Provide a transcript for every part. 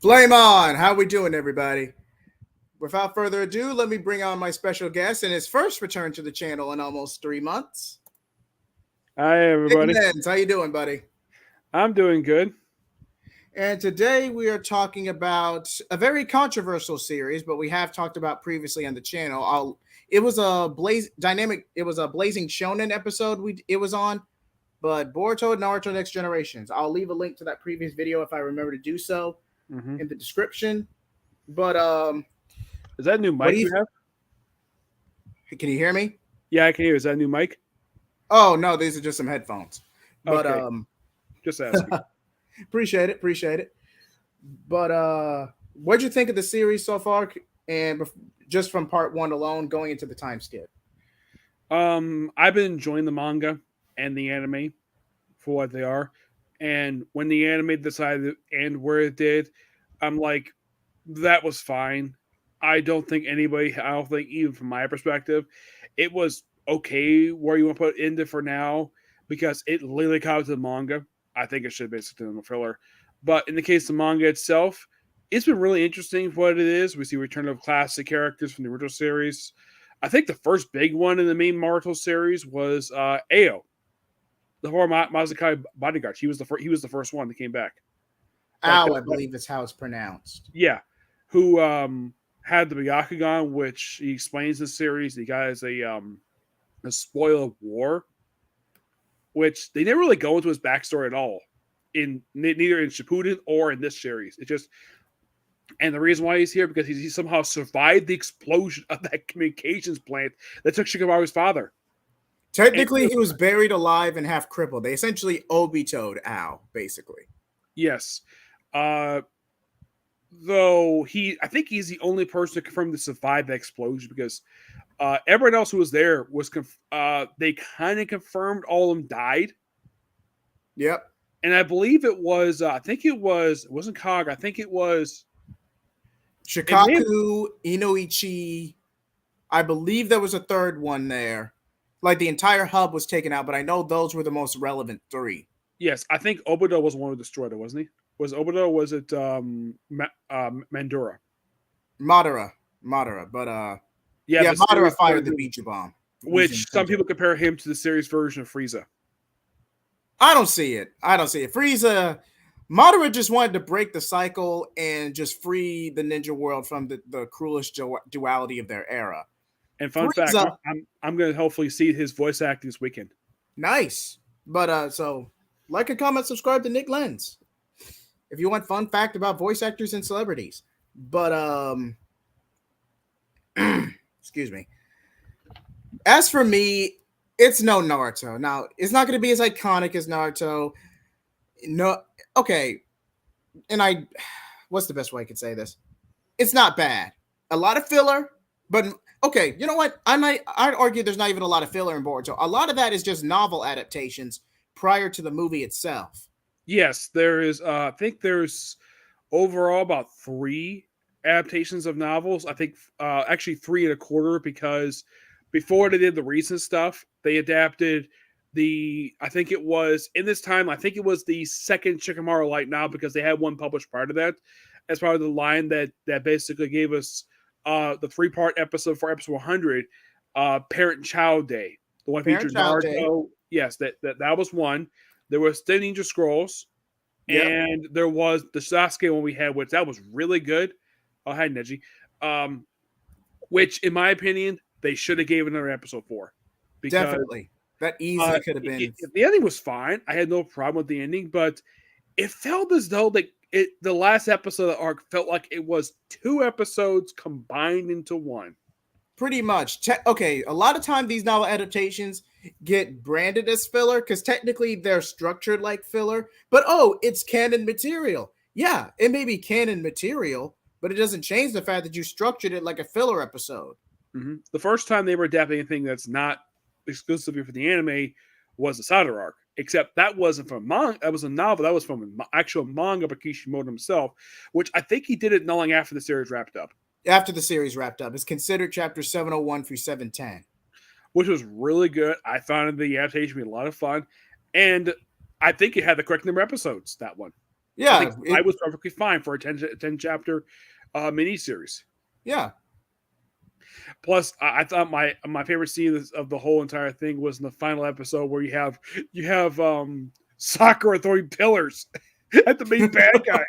Flame on! How we doing, everybody? Without further ado, let me bring on my special guest in his first return to the channel in almost 3 months. Hi, Nick everybody. Lenz, how you doing, buddy? I'm doing good. And today we are talking about a very controversial series, but we have talked about previously on the channel. It was a blazing shonen episode it was on, but Boruto Naruto Next Generations. I'll leave a link to that previous video if I remember to do so in the description. But Is that a new what mic do you you have? can you hear me? Yeah, I can hear. Is that a new mic? Oh no, these are just some headphones. But Okay, just asking. appreciate it. But what'd you think of the series so far? And just from part one alone, going into the time skip. I've been enjoying the manga and the anime for what they are, and when the anime decided to end where it did, I'm like, that was fine. I don't think even from my perspective, it was okay where you want to put it into for now because it literally copies the manga. I think it should have basically been a filler. But in the case of the manga itself, it's been really interesting for what it is. We see return of classic characters from the original series. I think the first big one in the main Naruto series was Ao, the former Mazukai bodyguard. He was the first one that came back. Ow, I believe is how it's pronounced. Yeah, who had the Byakugan, which he explains in the series. The guy is a spoil of war, which they never really go into his backstory at all, in neither in Shippuden or in this series. It just and the reason why he's here because he somehow survived the explosion of that communications plant that took Shikamaru's father. Technically, he was buried alive and half crippled. They essentially Obito'd Ao, basically. Yes. Though I think he's the only person to confirm to survive the explosion because everyone else who was there was they kind of confirmed all of them died. Yep. And I believe it was it wasn't Kag, I think it was Shikaku, Inoichi. I believe there was a third one there. Like the entire hub was taken out, but I know those were the most relevant three. Yes, I think Obito was one who destroyed it, wasn't he? Was Obito? Was it Mandura? Madara, but Madara fired the Bichu bomb, which some people compare him to the series version of Frieza. I don't see it. Frieza, Madara just wanted to break the cycle and just free the ninja world from the cruelest duality of their era. And fun fact, I'm going to hopefully see his voice acting this weekend. Nice. But so like and comment, subscribe to Nick Lenz if you want fun fact about voice actors and celebrities. But excuse me. As for me, it's no Naruto. Now, it's not going to be as iconic as Naruto. No, okay. And what's the best way I could say this? It's not bad. A lot of filler, but okay, you know what? I'd argue there's not even a lot of filler in Boruto. A lot of that is just novel adaptations prior to the movie itself. Yes, there is. I think there's overall about 3 adaptations of novels. I think actually 3 1/4 because before they did the recent stuff, they adapted I think it was the second Shikamaru light novel because they had one published prior to that as part of the line that basically gave us the 3-part episode for episode 100, Parent and Child Day. The one featured Naruto. Yes, that was one. There was the Ninja Scrolls, and there was the Sasuke one we had, which that was really good. Oh, hi, Neji. Which, in my opinion, they should have gave another episode for. Because, definitely. That easily could have been. The ending was fine. I had no problem with the ending, but it felt as though the last episode of the arc felt like it was 2 episodes combined into one. Pretty much. Okay, a lot of time these novel adaptations get branded as filler because technically they're structured like filler, but it's canon material. Yeah, it may be canon material, but it doesn't change the fact that you structured it like a filler episode. Mm-hmm. The first time they were adapting anything that's not exclusively for the anime was the Sadar arc, except that wasn't from manga. That was a novel. That was from an actual manga by Kishimoto himself, which I think he did it not long after the series wrapped up. After the series wrapped up. It's considered chapter 701 through 710. Which was really good. I found the adaptation to be a lot of fun. And I think it had the correct number of episodes, that one. I Yeah, think 5 was perfectly fine for a 10 chapter miniseries. yeah. Plus, I thought my favorite scene of the whole entire thing was in the final episode where you have Sakura throwing pillars at the main bad guy.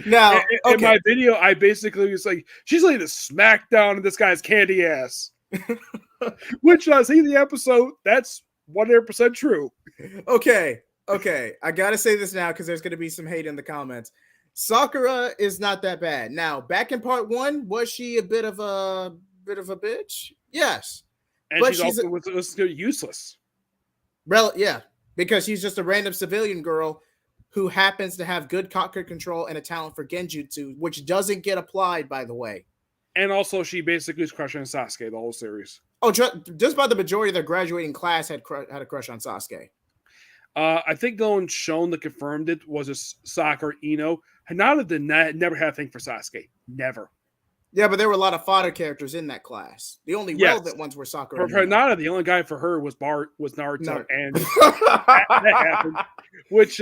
Now, In okay. my video, I basically was like, she's laying a smack down in this guy's candy ass. Which, see the episode, that's 100% true. Okay, okay. I gotta say this now because there's gonna be some hate in the comments. Sakura is not that bad. Now, back in part 1, was she a bit of a bitch? Yes, And but she's also was useless. yeah, because she's just a random civilian girl who happens to have good cocker control and a talent for genjutsu, which doesn't get applied, by the way. And also, she basically was crushing Sasuke the whole series. Oh, just by the majority of their graduating class had a crush on Sasuke. I think the one shown that confirmed it was a Sakura Ino. Hinata did never had a thing for Sasuke. Never. Yeah, but there were a lot of fodder characters in that class. The only relevant ones were Sakura. For Hinata, the only guy for her was Naruto, and that happened. Which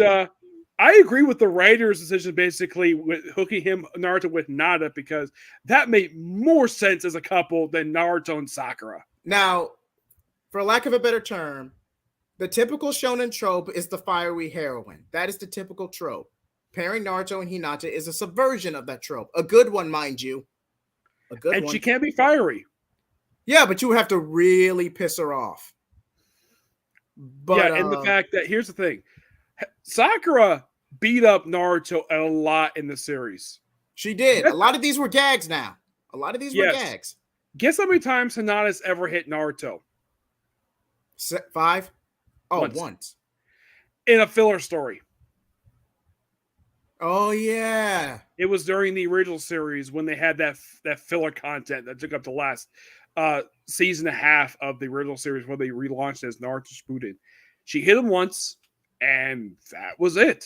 I agree with the writer's decision, basically with hooking Naruto with Hinata, because that made more sense as a couple than Naruto and Sakura. Now, for lack of a better term, the typical shonen trope is the fiery heroine. That is the typical trope. Pairing Naruto and Hinata is a subversion of that trope. A good one, mind you. A good one. And she can't be fiery. Yeah, but you would have to really piss her off. But, yeah, and the fact that, here's the thing. Sakura beat up Naruto a lot in the series. She did. A lot of these were gags now. A lot of these were gags. Guess how many times Hinata's ever hit Naruto? 5? Oh, once. In a filler story. Oh, yeah. It was during the original series when they had that filler content that took up the last season and a half of the original series where they relaunched as Naruto Shippuden. She hit him once, and that was it.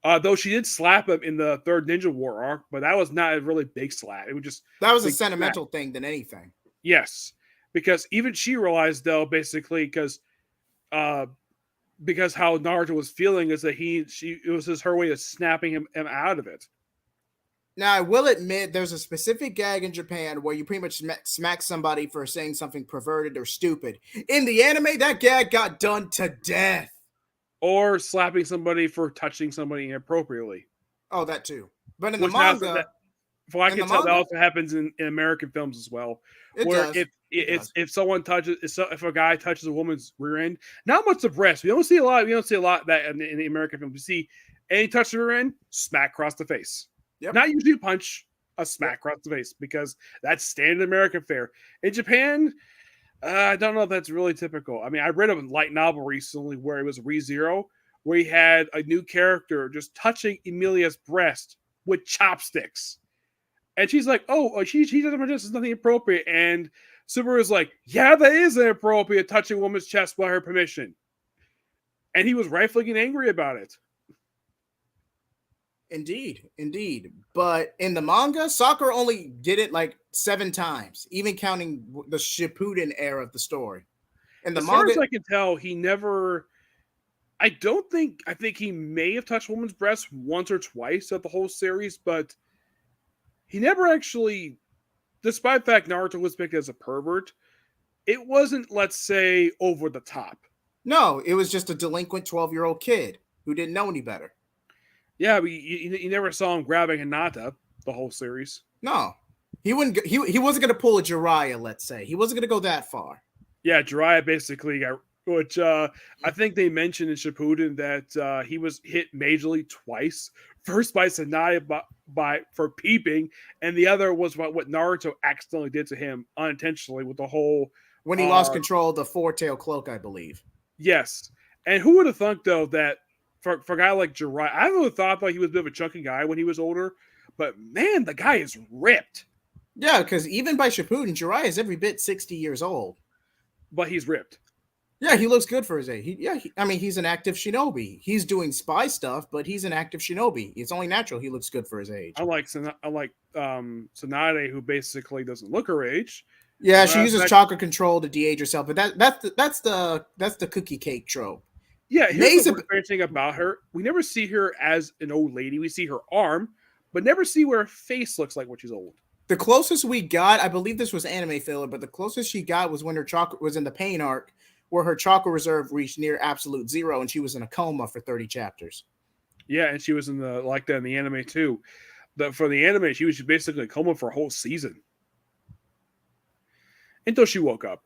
Though she did slap him in the third Ninja War arc, but that was not a really big slap. It was just... That was a sentimental thing than anything. Yes. Because even she realized, though, basically, because how Naruto was feeling is that it was just her way of snapping him out of it. Now, I will admit there's a specific gag in Japan where you pretty much smack somebody for saying something perverted or stupid. In the anime, that gag got done to death. Or slapping somebody for touching somebody inappropriately. Oh, that too. But in the manga... From what I can tell, that also happens in American films as well. If someone if a guy touches a woman's rear end, not much the breast. We don't see a lot of that in the American films. We see any touch of the rear end, smack across the face. Yep. Not usually a punch, a smack across the face, because that's standard American fare. In Japan, I don't know if that's really typical. I mean, I read a light novel recently where it was ReZero, where he had a new character just touching Emilia's breast with chopsticks. And she's like, oh, she doesn't this is nothing appropriate. And Subaru is like, yeah, that is inappropriate, touching a woman's chest without her permission. And he was rightfully getting angry about it. Indeed. But in the manga, Sakura only did it like 7 times, even counting the Shippuden era of the story. And the as far as I can tell, he never... I think he may have touched a woman's breast once or twice at the whole series, but... He never actually, despite the fact Naruto was picked as a pervert, it wasn't, let's say, over the top. No, it was just a delinquent 12-year-old kid who didn't know any better. Yeah, but you never saw him grabbing Hinata the whole series. No, he wouldn't. He wasn't going to pull a Jiraiya, let's say. He wasn't going to go that far. Yeah, Jiraiya basically got, which I think they mentioned in Shippuden that he was hit majorly twice. First by Sanaya for peeping, and the other was what Naruto accidentally did to him unintentionally with the whole... When he lost control of the four-tail cloak, I believe. Yes. And who would have thought, though, that for a guy like Jiraiya, I would have thought he was a bit of a chunky guy when he was older, but man, the guy is ripped. Yeah, because even by Shippuden, Jiraiya is every bit 60 years old. But he's ripped. Yeah, he looks good for his age. He's an active shinobi. He's doing spy stuff, but he's an active shinobi. It's only natural he looks good for his age. I like Tsunade, who basically doesn't look her age. Yeah, she uses chakra control to de-age herself, but that's the cookie cake trope. Yeah, here's May's the a, weird thing about her. We never see her as an old lady. We see her arm, but never see what her face looks like when she's old. the closest we got, I believe this was anime filler, but the closest she got was when her chakra was in the pain arc, where her chakra reserve reached near absolute zero, and she was in a coma for 30 chapters. Yeah, and she was in the like that in the anime too. For the anime, she was basically in a coma for a whole season until she woke up.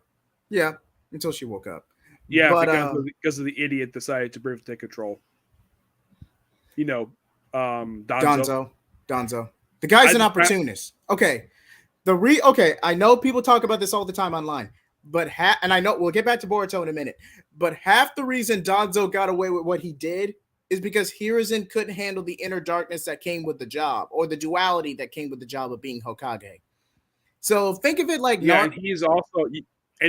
Yeah, until she woke up. Yeah, But because of the idiot decided to take control. You know, Donzo, Donzo, the guy's an opportunist. Okay, okay, I know people talk about this all the time online, but and I know we'll get back to Boruto in a minute, but half the reason Donzo got away with what he did is because Hiruzen couldn't handle the inner darkness that came with the job, or the duality that came with the job of being Hokage. So think of it like and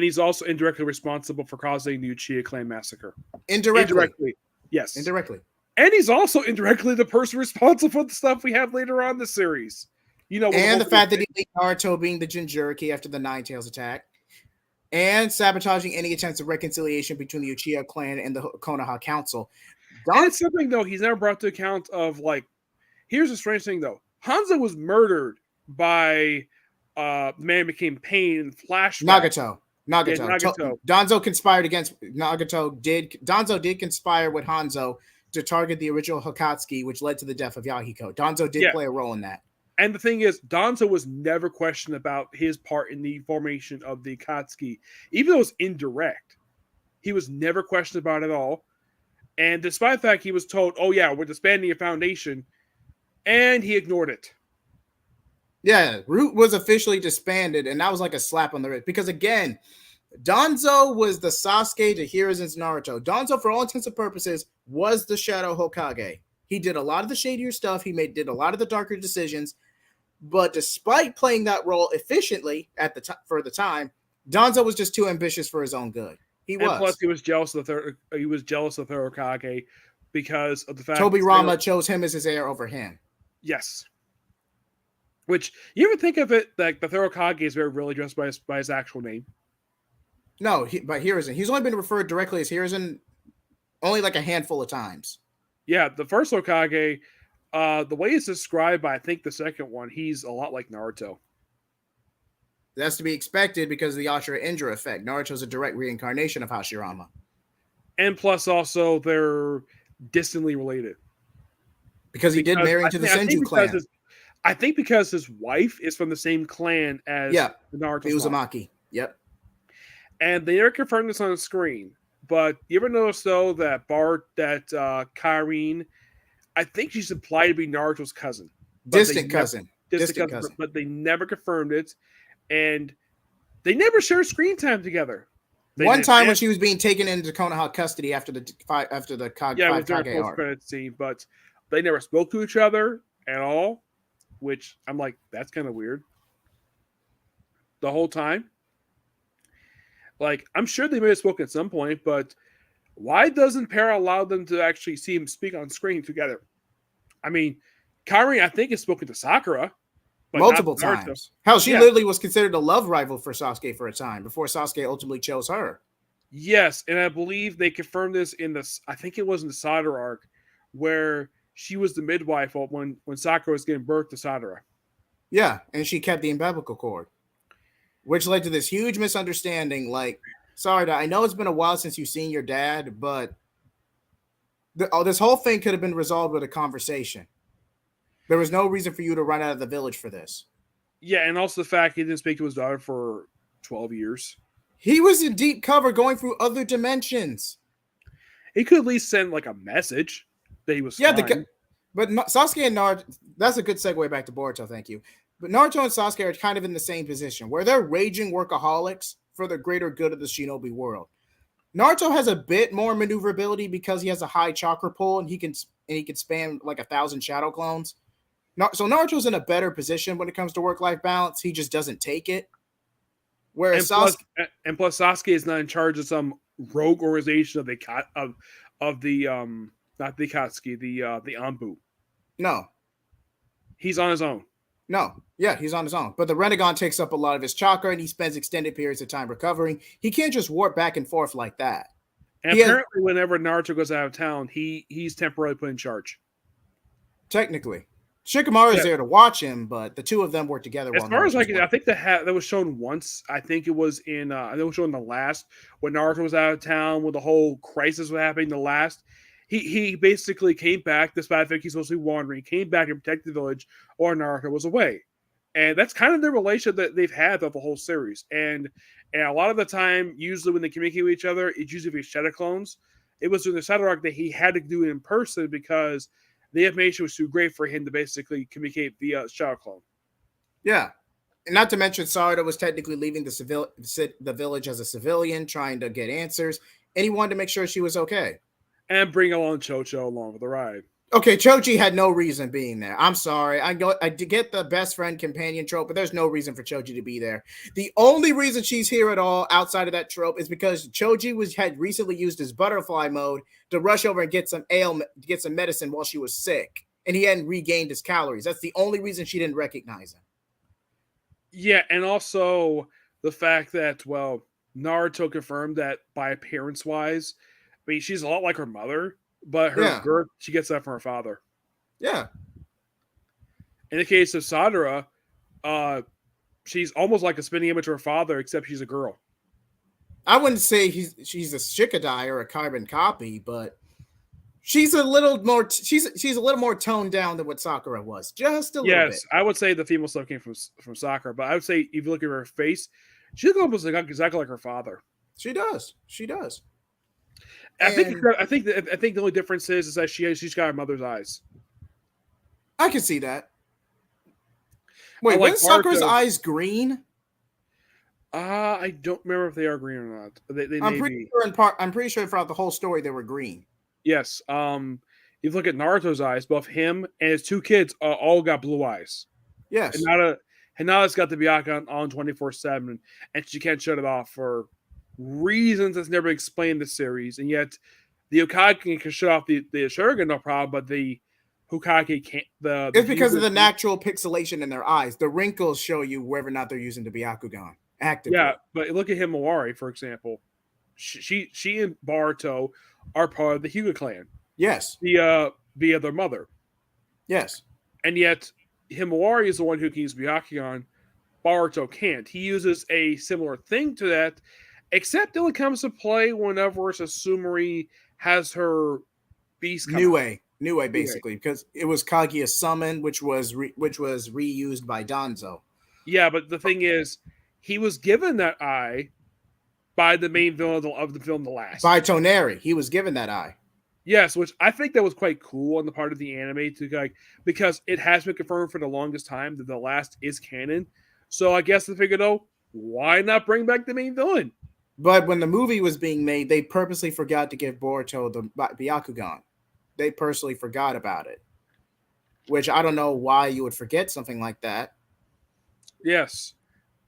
he's also indirectly responsible for causing the Uchiha clan massacre. Indirectly. Yes. Indirectly. And he's also indirectly the person responsible for the stuff we have later on in the series. And the fact that he made Naruto being the Jinchuriki after the Nine Tails attack, and sabotaging any attempts of reconciliation between the Uchiha clan and the Konoha Council. And it's something, though, he's never brought to account of, like, here's the strange thing, though. Hanzo was murdered by the man who became Pain in flashback. Nagato. Donzo conspired against Nagato. Donzo did conspire with Hanzo to target the original Hokatsuki, which led to the death of Yahiko. Donzo did play a role in that. And the thing is, Donzo was never questioned about his part in the formation of the Akatsuki, even though it was indirect. He was never questioned about it at all. And despite the fact he was told, oh yeah, we're disbanding your foundation, and he ignored it. Yeah, Root was officially disbanded, and that was like a slap on the wrist. Because again, Donzo was the Sasuke to Hiruzen's Naruto. Donzo, for all intents and purposes, was the Shadow Hokage. He did a lot of the shadier stuff. He did a lot of the darker decisions. But despite playing that role efficiently for the time, Donzo was just too ambitious for his own good. Plus, he was jealous of the third Hokage because of the fact Tobirama chose him as his heir over him. Yes. Which, you ever think of it like the third Hokage is very really addressed by his actual name? No, by Hiruzen. He's only been referred directly as Hiruzen only like a handful of times. Yeah, the first Hokage, the way it's described by, I think, the second one, he's a lot like Naruto. That's to be expected because of the Ashura Indra effect. Naruto's a direct reincarnation of Hashirama. And plus, also, they're distantly related. Because he did marry into the Senju clan. I think because his wife is from the same clan as Naruto's Uzumaki. Yep. And they never confirmed this on the screen. But you ever notice, though, that Kyrene, I think she's implied to be Naruto's cousin. Distant cousin. But they never confirmed it. And they never share screen time together. One time when she was being taken into Konoha custody after the Kage post-credit scene, but they never spoke to each other at all, which I'm like, that's kind of weird. The whole time. Like, I'm sure they may have spoken at some point, but why doesn't Para allow them to actually see him speak on screen together? I mean, Kairi, I think, has spoken to Sakura. Multiple times. Hell, she literally was considered a love rival for Sasuke for a time before Sasuke ultimately chose her. Yes, and I believe they confirmed this I think it was in the Sadara arc, where she was the midwife when Sakura was giving birth to Sadara. Yeah, and she kept the umbilical cord, which led to this huge misunderstanding. Like, sorry, I know it's been a while since you've seen your dad, but this whole thing could have been resolved with a conversation. There was no reason for you to run out of the village for this. Yeah, and also the fact he didn't speak to his daughter for 12 years. He was in deep cover going through other dimensions. He could at least send like a message that he was fine. But Sasuke and Naruto, that's a good segue back to Boruto, thank you. But Naruto and Sasuke are kind of in the same position, where they're raging workaholics for the greater good of the shinobi world. Naruto has a bit more maneuverability because he has a high chakra pull and he can span like 1,000 shadow clones. So Naruto's in a better position when it comes to work-life balance. He just doesn't take it. Whereas plus Sasuke is not in charge of some rogue organization of the not the Akatsuki, the Anbu. No. He's on his own. No. Yeah, he's on his own. But the Renegon takes up a lot of his chakra and he spends extended periods of time recovering. He can't just warp back and forth like that. And He has apparently, whenever Naruto goes out of town, he's temporarily put in charge. technically Shikamaru is Yeah. there to watch him, but the two of them work together As while far as Naruto's I working. think that was shown once. I think it was in. I think it was shown in the last when Naruto was out of town, when the whole crisis was happening. The last, he basically came back, despite the fact he's supposed to be wandering. He came back and protected the village, or Naruto was away, and that's kind of the relation that they've had throughout the whole series. And a lot of the time, usually when they communicate with each other, it's usually with shadow clones. It was during the shadow arc that he had to do it in person because the information was too great for him to basically communicate via shadow clone. Yeah. And not to mention, Sarada was technically leaving the village as a civilian, trying to get answers, and he wanted to make sure she was okay. And bring along Chocho along for the ride. Okay, Choji had no reason being there. I'm sorry. I get the best friend companion trope, but there's no reason for Choji to be there. The only reason she's here at all outside of that trope is because Choji had recently used his butterfly mode to rush over and get some medicine while she was sick, and he hadn't regained his calories. That's the only reason she didn't recognize him. Yeah, and also the fact that, well, Naruto confirmed that by appearance wise, I mean, she's a lot like her mother, but her Yeah. girth, she gets that from her father. Yeah. In the case of Sadara, she's almost like a spinning image of her father, except she's a girl. I wouldn't say she's a Shikadai or a carbon copy, but she's a little more she's a little more toned down than what Sakura was. Just a little bit. Yes, I would say the female stuff came from Sakura, but I would say if you look at her face, she looks almost exactly like her father. She does. She does. I think the only difference is that she's got her mother's eyes. I can see that. Wait, like wasn't Sakura's eyes green? I don't remember if they are green or not. They I'm may pretty be. sure I'm pretty sure throughout the whole story they were green. Yes. If you look at Naruto's eyes, both him and his two kids all got blue eyes. Yes. Hinata's got the Byakugan on 24/7, and she can't shut it off for reasons that's never explained in the series. And yet, the Hokage can shut off the Sharingan no problem, but the Hokage can't. It's because of the natural pixelation in their eyes. The wrinkles show you whether or not they're using the Byakugan actively. Yeah, but look at Himawari, for example. She and Boruto are part of the Hyuga clan. Yes. Via their mother. Yes. And yet, Himawari is the one who can use Byakugan. Boruto can't. He uses a similar thing to that, except it only comes to play whenever Sasumari has her beast come New basically, because it was Kaguya's summon, which was reused by Danzo. Yeah, but the thing is, he was given that eye by the main villain of the film, The Last. By Toneri. He was given that eye. Yes, which I think that was quite cool on the part of the anime because it has been confirmed for the longest time that The Last is canon. So I guess they figured, why not bring back the main villain? But when the movie was being made, they purposely forgot to give Boruto the Byakugan. They personally forgot about it, which I don't know why you would forget something like that. Yes,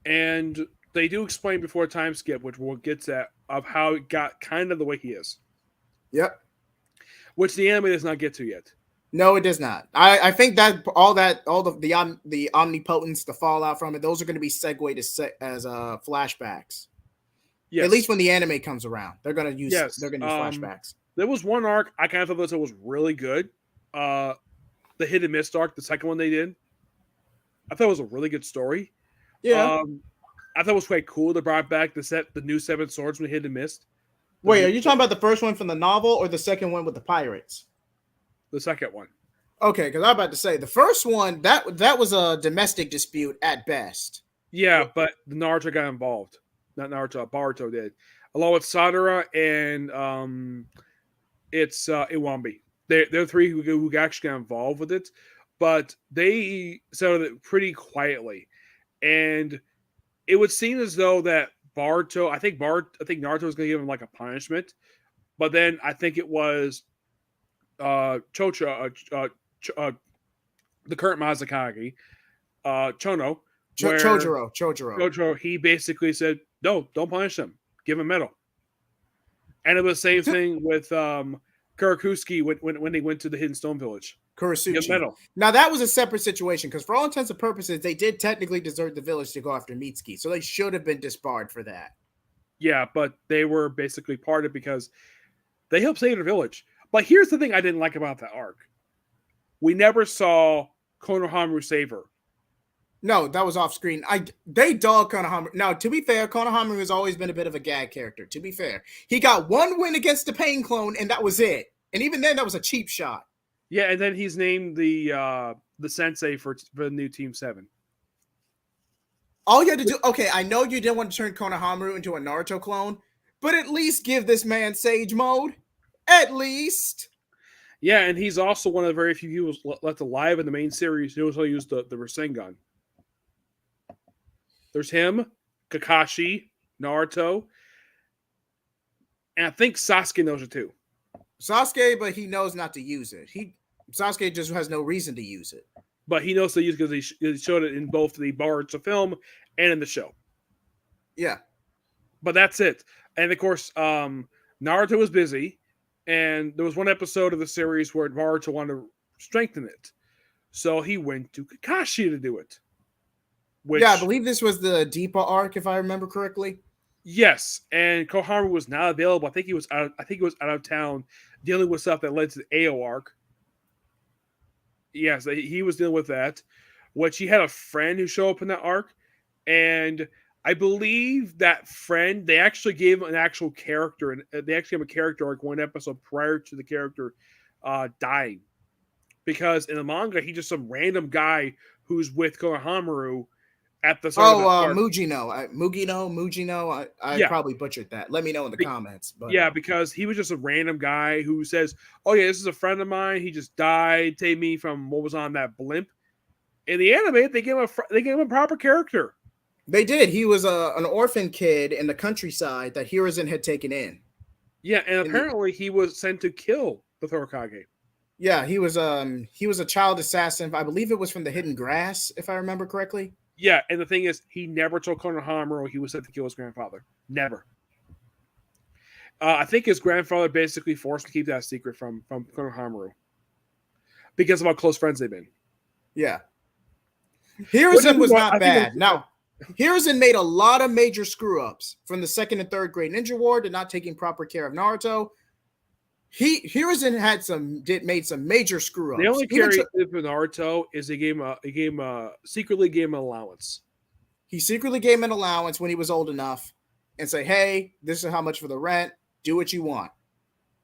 and they do explain before Timeskip, which we'll get to, of how it got kind of the way he is. Yep. Which the anime does not get to yet. No, it does not. I think that all the omnipotence, the fallout from it, those are going to be segued as flashbacks. Yes. At least when the anime comes around, they're going to use flashbacks. There was one arc I kind of thought this was really good. The Hidden Mist arc, the second one they did. I thought it was a really good story. Yeah. I thought it was quite cool. They brought back the new Seven Swords from the Hidden Mist. Wait, are you talking about the first one from the novel or the second one with the pirates? The second one. Okay, because I'm about to say the first one that was a domestic dispute at best. Yeah, but the Naruto got involved. Not Naruto, Boruto did, along with Sadara and it's Iwambi. They're three who actually got involved with it, but they settled it pretty quietly, and it would seem as though that Boruto, I think Naruto was going to give him like a punishment, but then I think it was Chocho, the current Mazakage, Chono. Chojuro. He basically said, no, don't punish him. Give him medal. And it was the same thing with Kurakusuke when they went to the Hidden Stone Village. Kurasuchi. Medal. Now, that was a separate situation because for all intents and purposes, they did technically desert the village to go after Mitsuki. So they should have been disbarred for that. Yeah, but they were basically parted because They helped save the village. But here's the thing I didn't like about that arc. We never saw Konohamaru save her. No, that was off screen. They dog Konohamaru. Now, to be fair, Konohamaru has always been a bit of a gag character. To be fair, he got one win against the Pain Clone, and that was it. And even then, that was a cheap shot. Yeah, and then he's named the sensei for the new Team 7. All you had to do, okay, I know you didn't want to turn Konohamaru into a Naruto clone, but at least give this man Sage mode. At least. Yeah, and he's also one of the very few people left alive in the main series who knows how to use the Rasengan. There's him, Kakashi, Naruto, and I think Sasuke knows it too. Sasuke, but he knows not to use it. Sasuke just has no reason to use it. But he knows to use it because he showed it in both the Boruto film and in the show. Yeah. But that's it. And of course, Naruto was busy, and there was one episode of the series where Naruto wanted to strengthen it. So he went to Kakashi to do it. Yeah, I believe this was the Deepa arc, if I remember correctly. Yes, and Koharu was not available. I think he was out of town dealing with stuff that led to the AO arc. Yes, he was dealing with that. Which he had a friend who showed up in that arc, and I believe that friend, they actually gave him an actual character, and they actually have a character arc one episode prior to the character dying. Because in the manga, he's just some random guy who's with Konohamaru at the start of the arc. Mugino. I probably butchered that. Let me know in the comments. But, yeah, because he was just a random guy who says, "Oh yeah, this is a friend of mine. He just died. Take me from what was on that blimp." In the anime, they gave him a proper character. They did. He was an orphan kid in the countryside that Hiruzen had taken in. Yeah, and apparently he was sent to kill the Hokage. Yeah, he was a child assassin. I believe it was from the Hidden Grass, if I remember correctly. Yeah, and the thing is, he never told Konohamaru he was sent to kill his grandfather. Never. I think his grandfather basically forced him to keep that secret from Konohamaru because of how close friends they've been. Yeah. Hiruzen was not bad. Now, Hiruzen made a lot of major screw-ups from the 2nd and 3rd grade ninja war to not taking proper care of Naruto. Hiruzen made some major screw-ups. The only care he did for Naruto is secretly gave him an allowance. He secretly gave him an allowance when he was old enough and say, "Hey, this is how much for the rent. Do what you want."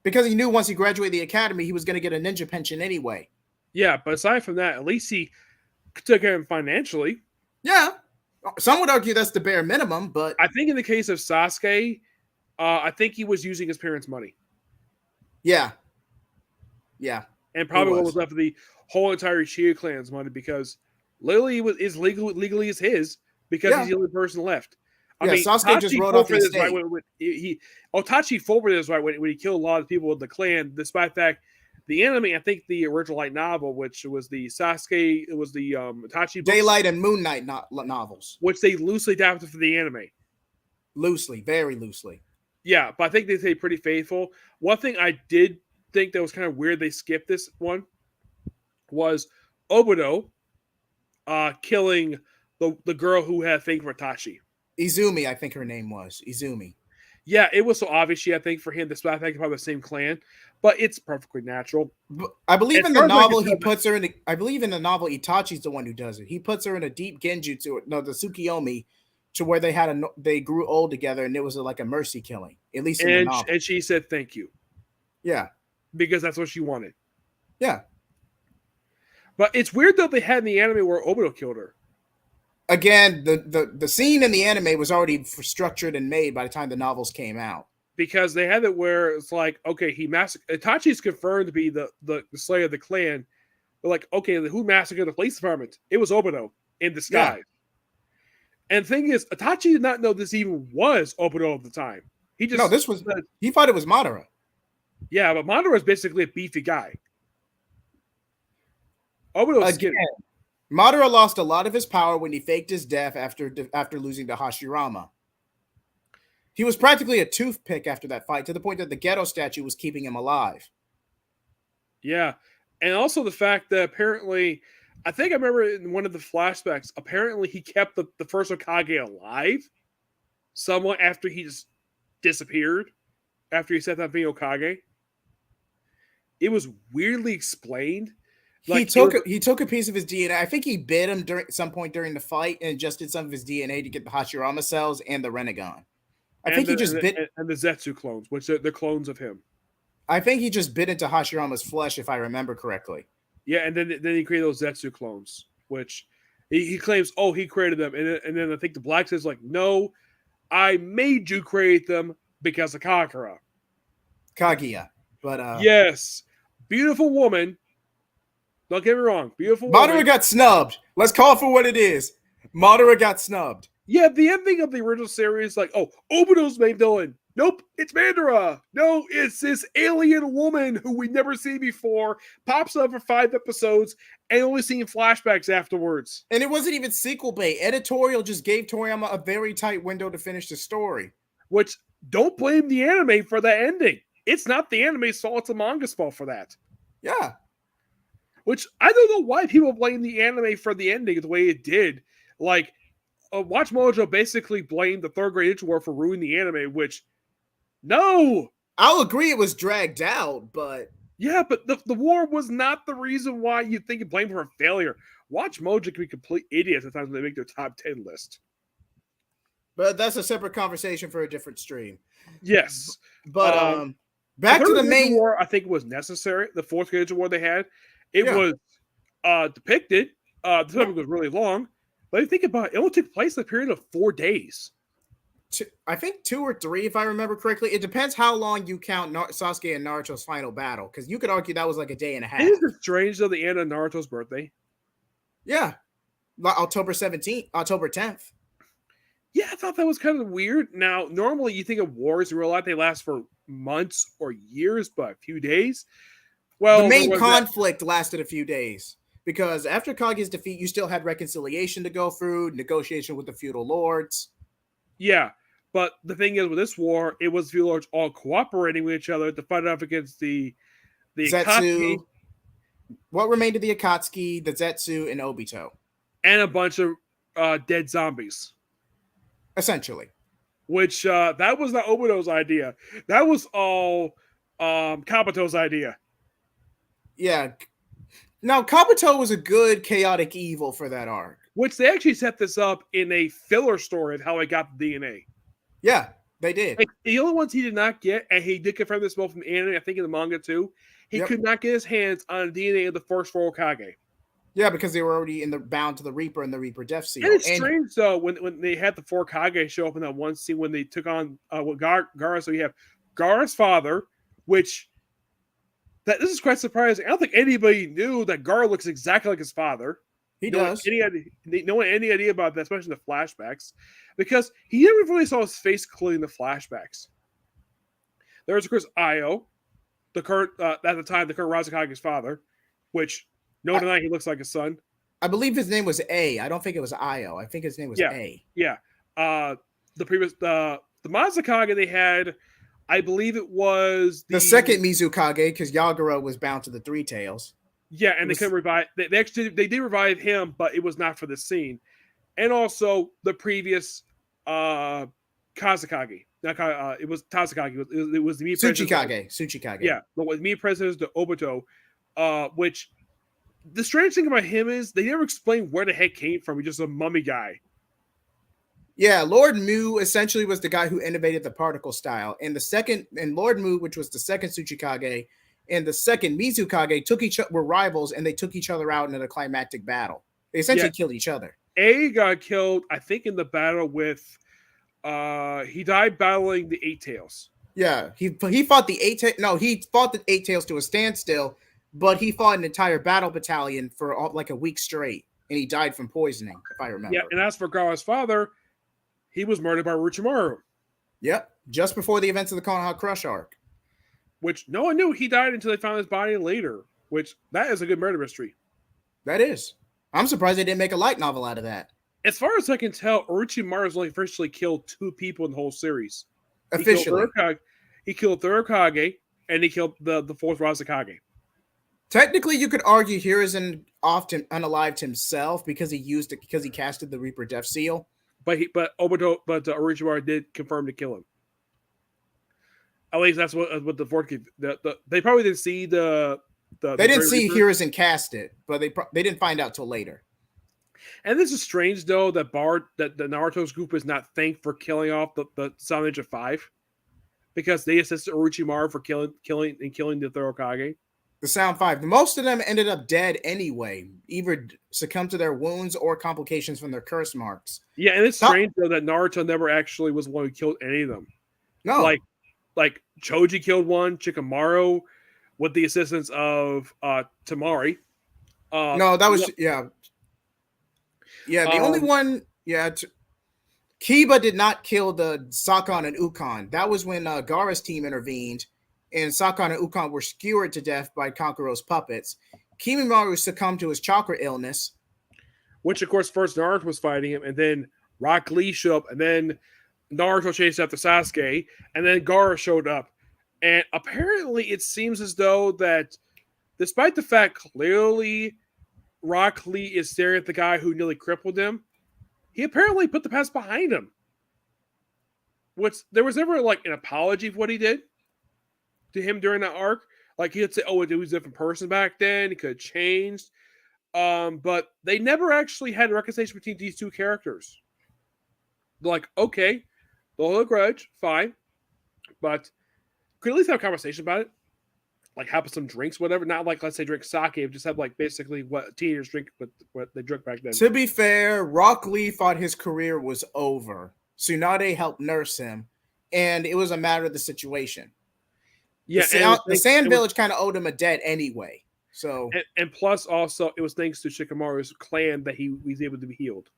Because he knew once he graduated the academy, he was going to get a ninja pension anyway. Yeah, but aside from that, at least he took care of him financially. Yeah. Some would argue that's the bare minimum, but I think in the case of Sasuke, I think he was using his parents' money. Yeah. And probably what was left of the whole entire Uchiha clan's money, because literally is legally is his because he's the only person left. I mean, Sasuke Itachi just wrote off his estate. Itachi forfeited his right when he killed a lot of people in the clan, despite the fact the anime, I think the original light novel, which was the Sasuke, it was the Itachi books, Daylight and Moon Knight novels, which they loosely adapted for the anime. Loosely, very loosely. Yeah, but I think they stayed pretty faithful. One thing I did think that was kind of weird they skipped this one was Obito killing the girl who had a thing for Itachi. Izumi, I think her name was. Izumi. Yeah, it was so obvious she had a thing for him, despite the fact they're probably the same clan, but it's perfectly natural. I believe in the novel he puts her in. I believe in the novel Itachi's the one who does it. He puts her in a deep genjutsu, the Tsukiyomi, to where they grew old together, and it was like a mercy killing, at least in the novel. And she said thank you. Yeah, because that's what she wanted. Yeah, but it's weird though they had in the anime where Obito killed her. Again, the scene in the anime was already structured and made by the time the novels came out. Because they had it where it's like, okay, Itachi's confirmed to be the slayer of the clan. They're like, okay, who massacred the police department? It was Obito in disguise. Yeah. And the thing is, Itachi did not know this even was Obito at the time. He thought it was Madara. Yeah, but Madara is basically a beefy guy. Obito is skinny. Madara lost a lot of his power when he faked his death after losing to Hashirama. He was practically a toothpick after that fight, to the point that the Ghetto statue was keeping him alive. Yeah, and also the fact that apparently, I think I remember in one of the flashbacks, apparently he kept the first Hokage alive somewhat after he just disappeared, after he set that being Hokage. it was weirdly explained. He Like took he took a piece of his DNA. I think he bit him during some point during the fight and adjusted some of his DNA to get the Hashirama cells and the Renegon. I think he just bit. and the Zetsu clones, which are the clones of him. I think he just bit into Hashirama's flesh, if I remember correctly. Yeah, and then he created those Zetsu clones, which he claims, oh, he created them, and then I think the Black says like, no, I made you create them because of Kakura. Kaguya, but Yes, beautiful woman. Don't get me wrong, beautiful Madara woman. got snubbed. Let's call it for what it is. Madara got snubbed. Yeah, the ending of the original series, like, oh, Obito's main villain. Nope, it's Mandara. No, it's this alien woman who we never seen before, pops up for 5 episodes, and only seen flashbacks afterwards. And it wasn't even sequel bait. Editorial just gave Toriyama a very tight window to finish the story. Which, don't blame the anime for that ending. It's not the anime's fault, it's the manga's fault for that. Yeah. Which, I don't know why people blame the anime for the ending the way it did. Like, Watch Mojo basically blamed the third grade Ninja War for ruining the anime, which, no! I'll agree it was dragged out, but... Yeah, but the war was not the reason why you think it blamed for a failure. Watch Mojo can be complete idiots at times when they make their top 10 list. But that's a separate conversation for a different stream. Yes. But back to the main war, I think was necessary. The fourth grade war they had. It was depicted. The topic was really long. But if you think about it, it only took place in a period of 4 days. I think 2 or 3, if I remember correctly. It depends how long you count Sasuke and Naruto's final battle, because you could argue that was like a day and a half. Isn't it strange, though, the end of Naruto's birthday? Yeah. October 17th, October 10th. Yeah, I thought that was kind of weird. Now, normally you think of wars in real life, they last for months or years, but a few days. Well, the main conflict lasted a few days. Because after Kage's defeat, you still had reconciliation to go through, negotiation with the feudal lords. Yeah, but the thing is, with this war, it was feudal lords all cooperating with each other to fight off against the Zetsu. Akatsuki. What remained of the Akatsuki, the Zetsu, and Obito. And a bunch of dead zombies. Essentially. Which, that was not Obito's idea. That was all Kabuto's idea. Yeah. Now, Kabuto was a good chaotic evil for that arc. Which they actually set this up in a filler story of how I got the DNA. Yeah, they did. Like, the only ones he did not get, and he did confirm this both from the anime, I think in the manga too, he could not get his hands on the DNA of the first 4 Hokage. Yeah, because they were already bound to the Reaper and the Reaper Death Seal. And it's strange, though, when they had the 4 Kage show up in that one scene when they took on Gaara. So you have Gaara's father, which... this is quite surprising. I don't think anybody knew that Gaara looks exactly like his father. He does. No one had any idea about that, especially in the flashbacks, because he never really saw his face clearly in the flashbacks. There was, of course, Io, the current at the time the current Razakage's father, which no denying he looks like his son. I believe his name was A. I don't think it was Io. I think his name was A. Yeah. The previous the Mazakage they had. I believe it was the second Mizukage, because Yagura was bound to the 3 tails. Yeah, and they couldn't revive. They did revive him, but it was not for this scene. And also the previous Kazakage. It was Tazakage. It was the Tsuchikage. Yeah, but with me president the Obito, which the strange thing about him is they never explain where the heck came from. He's just a mummy guy. Yeah, Lord Mu essentially was the guy who innovated the particle style. And Lord Mu, which was the second Tsuchikage, and the second Mizukage were rivals, and they took each other out in a climactic battle. They essentially killed each other. A got killed, I think, in the battle with he died battling the 8 Tails. Yeah, he fought the 8 Tails. No, he fought the 8 Tails to a standstill, but he fought an entire battle battalion for like a week straight, and he died from poisoning, if I remember. Yeah, and as for Gaara's father, he was murdered by Orochimaru. Yep, just before the events of the Konoha Crush arc. Which no one knew he died until they found his body later, which that is a good murder mystery. That is. I'm surprised they didn't make a light novel out of that. As far as I can tell, Orochimaru's only officially killed 2 people in the whole series. Officially. He killed third Hokage, and he killed the 4th Razakage. Technically, you could argue Hiruzen often unalived himself because he casted the Reaper Death Seal. But Orochimaru did confirm to kill him. At least that's what the Vortex. They probably didn't see They the didn't Great see Reaper. Heroes and cast it, but they didn't find out till later. And this is strange though that the Naruto's group is not thanked for killing off the Silent Ninja 5 because they assisted Orochimaru for killing the third Hokage. The Sound Five, most of them ended up dead anyway, either succumbed to their wounds or complications from their curse marks. Yeah, and it's Not, strange though that Naruto never actually was the one who killed any of them. no, Like Choji killed one, Shikamaru, with the assistance of Tamari. no, that was yeah. The only one, Kiba did not kill the Sakon and Ukon. That was when Gaara's team intervened, and Sakon and Ukon were skewered to death by Kankuro's puppets. Kimimaro succumbed to his chakra illness. Which, of course, first Naruto was fighting him, and then Rock Lee showed up, and then Naruto chased after Sasuke, and then Gaara showed up. And apparently it seems as though that despite the fact clearly Rock Lee is staring at the guy who nearly crippled him, he apparently put the past behind him. There was never like an apology for what he did to him during that arc. Like he'd say, "Oh, he was a different person back then. He could have changed." But they never actually had a reconciliation between these two characters. They're like, okay, they'll hold a grudge, fine, but could at least have a conversation about it. Like have some drinks, whatever. Not like let's say drink sake, just have like basically what teenagers drink, what they drink back then. To be fair, Rock Lee thought his career was over. Tsunade helped nurse him, and it was a matter of the situation. Yeah, the Sand Village kind of owed him a debt anyway. So and plus also it was thanks to Shikamaru's clan that he was able to be healed.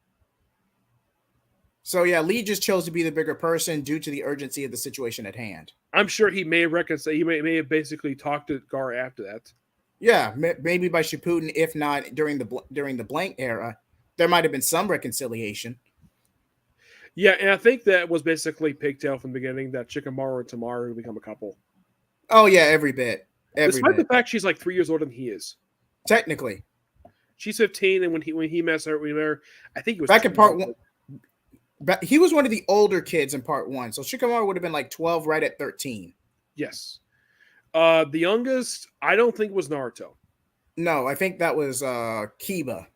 So yeah, Lee just chose to be the bigger person due to the urgency of the situation at hand. I'm sure he may have reconciled. He may have basically talked to Gaara after that. Yeah, maybe by Shippuden, if not during the blank era, there might have been some reconciliation. Yeah, and I think that was basically pigtail from the beginning that Shikamaru and Tamaru would become a couple. Oh yeah, every bit. Despite the fact she's like 3 years older than he is. Technically, she's 15, and when he met her, I think he was back in part 1. But he was one of the older kids in part 1, so Shikamaru would have been like 12, right at 13. Yes. The youngest, I don't think was Naruto. No, I think that was Kiba.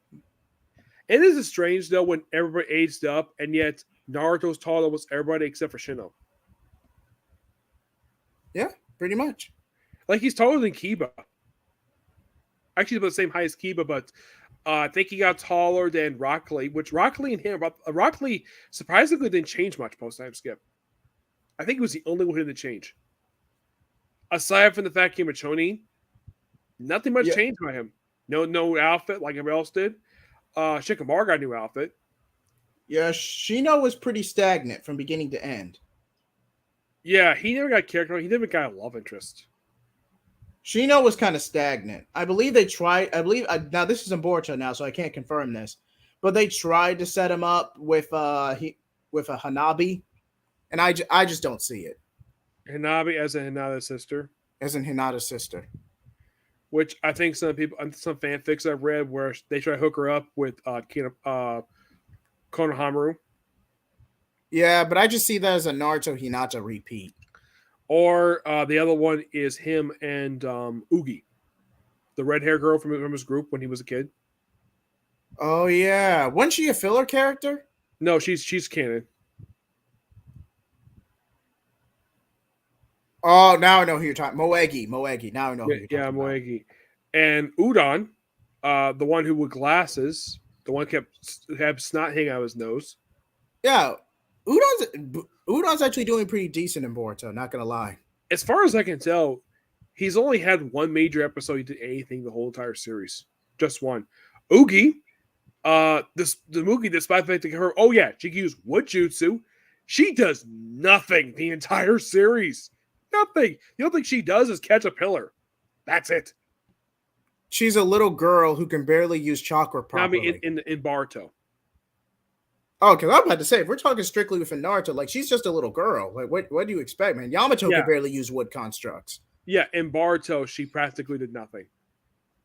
It is strange though when everybody aged up, and yet Naruto's taller than almost everybody except for Shino. Yeah, pretty much. Like he's taller than Kiba. Actually, about the same height as Kiba, but I think he got taller than Rock Lee, which Rock Lee and him, Rock Lee surprisingly didn't change much post time skip. I think he was the only one who didn't change. Aside from the fact he came a Chonin, nothing much changed by him. No outfit like everybody else did. Shikamaru got a new outfit. Yeah, Shino was pretty stagnant from beginning to end. Yeah, he never got character. He never got a love interest. Shino was kind of stagnant. I believe they tried. Now this is in Boruto now, so I can't confirm this, but they tried to set him up with a Hanabi, and I just don't see it. Hanabi as in Hinata's sister. As in Hinata's sister. Which I think some fanfics I've read where they try to hook her up with Konohamaru. Yeah, but I just see that as a Naruto Hinata repeat. Or the other one is him and Ugi, the red hair girl from his group when he was a kid. Oh yeah, wasn't she a filler character? No, she's canon. Oh, now I know who you're talking. Moegi. Now I know who you're talking about. Moegi. And Udon, the one who with glasses, the one had snot hanging out of his nose. Yeah, Udon's actually doing pretty decent in Boruto, not gonna lie. As far as I can tell, he's only had one major episode he did anything the whole entire series. Just one. Ugi, the Mugi, despite the fact that she can use wood jutsu, she does nothing the entire series. Nothing. The only thing she does is catch a pillar. That's it. She's a little girl who can barely use chakra properly. I mean, in Boruto. Oh, because I'm about to say, if we're talking strictly within Naruto, like she's just a little girl. Like, what do you expect, man? Yamato could barely use wood constructs. Yeah, in Boruto, she practically did nothing.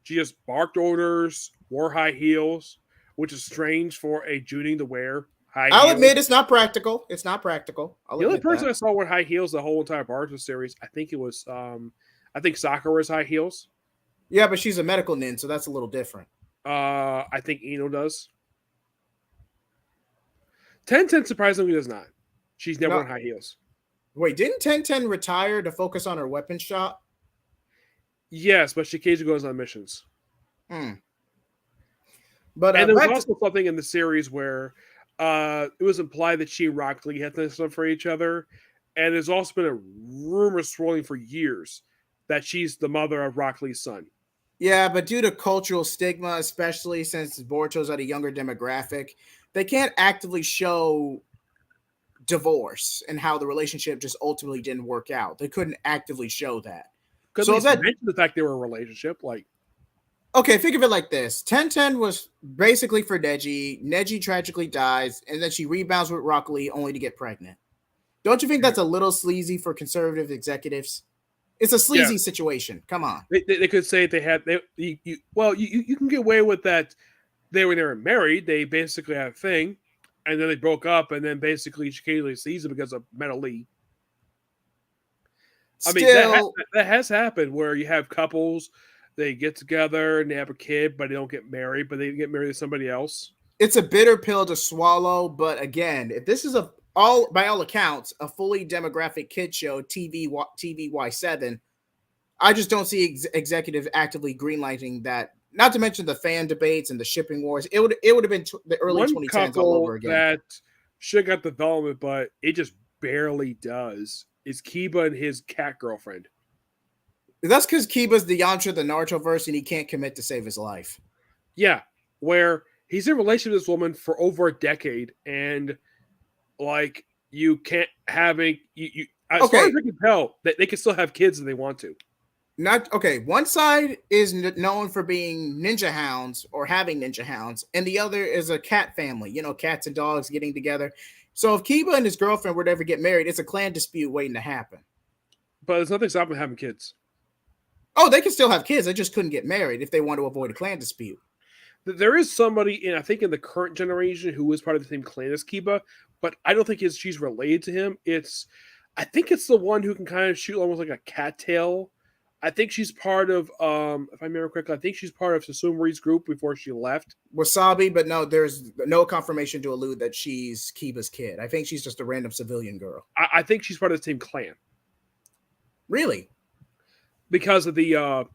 She just barked orders, wore high heels, which is strange for a Junin to wear high I'll heels. admit it's not practical. It's not practical. I'll The only admit person that. I saw wear high heels the whole entire Boruto series, I think it was I think Sakura wears high heels. Yeah, but she's a medical nin, so that's a little different. I think Ino does. Ten surprisingly does not. She's never No, worn high heels. wait, didn't 1010 retire to focus on her weapon shop? Yes, but she occasionally goes on missions. Hmm. But And there was back to also something in the series where it was implied that she and Rock Lee had this stuff for each other. And there's also been a rumor swirling for years that she's the mother of Rock Lee's son. yeah, but due to cultural stigma, especially since Boruto's at a younger demographic, they can't actively show divorce and how the relationship just ultimately didn't work out. They couldn't actively show that. Could at So least that mention the fact they were in a relationship. Like, okay, think of it like this. 1010 was basically for Neji. Neji tragically dies, and then she rebounds with Rock Lee only to get pregnant. Don't you think that's a little sleazy for conservative executives? It's a yeah, sleazy situation. Come on. they could say they had you can get away with that. They were married. They basically had a thing, and then they broke up, and then basically she occasionally sees him because of Metal Lee. I mean Still, that has happened where you have couples, they get together and they have a kid, but they don't get married, but they get married to somebody else. it's a bitter pill to swallow. But again, if this is a all by all accounts a fully demographic kid show, TVY7, I just don't see executives actively greenlighting that. Not to mention the fan debates and the shipping wars. It would have been the early One 2010s all over couple again. that should got development, but it just barely does, is Kiba and his cat girlfriend. That's because Kiba's the Yantra of the Naruto verse, and he can't commit to save his life. Yeah, where he's in a relationship with this woman for over a decade, and like you can't have you as far as Okay, I can tell, that they can still have kids if they want to. not okay. One side is known for being ninja hounds or having ninja hounds, and the other is a cat family. You know, cats and dogs getting together. So if Kiba and his girlfriend were to ever get married, it's a clan dispute waiting to happen. But there's nothing stopping having kids. Oh, they can still have kids. They just couldn't get married if they want to avoid a clan dispute. There is somebody in I think in the current generation who is part of the same clan as Kiba, but I don't think she's related to him. I think it's the one who can kind of shoot almost like a cattail. I think she's part of if I remember correctly, I think she's part of Susumri's group before she left. Wasabi, but no, there's no confirmation to allude that she's Kiba's kid. I think she's just a random civilian girl. I think she's part of the same clan Really? because of the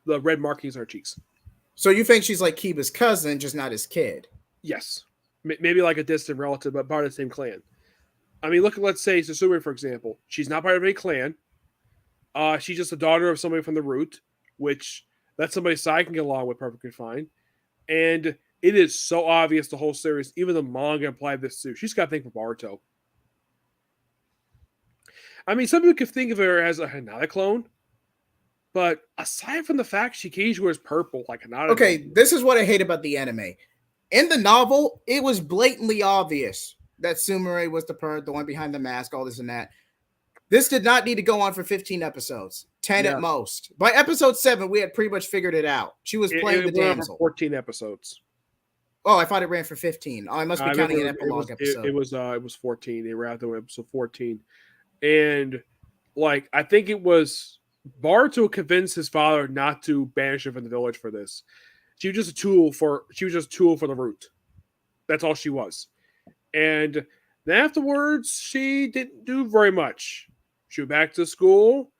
red markings on her cheeks. So you think she's like Kiba's cousin, just not his kid? Yes, maybe like a distant relative, but part of the same clan. I mean, look at let's say Susumi for example. She's not part of any clan. She's just a daughter of somebody from the root, which that's somebody Sai can get along with perfectly fine. And it is so obvious the whole series, even the manga implied this too. She's got to think for Boruto. I mean, some people could think of her as a Hinata clone, but aside from the fact she occasionally wears purple like Hinata, Okay, this is what I hate about the anime. In the novel, it was blatantly obvious that Sumire was the one behind the mask, all this and that. This did not need to go on for 15 episodes, 10 yeah, at most. By episode 7, we had pretty much figured it out. She was playing the went on for damsel. 14 episodes. Oh, I thought it ran for 15. Oh, I must be counting an epilogue episode. It was 14. They were out there episode 14, and like I think it was Boruto convinced his father not to banish her from the village for this. She was just a tool for the root. That's all she was. And then afterwards, she didn't do very much. She went back to school,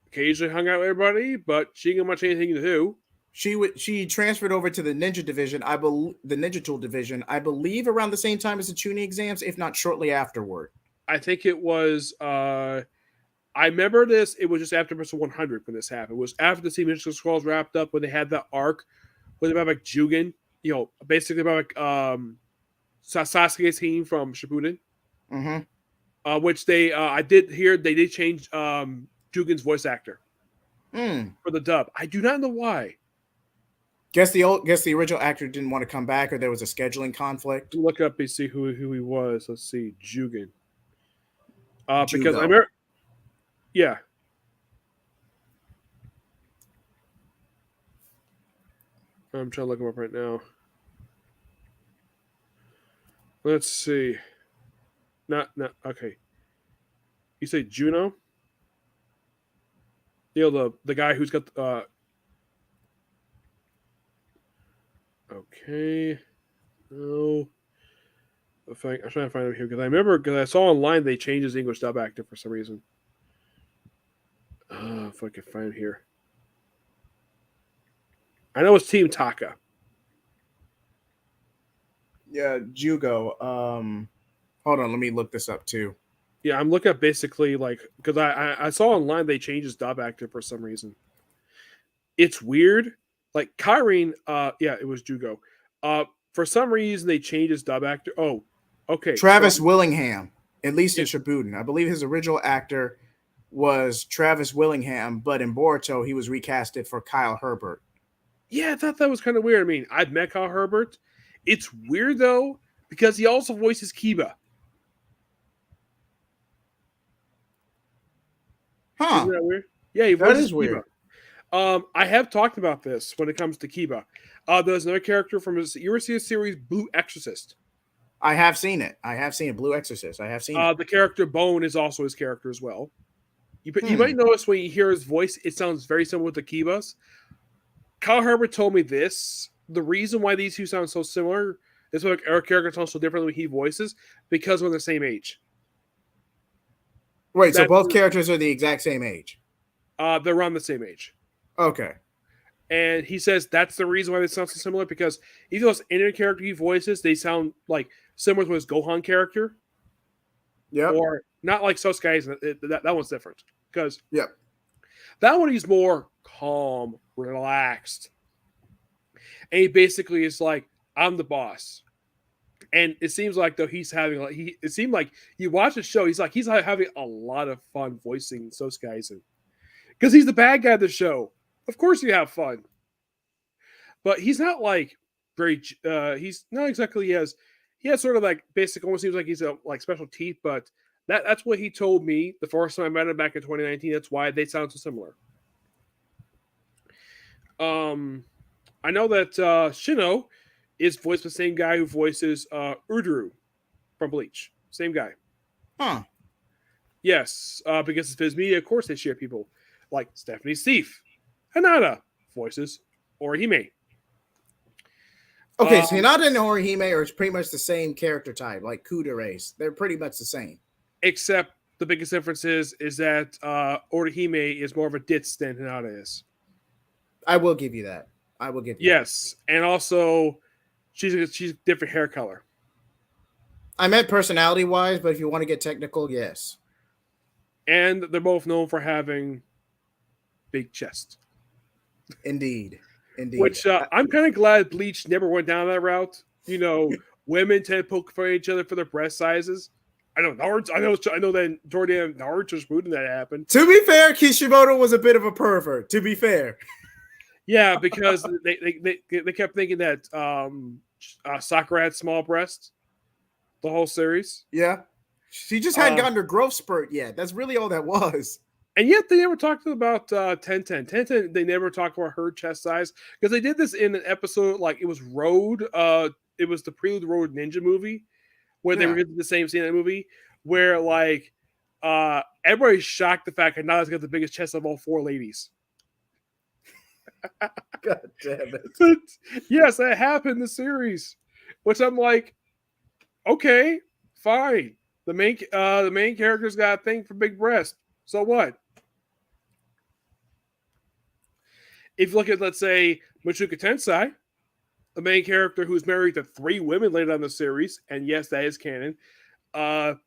occasionally hung out with everybody, but she didn't have much anything to do. She transferred over to the ninja division, the ninja tool division, I believe around the same time as the Chunin exams, if not shortly afterward. I think it was I remember this, it was just after episode 100 when this happened. It was after the Team Mystical Scrolls wrapped up when they had that arc with about like Jugen, basically about like Sasuke's team from Shippuden. Mm-hmm. Which I did hear they did change Jugen's voice actor for the dub. I do not know why. Guess the original actor didn't want to come back, or there was a scheduling conflict. Look up and see who he was. Let's see, Jugen. Because I Jugo. remember, yeah. I'm trying to look him up right now. Let's see. Not okay. You say Juno? You know the guy who's got okay. No. I'm trying to find him here because I remember because I saw online they changed his English dub actor for some reason. If I can find him here. I know it's Team Taka. Yeah, Jugo. Hold on, let me look this up too. Yeah, I'm looking at basically like because I saw online they changed his dub actor for some reason. It's weird. Like Kyrene, yeah, it was Jugo. For some reason they changed his dub actor. Oh, okay. Travis Willingham, at least in Yeah, Shippuden. I believe his original actor was Travis Willingham, but in Boruto he was recasted for Kyle Herbert. yeah, I thought that was kind of weird. I mean, I've met Kyle Herbert. It's weird though because he also voices Kiba. Isn't Huh? that weird? Yeah, he That voices is Kiba. weird. I have talked about this when it comes to Kiba. There's another character from his you ever see a series Blue Exorcist? I have seen it. I have seen it. Blue Exorcist. I have seen it. The character Bone is also his character as well. You Hmm. might notice when you hear his voice, it sounds very similar to Kiba's. Kyle Herbert told me this. The reason why these two sound so similar is why our character sounds so different when he voices because we're the same age. Wait, so That both characters are the exact same age? they're around the same age. Okay. And he says that's the reason why they sound so similar because even though it's any character he voices, they sound like similar to his Gohan character. Yep. Or not like Sosuke's. That one's different because Yep. that one he's more calm, relaxed. And he basically is like, I'm the boss. And it seems like though he's having like it seemed like you watch the show, he's having a lot of fun voicing Sosuke because he's the bad guy of the show. Of course you have fun. But he's not like very he's not exactly he has sort of like basic almost seems like he's a like special teeth, but that's what he told me the first time I met him back in 2019. That's why they sound so similar. I know that Shino is voiced by the same guy who voices Ururu from Bleach. Same guy. Huh. Yes, because it's Viz Media, of course they share people like Stephanie Seif, Hanada voices Orihime. Okay, so Hinata and Orihime are pretty much the same character type, like Kuderace. They're pretty much the same. Except the biggest difference is that Orihime is more of a ditz than Hinata is. I will give you that. I will give you yes, that. And also she's a different hair color. I meant personality-wise, but if you want to get technical, yes. And they're both known for having big chests. Indeed. Which I'm kind of glad Bleach never went down that route. You know, women tend to poke for each other for their breast sizes. I know Naruto. I know that Jordan Naruto's rooting that happened. To be fair, Kishimoto was a bit of a pervert. To be fair. Yeah, because they kept thinking that Sakura had small breasts. The whole series. Yeah. She just hadn't gotten her growth spurt yet. That's really all that was. And yet they never talked about Tenten. Tenten, they never talked about her chest size because they did this in an episode like it was Road. It was the Prelude Road Ninja movie where they did the same scene in that movie where like everybody's shocked the fact that Nada's got the biggest chest of all four ladies. God damn it! But, yes, that happened in the series, which I'm like, okay, fine. The main character's got a thing for big breasts. So what? If you look at, let's say, Machuka Tensei, the main character who's married to 3 women later on in the series, and yes, that is canon. For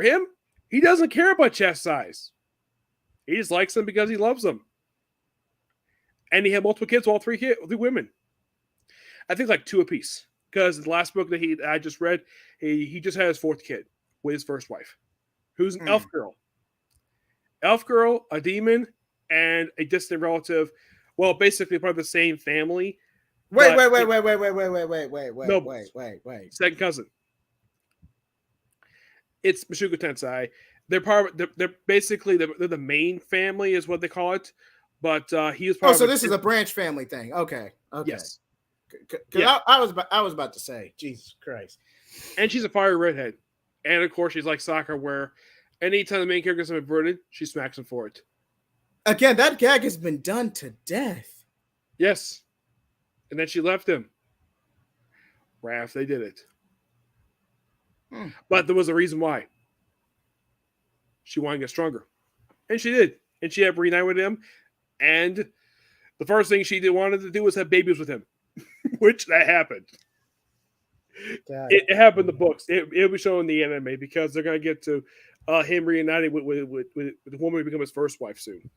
him, he doesn't care about chest size. He just likes them because he loves them. And he had multiple kids with all 3 women. I think like 2 apiece. Because the last book that I just read, he just had his 4th kid with his first wife, who's an elf girl. Elf girl, a demon, and a distant relative. Well, basically part of the same family. Wait. Second cousin. It's Machuka Tensei. They're basically they're the main family is what they call it. But he was part so this is a branch family thing. Okay. Yes. Yeah. I was about to say, Jesus Christ. And she's a fiery redhead. And of course, she's like Sakura, where anytime the main character is inverted, she smacks him for it. Again, that gag has been done to death. Yes. And then she left him. Raph, they did it. But there was a reason why. She wanted to get stronger. And she did. And she had reunited with him. And the first thing she wanted to do was have babies with him. Which that happened. It happened in the books. It was shown in the anime because they're going to get to him reuniting with the woman who become his first wife soon.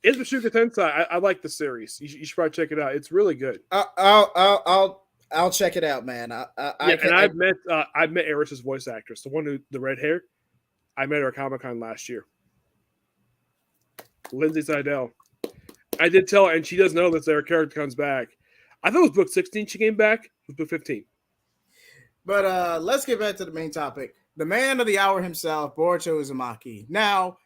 It's Mashuka Tensei. I like the series. You should probably check it out. It's really good. I'll check it out, man. I've met Eris's voice actress, the one who the red hair. I met her at Comic-Con last year. Lindsay Seidel. I did tell her, and she doesn't know that their character comes back. I thought it was book 16 she came back. It was book 15. But let's get back to the main topic. The man of the hour himself, Boruto Uzumaki. Now,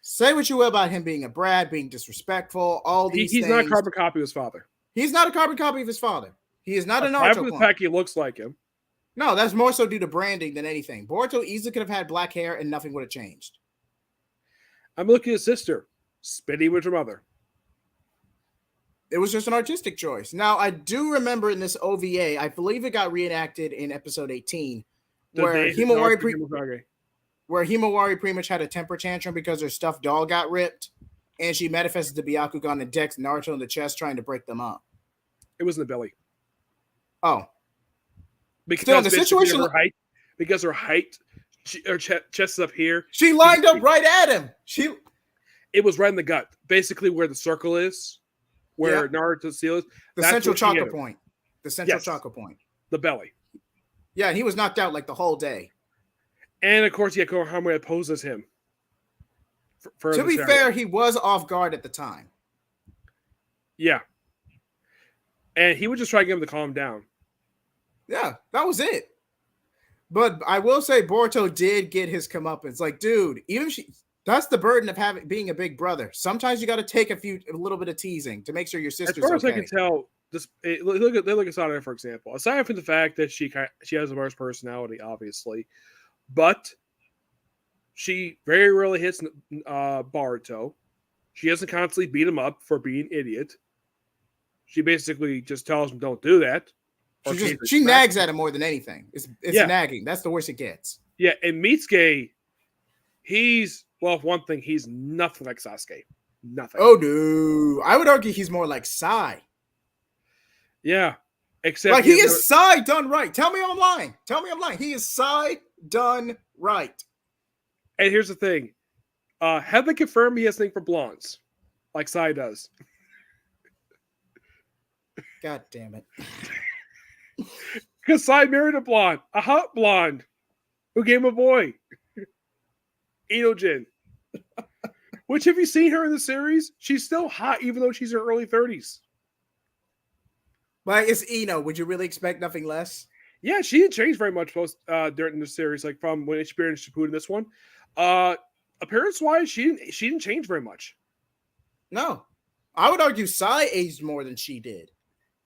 say what you will about him being a brat, being disrespectful, all these things. He's not a carbon copy of his father. He's not a carbon copy of his father. He is not a Naruto clone. The fact he looks like him. No, that's more so due to branding than anything. Boruto easily could have had black hair and nothing would have changed. I'm looking at his sister, spitting with her mother. It was just an artistic choice. Now, I do remember in this OVA, I believe it got reenacted in episode 18, where Himawari pretty much had a temper tantrum because her stuffed doll got ripped, and she manifested the Byakugan and decks Naruto in the chest trying to break them up. It was in the belly. Oh. Because still, the situation, her height, her chest is up here. She lined up right at him. It was right in the gut, basically where the circle is, where Naruto's seal is. The central chakra point. The central chakra point. The belly. Yeah, and he was knocked out like the whole day. And of course, Konohamaru opposes him. To be fair, he was off guard at the time. Yeah. And he would just try to get him to calm down. Yeah, that was it. But I will say Boruto did get his comeuppance. Like, dude, that's the burden of being a big brother. Sometimes you got to take a little bit of teasing to make sure your sister's okay. As far as I can tell, look at Asana, for example. Aside from the fact that she has a worse personality, obviously, but she very rarely hits Boruto. She doesn't constantly beat him up for being an idiot. She basically just tells him, "Don't do that." She nags at him more than anything. It's nagging. That's the worst it gets. Yeah, and Mitsuke, one thing, he's nothing like Sasuke. Nothing. Oh, no. I would argue he's more like Sai. Yeah. Except like, he is Sai done right. Tell me I'm lying. He is Sai done right. And here's the thing. Have they confirmed he has a thing for blondes? Like Sai does. God damn it. Because Sai married a blonde. A hot blonde. Who gave him a boy. Enojin. Which, have you seen her in the series? She's still hot, even though she's in her early 30s. Like, it's Eno. Would you really expect nothing less? Yeah, she didn't change very much during the series, like from when she appeared in Shippuden this one. Appearance-wise, she didn't change very much. No. I would argue Sai aged more than she did.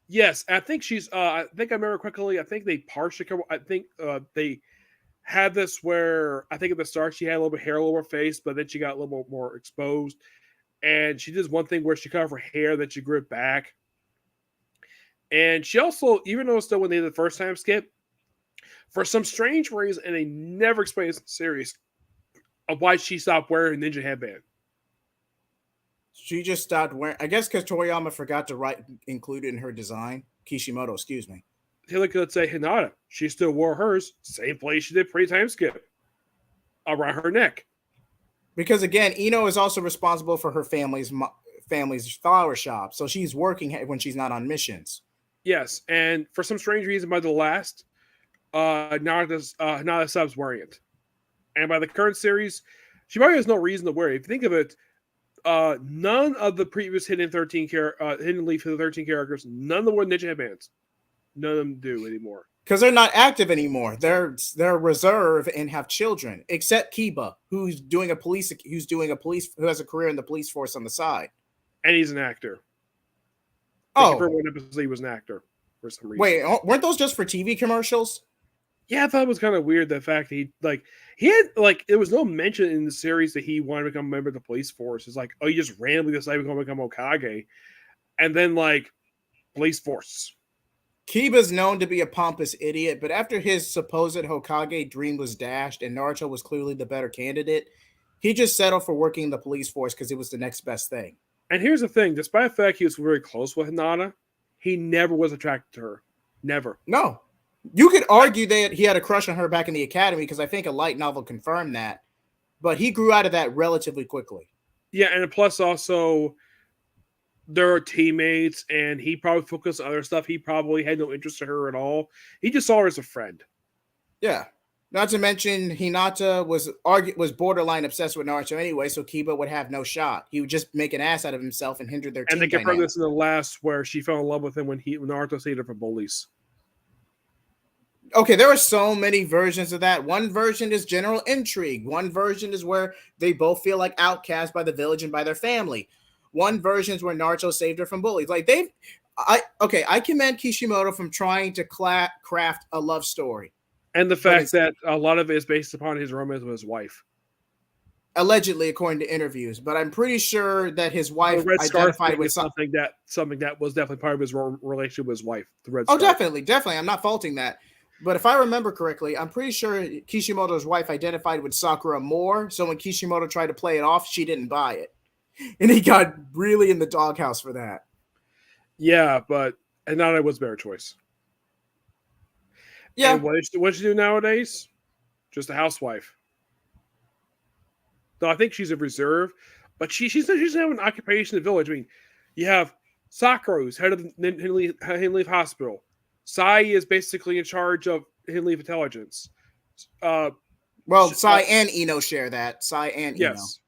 Yes, I think she's. I think I remember quickly. I think they partially cover. I think they had this where I think at the start she had a little bit of hair all over her face, but then she got a little more exposed. And she did one thing where she cut off her hair, then she grew it back. And she also, even though still when they did the first time skip, for some strange reason, and they never explained this in the series, of why she stopped wearing a ninja headband. She just stopped wearing. I guess because Toriyama forgot to include it in her design. Kishimoto, excuse me. Let's say Hinata. She still wore hers, same place she did pre-time skip, around her neck. Because again, Ino is also responsible for her family's flower shop, so she's working when she's not on missions. Yes, and for some strange reason, by the last, Hinata stops wearing it, and by the current series, she probably has no reason to wear it. If you think of it. None of the previous Hidden Leaf 13 characters, none of them wore ninja headbands. None of them do anymore. Because they're not active anymore. They're reserve and have children, except Kiba, who has a career in the police force on the side. And he's an actor. For one episode, he was an actor. for some reason. Wait, weren't those just for TV commercials? Yeah, I thought it was kind of weird the fact that he had there was no mention in the series that he wanted to become a member of the police force. It's like, oh, you just randomly decided to become Hokage, and then police force. Kiba's known to be a pompous idiot, but after his supposed Hokage dream was dashed and Naruto was clearly the better candidate, he just settled for working in the police force because it was the next best thing. And here's the thing: despite the fact he was very close with Hinata, he never was attracted to her. Never. No. You could argue that he had a crush on her back in the academy because I think a light novel confirmed that, but he grew out of that relatively quickly. Yeah, and plus also they're teammates, and he probably focused on other stuff. He probably had no interest in her at all. He just saw her as a friend. Yeah. Not to mention Hinata was borderline obsessed with Naruto anyway, so Kiba would have no shot. He would just make an ass out of himself and hinder their team. And they dynamic. confirmed this in the last where she fell in love with him when Naruto saved her from bullies. Okay, there are so many versions of that. One version is general intrigue. One version is where they both feel like outcasts by the village and by their family. One version is where Naruto saved her from bullies. I commend Kishimoto from trying to craft a love story. And the fact that a lot of it is based upon his romance with his wife. Allegedly, according to interviews. But I'm pretty sure that his wife identified with something that was definitely part of his relationship with his wife. The Red Scarf. Definitely. I'm not faulting that. But if I remember correctly, I'm pretty sure Kishimoto's wife identified with Sakura more. So when Kishimoto tried to play it off, she didn't buy it. And he got really in the doghouse for that. Yeah, but Hinata was a better choice. Yeah. And what does she do nowadays? Just a housewife. Though I think she's a reserve, but she doesn't have an occupation in the village. I mean, you have Sakura, who's head of the Hidden Leaf Hospital. Sai is basically in charge of Hidden Leaf Intelligence. Sai and Ino share that. Sai and Ino. Yes.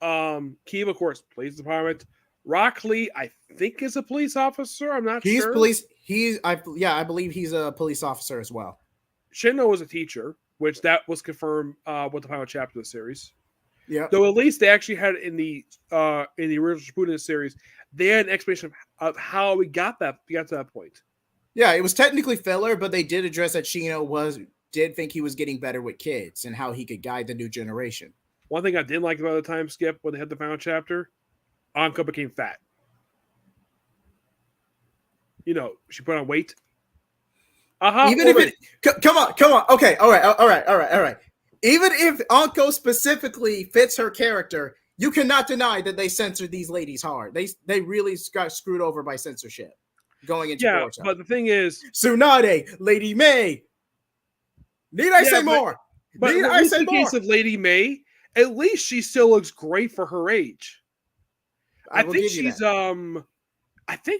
Kiba, of course, police department. Rock Lee, I think, is a police officer. I'm not sure. I believe he's a police officer as well. Shinno was a teacher, which that was confirmed with the final chapter of the series. Yeah. Though at least they actually had it in the original Shippuden series, they had an explanation of how we got to that point. Yeah, it was technically filler, but they did address that Shino did think he was getting better with kids and how he could guide the new generation. One thing I didn't like about the time skip when they had the final chapter, Anko became fat. She put on weight. Come on. Okay, all right. Even if Anko specifically fits her character, you cannot deny that they censored these ladies hard. They really got screwed over by censorship going into Boruto. But the thing is, Tsunade, Lady May. Need I say more? But in the case of Lady May, at least she still looks great for her age. I think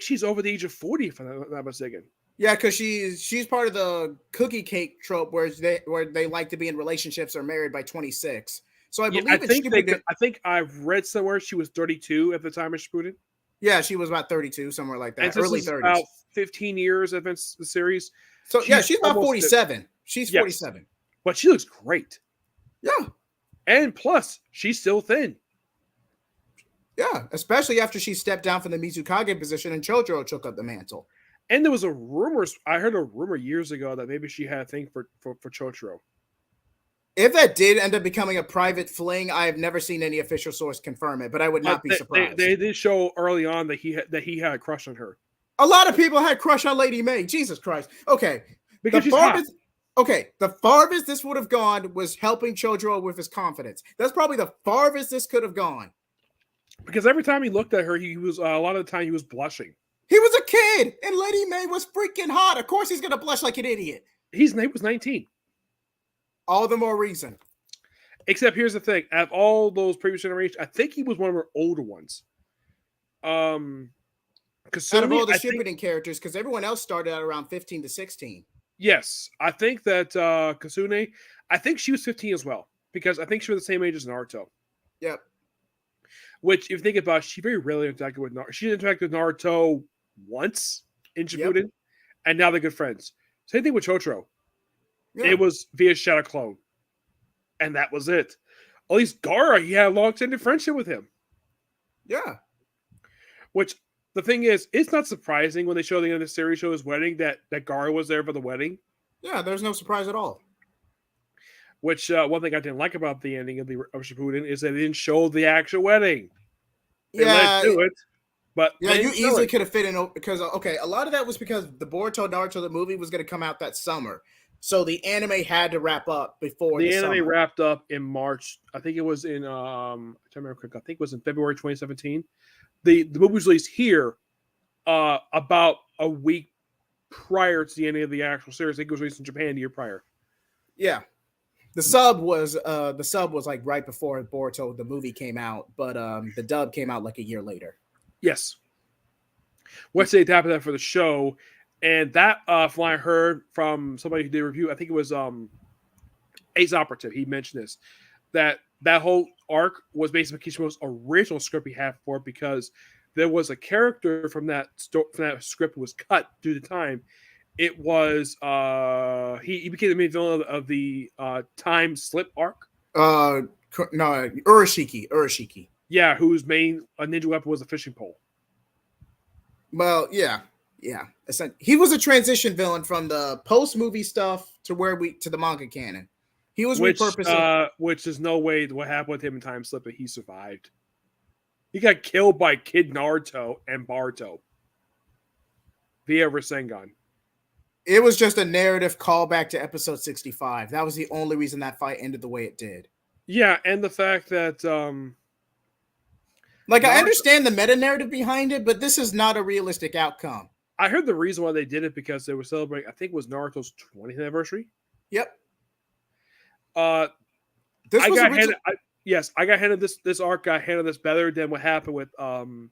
she's over the age of 40, if I'm not mistaken. Yeah, because she's part of the cookie cake trope where they like to be in relationships or married by 26. So I believe I think I've read somewhere she was 32 at the time of Shippuden. Yeah, she was about 32, somewhere like that. And early 30s. About 15 years advanced the series. So she's about 47. She's 47. But she looks great. Yeah. And plus, she's still thin. Yeah, especially after she stepped down from the Mizukage position and Chojuro took up the mantle. And there was I heard a rumor years ago that maybe she had a thing for Chojuro. If that did end up becoming a private fling, I have never seen any official source confirm it, but I would not be surprised. They did show early on that he had a crush on her. A lot of people had crush on Lady May. Jesus Christ. Okay. Because she's hot. Okay, the farthest this would have gone was helping Chojuro with his confidence. That's probably the farthest this could have gone. Because every time he looked at her, he was a lot of the time he was blushing. He was a kid, and Lady May was freaking hot. Of course he's going to blush like an idiot. He was 19. All the more reason. Except here's the thing. Out of all those previous generations, I think he was one of her older ones. Kasumi, out of all the Shippuden characters, because everyone else started out around 15 to 16. Yes. I think that Kasune, I think she was 15 as well. Because I think she was the same age as Naruto. Yep. Which, if you think about it, she very rarely interacted with Naruto. She interacted with Naruto once in Shippuden, and now they're good friends. Same thing with Chotaro. Yeah. It was via Shadow Clone. And that was it. At least Gaara, he had a long-extended friendship with him. Yeah. Which, the thing is, it's not surprising when they show the end of the series show his wedding that Gara was there for the wedding. Yeah, there's no surprise at all. Which one thing I didn't like about the ending of Shippuden is that they didn't show the actual wedding. They led to it, but yeah, you easily could have fit in because a lot of that was because the Boruto Naruto the movie was going to come out that summer, so the anime had to wrap up before the anime summer. Wrapped up in March. I think it was in I think it was in February 2017. The movie was released here about a week prior to the ending of the actual series. I think it was released in Japan the year prior. Yeah. The sub was like right before Boruto the movie came out, but the dub came out like a year later. Yes. What's the adapted that for the show? And that from what I heard from somebody who did a review, I think it was Ace Operative. He mentioned this, that whole arc was basically Kishimoto's original script he had for it, because there was a character from that script was cut due to time. It was he became the main villain of the time slip arc. No, Urashiki. Yeah, whose main ninja weapon was a fishing pole. Well, yeah. He was a transition villain from the post movie stuff to the manga canon. He was repurposing, which there's no way what happened with him in time slip that he survived. He got killed by Kid Naruto and Boruto via Rasengan. It was just a narrative callback to episode 65. That was the only reason that fight ended the way it did. Yeah, and the fact that I understand the meta narrative behind it, but this is not a realistic outcome. I heard the reason why they did it because they were celebrating, I think it was Naruto's 20th anniversary. Yep. I got handed this arc got handled this better than what happened with the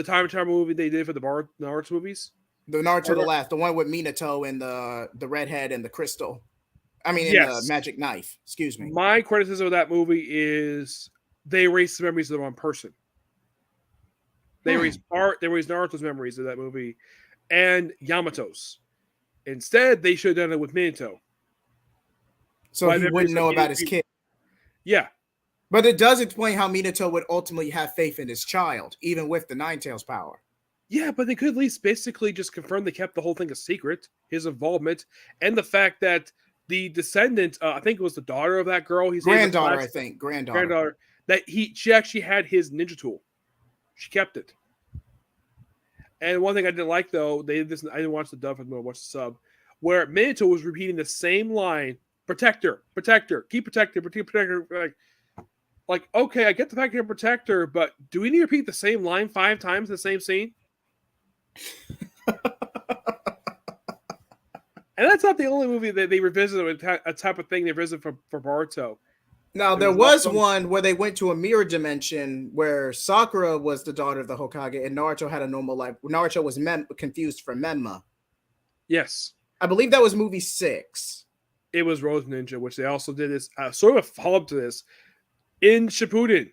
Time Travel movie they did for the Naruto movies. The Naruto the last, the one with Minato and the redhead and the crystal. I mean, the magic knife. Excuse me. My criticism of that movie is they erased the memories of the wrong person. They erased Naruto's memories of that movie and Yamato's. Instead, they should have done it with Minato. So he wouldn't know about his kid. Yeah. But it does explain how Minato would ultimately have faith in his child, even with the Nine Tails power. Yeah, but they could at least basically just confirm they kept the whole thing a secret, his involvement, and the fact that the descendant, I think it was the daughter of that girl. Granddaughter, that she actually had his ninja tool. She kept it. And one thing I didn't like, though, I didn't watch the dub, I watched the sub, where Minato was repeating the same line, protector, keep protector. Like, okay, I get the fact you're a protector, but do we need to repeat the same line 5 times in the same scene? And that's not the only movie that they revisited a type of thing they revisited for Boruto. Now, there was one where they went to a mirror dimension where Sakura was the daughter of the Hokage and Naruto had a normal life. Naruto was confused for Menma. Yes. I believe that was movie 6. It was Rose Ninja, which they also did this sort of a follow-up to this in Shippuden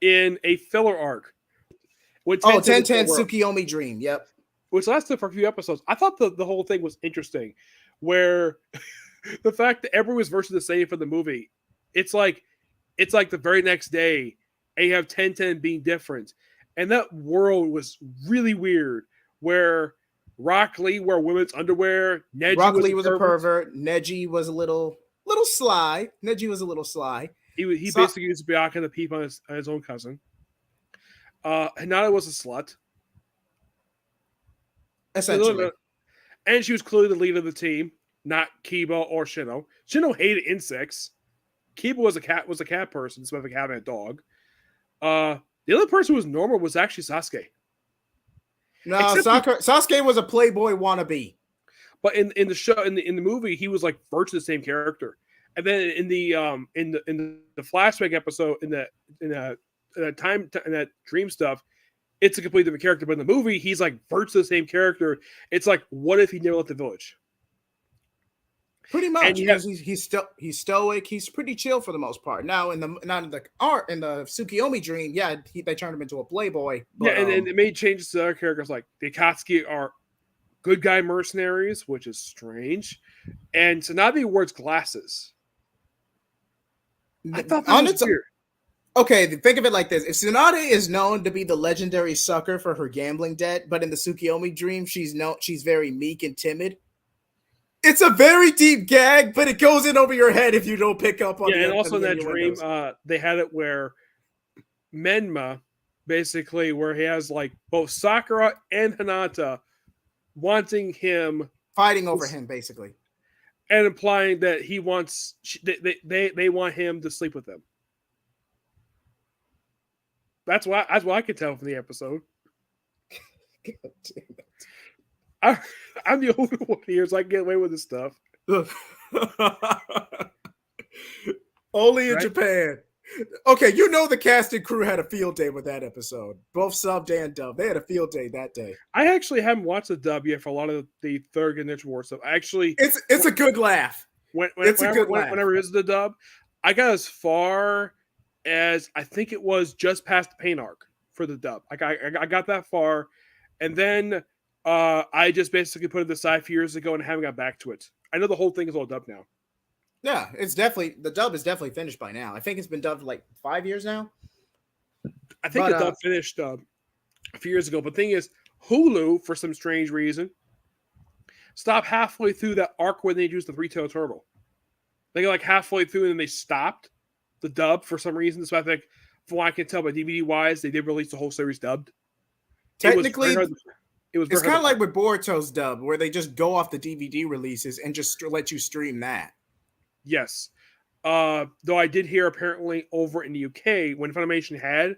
in a filler arc. 10-10 Tsukiyomi Dream. Yep. Which lasted for a few episodes. I thought the whole thing was interesting, where the fact that everyone was virtually the same for the movie, it's like the very next day, and you have 10-10 being different. And that world was really weird, where Rock Lee wore women's underwear. Rock Lee was a pervert. Neji was a little sly. Neji was a little sly. He basically used Byakuya to peep on his own cousin. Hinata was a slut. Essentially. And she was clearly the leader of the team, not Kiba or Shino. Shino hated insects. Kiba was a cat person, instead of having a dog. The other person who was normal was actually Sasuke. No, Sasuke was a playboy wannabe. But in the show, in the movie, he was like virtually the same character. And then in the flashback episode, in that dream stuff, it's a completely different character. But in the movie, he's like virtually the same character. It's like, what if he never left the village? Pretty much, because he's stoic. He's pretty chill for the most part. Now in the Tsukiyomi Dream, they turned him into a playboy. But, and it made changes to other characters. Like the Akatsuki are good guy mercenaries, which is strange, and Tsunade wears glasses. I thought that was weird. Okay, think of it like this: if Tsunade is known to be the legendary sucker for her gambling debt, but in the Tsukiyomi dream, she's very meek and timid. It's a very deep gag, but it goes in over your head if you don't pick up on Yeah, and on also in the that dream, innuendos. they had it where Menma, basically, where he has like both Sakura and Hinata wanting him Fighting over him, basically. and implying that he wants they want him to sleep with them. That's what I could tell from the episode. I, I'm the older one here, so I can get away with this stuff. Only in Right? Japan. Okay, you know the cast and crew had a field day with that episode. Both subbed and dubbed. They had a field day that day. I actually haven't watched the dub yet for a lot of the third Ninja War stuff. I actually, It's a good laugh. It's a good laugh. whenever it is the dub, I got as far as I think it was just past the pain arc for the dub. I got that far, and then I just basically put it aside a few years ago and haven't got back to it. I know the whole thing is all dubbed now. Yeah, it's definitely the dub is definitely finished by now. I think it's been dubbed like 5 years now. I think the dub finished a few years ago. But the thing is, Hulu, for some strange reason, stopped halfway through that arc where they used the three-tailed turtle. They got like halfway through and then they stopped the dub for some reason. So I think, from what I can tell by DVD wise, they did release the whole series dubbed. Technically, it's kind of like with Boruto's dub, where they just go off the DVD releases and just let you stream that. Yes. Though I did hear apparently over in the UK when Funimation had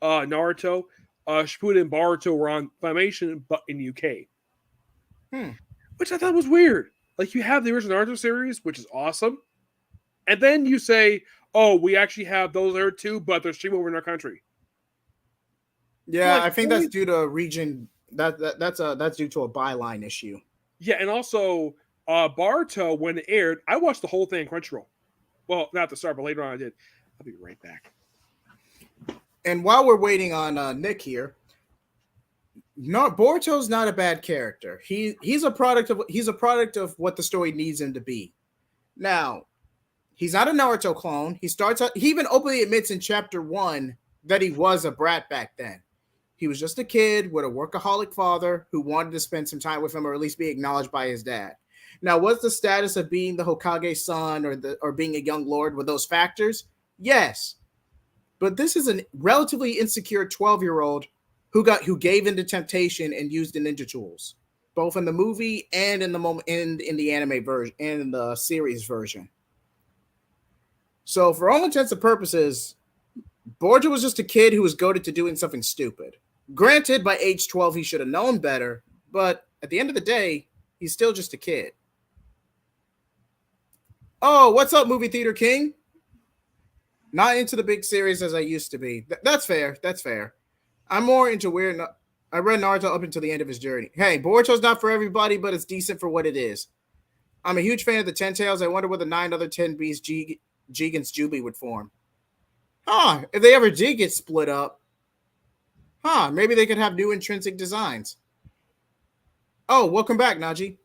Naruto, Shippuden and Boruto were on Funimation, but in the UK. Which I thought was weird. Like, you have the original Naruto series, which is awesome. And then you say, oh, we actually have those there too, but they're streaming over in our country. Yeah, like, I think that's due to a region that's due to a byline issue. Yeah, and also Boruto, when it aired, I watched the whole thing on Crunchyroll. Well, not at the start, but later on I did. I'll be right back. And while we're waiting on Nick here, Boruto's not a bad character. He's a product of what the story needs him to be. Now, he's not a Naruto clone. He even openly admits in chapter 1 that he was a brat back then. He was just a kid with a workaholic father who wanted to spend some time with him, or at least be acknowledged by his dad. Now, what's the status of being the Hokage's son or being a young lord with those factors? Yes. But this is a relatively insecure 12-year-old who gave into temptation and used the ninja tools, both in the movie and in the anime version and in the series version. So, for all intents and purposes, Boruto was just a kid who was goaded to doing something stupid. Granted, by age 12, he should have known better, but at the end of the day, he's still just a kid. Oh, what's up, Movie Theater King? Not into the big series as I used to be. That's fair. That's fair. I'm more into I read Naruto up until the end of his journey. Hey, Boruto's not for everybody, but it's decent for what it is. I'm a huge fan of the 10 Tails. I wonder what the 9 other 10 B's Jigen's Jubi would form. If they ever did get split up, maybe they could have new intrinsic designs. Oh, welcome back, Naji.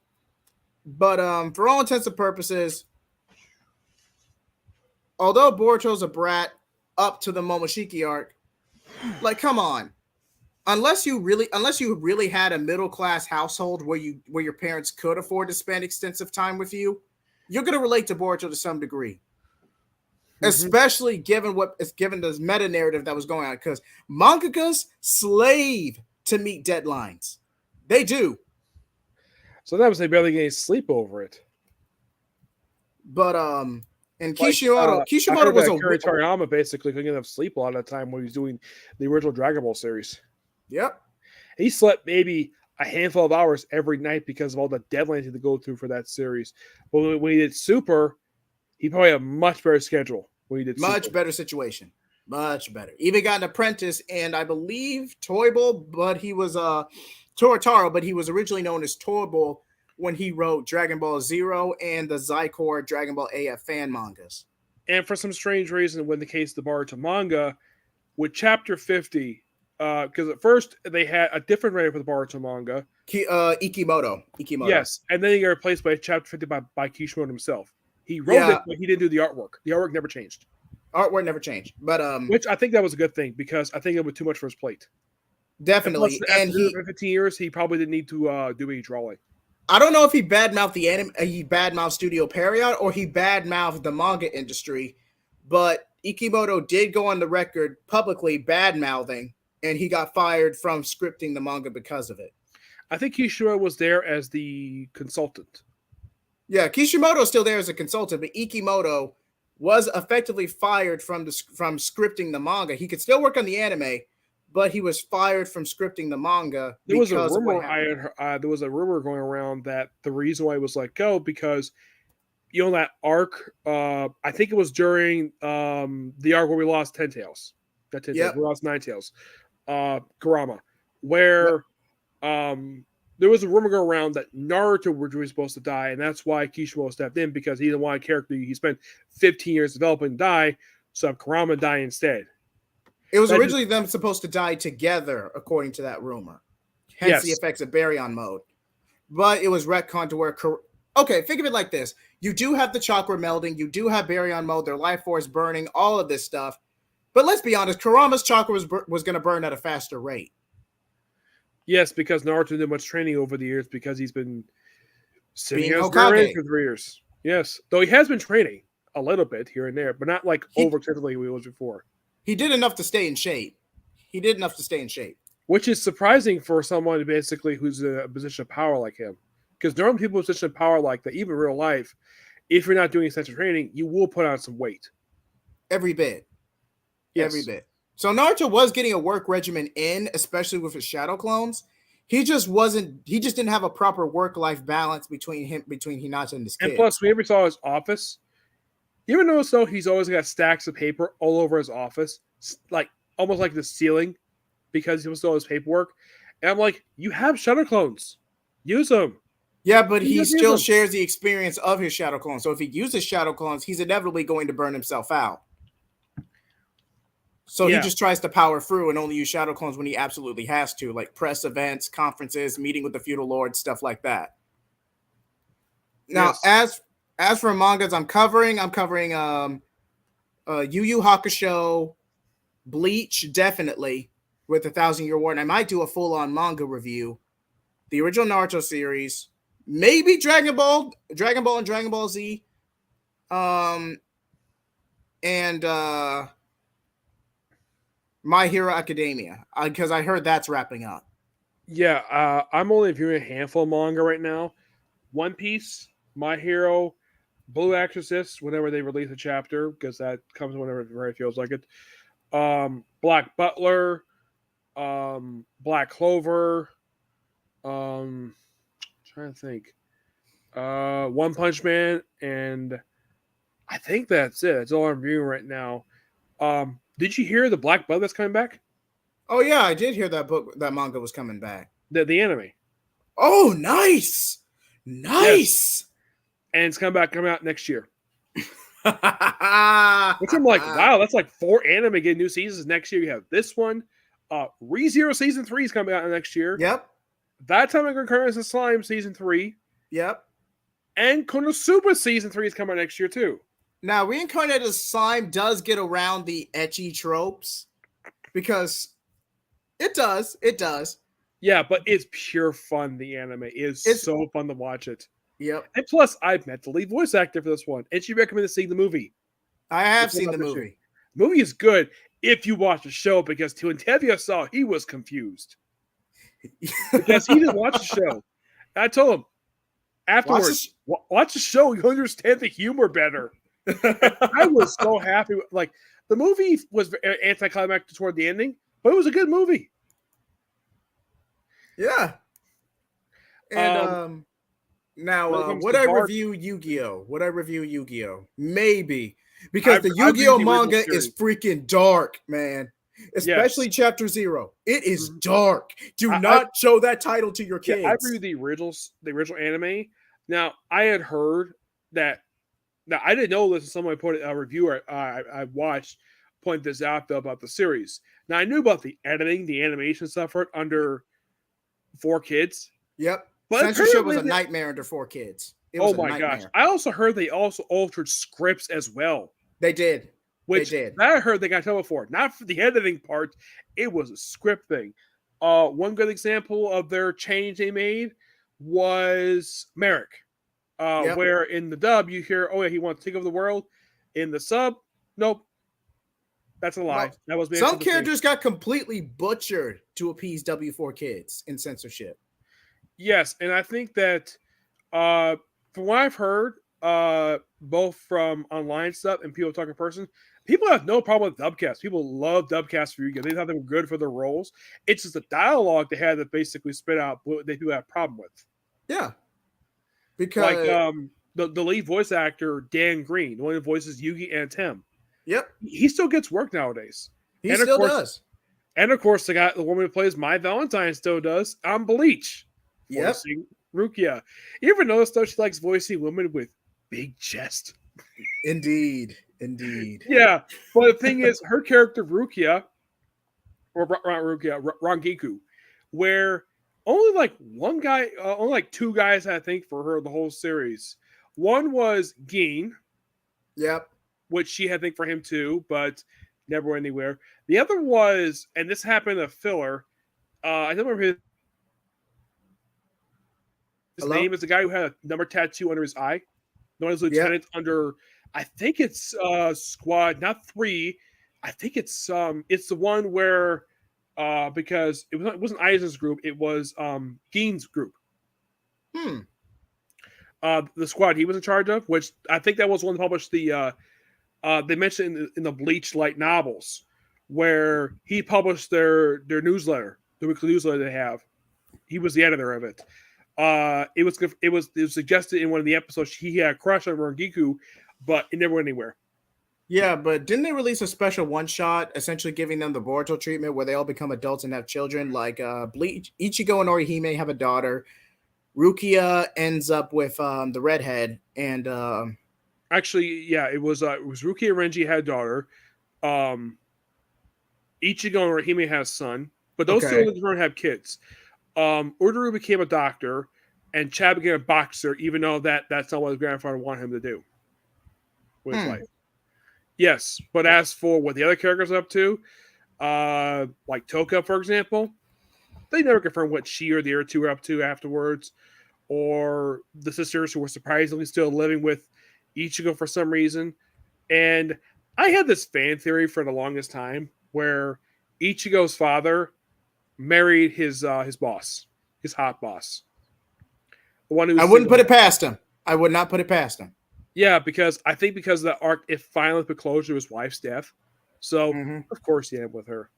But for all intents and purposes, although Boruto's a brat up to the Momoshiki arc, like, come on. Unless you really had a middle-class household where your parents could afford to spend extensive time with you, you're going to relate to Boruto to some degree. Especially given the meta narrative that was going on, because mangakas slave to meet deadlines. They do. Sometimes they barely get any sleep over it. But and Kishimoto was a Toriyama basically couldn't get enough sleep a lot of the time when he was doing the original Dragon Ball series. Yep. He slept maybe a handful of hours every night because of all the deadlines he had to go through for that series. But when he did Super, he probably had a much better schedule when he did Super. Better situation. Much better. Even got an apprentice, and I believe Toible, but he was Toritaro, but he was originally known as Toible when he wrote Dragon Ball Zero and the Zycore Dragon Ball AF fan mangas. And for some strange reason, when the case of the Boruto manga, with chapter 50, because at first they had a different writer for the Boruto manga. Ikimoto. Yes, and then he got replaced by chapter 50 by Kishimoto himself. He wrote it, but he didn't do the artwork. The artwork never changed. Artwork never changed, but which I think that was a good thing because I think it was too much for his plate. And plus, definitely. And after doing it he, for 15 years, he probably didn't need to do any drawing. I don't know if he badmouthed the anime, he badmouthed Studio Period, or he badmouthed the manga industry, but Ikimoto did go on the record publicly badmouthing, and he got fired from scripting the manga because of it. I think Kishiro was there as the consultant. Yeah, Kishimoto's still there as a consultant, but Ikimoto was effectively fired from scripting the manga. He could still work on the anime, but he was fired from scripting the manga There was a because of what rumor happened. there was a rumor going around that the reason why he was let go because that arc. I think it was during the arc where we lost Ten Tails. Not Ten Tails. Yep. We lost Nine Tails. Kurama, where there was a rumor going around that Naruto was supposed to die, and that's why Kishimoto stepped in because he didn't want a character he spent 15 years developing to die, so have Kurama die instead. It was originally them supposed to die together, according to that rumor. Hence the effects of Baryon mode. But it was retconned to where... Okay, think of it like this. You do have the chakra melding. You do have Baryon mode, their life force burning, all of this stuff. But let's be honest, Kurama's chakra was going to burn at a faster rate. Yes, because Naruto did much training over the years because he's been sitting as Hokage for 3 years. Yes, though he has been training a little bit here and there, but not like over extensively he was before. He did enough to stay in shape. Which is surprising for someone basically who's in a position of power like him. Because normally people in a position of power like that, even in real life, if you're not doing extensive training, you will put on some weight. Every bit. Yes. Every bit. So Naruto was getting a work regimen in, especially with his shadow clones. He just didn't have a proper work-life balance between Hinata and his kids. And plus, we ever saw his office. You ever notice though he's always got stacks of paper all over his office, like almost like the ceiling, because he was still his paperwork. And I'm like, you have shadow clones, use them. Yeah, but he still shares the experience of his shadow clones. So if he uses shadow clones, he's inevitably going to burn himself out. So he just tries to power through and only use shadow clones when he absolutely has to, like press events, conferences, meeting with the feudal lords, stuff like that. Now, as for mangas I'm covering Yu Yu Hakusho, Bleach, definitely, with the 1,000-Year War. And I might do a full-on manga review. The original Naruto series, maybe Dragon Ball and Dragon Ball Z, and My Hero Academia, because I heard that's wrapping up. Yeah, I'm only viewing a handful of manga right now. One Piece, My Hero, Blue Exorcist, whenever they release a chapter, because that comes whenever it feels like it. Black Butler, Black Clover, trying to think. One Punch Man, and I think that's it. That's all I'm viewing right now. Did you hear the Black Butler that's coming back? Oh yeah, I did hear that manga was coming back. The anime. Oh, nice. Yes. And it's coming out next year. Which I'm like, wow, that's like 4 anime getting new seasons next year. You have this one. ReZero Season 3 is coming out next year. Yep. That Time Recurrence of Slime Season 3. Yep. And Konosuba Season 3 is coming out next year too. Now, Reincarnated Slime does get around the ecchi tropes because it does. Yeah, but it's pure fun, the anime. It's so fun to watch it. Yep. And plus, I've met the lead voice actor for this one, and she recommended seeing the movie. I have seen the movie. The movie is good if you watch the show, because Tevye saw he was confused. Because he didn't watch the show. And I told him, afterwards, watch the show, you understand the humor better. I was so happy. Like, the movie was anticlimactic toward the ending, but it was a good movie. Yeah. And now, would I review Yu-Gi-Oh? Maybe. Because the Yu-Gi-Oh manga is freaking dark, man. Especially Chapter 0. It is dark. Do not show that title to your kids. I reviewed the original anime. Now, I had heard that. Now, I didn't know this. Someone put a reviewer I watched point this out though about the series. Now, I knew about the editing, the animation stuff for it under 4 kids. Yep. But censorship was a nightmare under 4 kids. Oh my gosh. I also heard they also altered scripts as well. They did. They which did. that I heard they got trouble for. Not for the editing part, it was a script thing. One good example of their change they made was Merrick, Yep. where in the dub you hear, "Oh yeah, he wants to take over the world." In the sub, nope, that's a lie. Well, That was made for some the thing. characters got completely butchered to appease W4 kids in censorship. Yes, and I think that from what I've heard, both from online stuff and people talking in person, people have no problem with dubcast. People love dubcast for you. They thought they were good for their roles. It's just the dialogue they had that basically spit out what they do have a problem with. Yeah, Like because the lead voice actor Dan Green, the one who voices Yugi and Tim, yep, he still gets work nowadays. he And of still course, does. the woman who plays My Valentine still does on Bleach, Yep, voicing Rukia. You ever notice though she likes voicing women with big chest? indeed, indeed. Yeah, but the thing is, her character Rukia, or not Rukia, Rangiku, where only like one guy, only like two guys, I think, for her the whole series. One was Gin, Yep. which she had, I think, for him too, but never went anywhere. The other was, and this happened in a filler. I don't remember his Hello. name. Is the guy who had a number tattoo under his eye. Known as lieutenant under, I think it's squad, not 3. I think it's the one where because it wasn't Eisen's group, it was Gein's group. Hmm. The squad he was in charge of, which I think that was one that published the they mentioned in the Bleach light novels, where he published their newsletter, the weekly newsletter they have. He was the editor of it. It was suggested in one of the episodes he had a crush on Rangiku, but it never went anywhere. Yeah, but didn't they release a special one shot, essentially giving them the Boruto treatment, where they all become adults and have children? Like Bleach, Ichigo and Orihime have a daughter. Rukia ends up with the redhead, and Actually, yeah, it was Rukia and Renji had a daughter. Ichigo and Orihime has a son, but those two don't have kids. Ururu became a doctor, and Chad became a boxer, even though that's not what his grandfather wanted him to do with his life. Yes, but as for what the other characters are up to, like Toka, for example, they never confirmed what she or the other two were up to afterwards, or the sisters who were surprisingly still living with Ichigo for some reason. And I had this fan theory for the longest time where Ichigo's father married his boss, his hot boss. The one who I wouldn't put it past him. I would not put it past him. Yeah, because I think because of the arc, it finally put closure to his wife's death. So of course he ended up with her,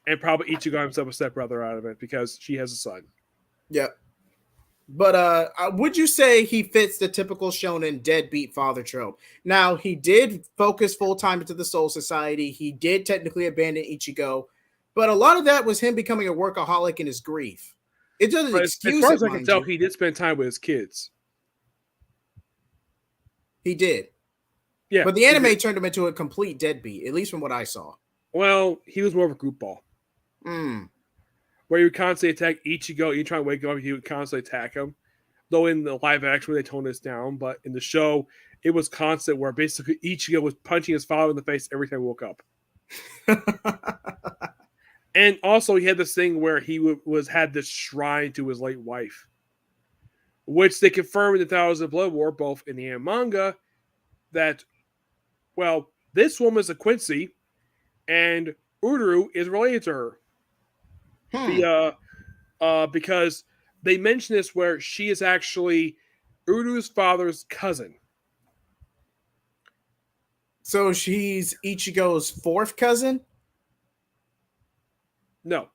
and probably Ichigo himself a stepbrother out of it because she has a son. Yep. But would you say he fits the typical shonen deadbeat father trope? Now, he did focus full time into the Soul Society. He did technically abandon Ichigo, but a lot of that was him becoming a workaholic in his grief. It doesn't excuse as far as it, I can tell, he did spend time with his kids. He did. Yeah. But the anime turned him into a complete deadbeat, at least from what I saw. Well, he was more of a group ball. Where he would constantly attack Ichigo. You try to wake him up, he would constantly attack him. Though in the live action, they toned this down. But in the show, it was constant where basically Ichigo was punching his father in the face every time he woke up. And also, he had this thing where he had this shrine to his late wife, which they confirmed in the Thousand Blood War, both in the manga, that, well, this woman is a Quincy, and Ururu is related to her. Because they mention this where she is actually Ururu's father's cousin. So she's Ichigo's fourth cousin? No.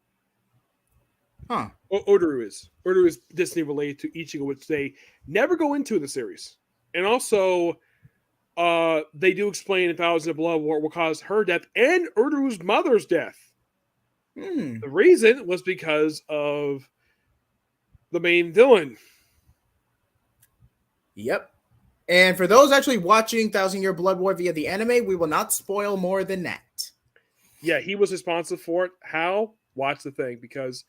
Huh. Ururu is distantly related to Ichigo, which they never go into in the series. And also, they do explain in Thousand of Blood what caused her death and Ururu's mother's death. The reason was because of the main villain. Yep. And for those actually watching Thousand Year Blood War via the anime, we will not spoil more than that. Yeah, he was responsible for it. How? Watch the thing, because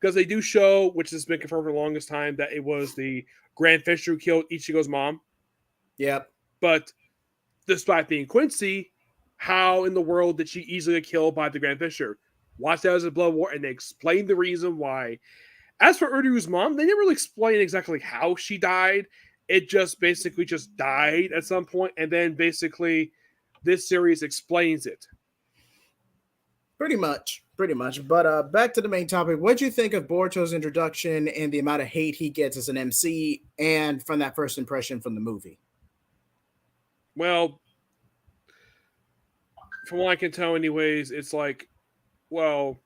they do show, which has been confirmed for the longest time, that it was the Grand Fisher who killed Ichigo's mom. Yep. But despite being Quincy, how in the world did she easily get killed by the Grand Fisher? Watch that as a blood war, and they explained the reason why. As for Urdu's mom, they didn't really explain exactly how she died. It just basically just died at some point, and then basically this series explains it. Pretty much. But back to the main topic. What do you think of Boruto's introduction and the amount of hate he gets as an MC, and from that first impression from the movie? Well, from what I can tell, anyways, it's like, well,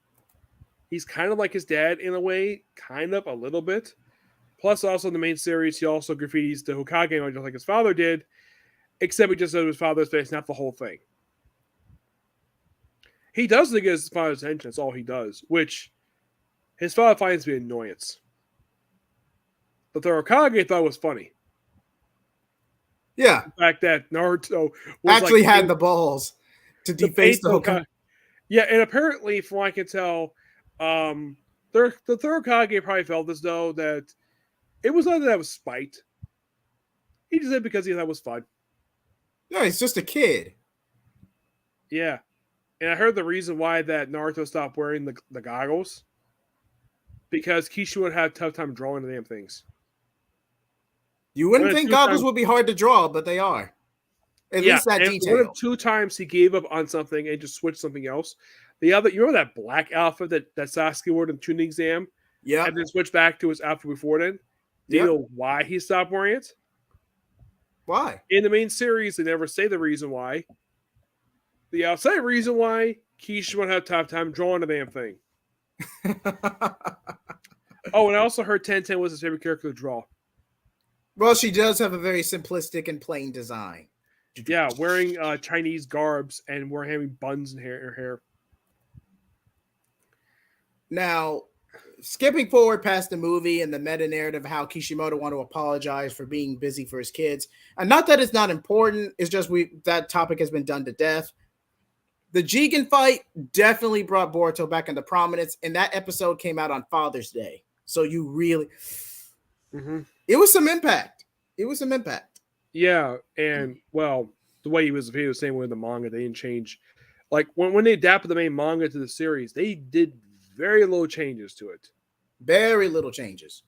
he's kind of like his dad in a way, kind of a little bit. Plus, also in the main series, he also graffitis the Hokage just like his father did, except he just said his father's face, not the whole thing. He does to get his father's attention. That's all he does, which his father finds to be an annoyance. But the Hokage thought was funny. Yeah. The fact that Naruto actually had the balls to deface the Hokage. Yeah, and apparently, from what I can tell, the third Hokage probably felt as though that it was not that was spite. He just did it because he thought it was fun. No, he's just a kid. Yeah. And I heard the reason why that Naruto stopped wearing the goggles. Because Kishi would have a tough time drawing the damn things. You wouldn't think goggles would be hard to draw, but they are. At least that detail. 1 of 2 times he gave up on something and just switched something else. The other, you remember that black outfit that Sasuke wore in the tuning exam? Yeah. And then switched back to his outfit before then? Do you know why he stopped wearing it? Why? In the main series, they never say the reason why. The outside reason why, Kishi would have a tough time drawing the damn thing. Oh, and I also heard Tenten was his favorite character to draw. Well, she does have a very simplistic and plain design. Yeah, wearing Chinese garbs and having buns in her hair. Now, skipping forward past the movie and the meta narrative, how Kishimoto wanted to apologize for being busy for his kids, and not that it's not important, it's just that topic has been done to death. The Jigen fight definitely brought Boruto back into prominence, and that episode came out on Father's Day. So you really, it was some impact. Yeah, and well, the way he was the same way in the manga, they didn't change. Like when they adapted the main manga to the series, they did very little changes to it. Very little changes.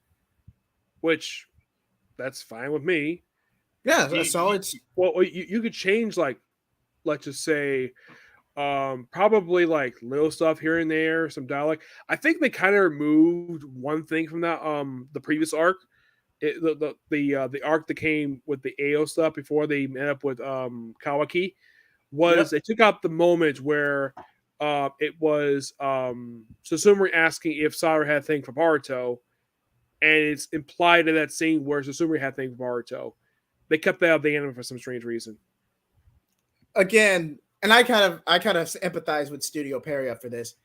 Which, that's fine with me. Yeah, so it's... Well, you could change, like, let's just say, probably like little stuff here and there, some dialogue. I think they kind of removed one thing from that, the previous arc. The arc that came with the AO stuff before they met up with Kawaki was they took out the moment where it was Sasumori asking if Sakura had a thing for Boruto, and it's implied in that scene where Sasumori had a thing for Boruto. They cut that out of the anime for some strange reason. Again, and I kind of empathize with Studio Peria for this.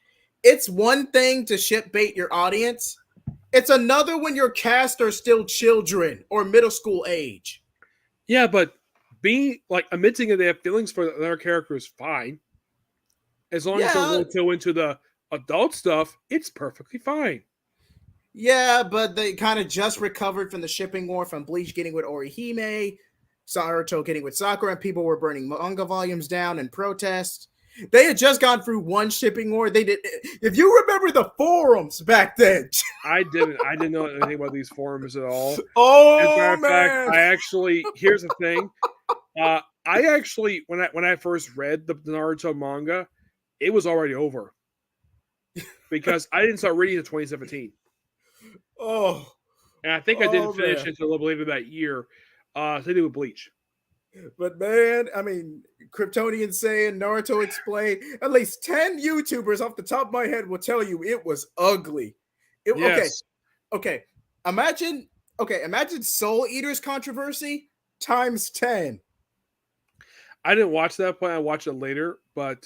It's one thing to ship bait your audience. It's another when your cast are still children or middle school age. Yeah, but being like admitting that they have feelings for their character is fine. As long as they won't go into the adult stuff, it's perfectly fine. Yeah, but they kind of just recovered from the shipping war from Bleach getting with Orihime, Naruto getting with Sakura, and people were burning manga volumes down in protest. They had just gone through one shipping war. They did. If you remember the forums back then, I didn't know anything about these forums at all. Oh, as a matter of man. fact, here's the thing. I actually, when I first read the Naruto manga, it was already over because I didn't start reading in 2017. Oh, and I think I didn't finish until I believe that year. Same thing with Bleach. But man, I mean, Kryptonian saying Naruto explained, at least 10 YouTubers off the top of my head will tell you it was ugly. Yes. Okay. Imagine Soul Eater's controversy times 10. I didn't watch that point. I watched it later, but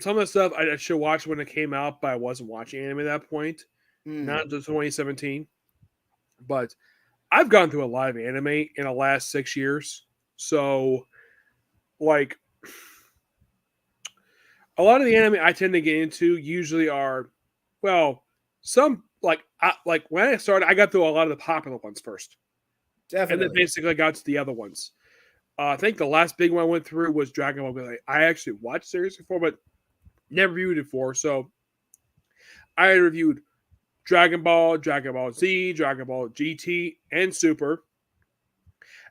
some of the stuff I should watch when it came out, but I wasn't watching anime at that point. Not until 2017. But I've gone through a lot of anime in the last 6 years. So, like, a lot of the anime I tend to get into usually are, well, some, like when I started, I got through a lot of the popular ones first. Definitely. And then basically I got to the other ones. I think the last big one I went through was Dragon Ball. Because I actually watched series before, but never reviewed it before. So I reviewed Dragon Ball, Dragon Ball Z, Dragon Ball GT, and Super.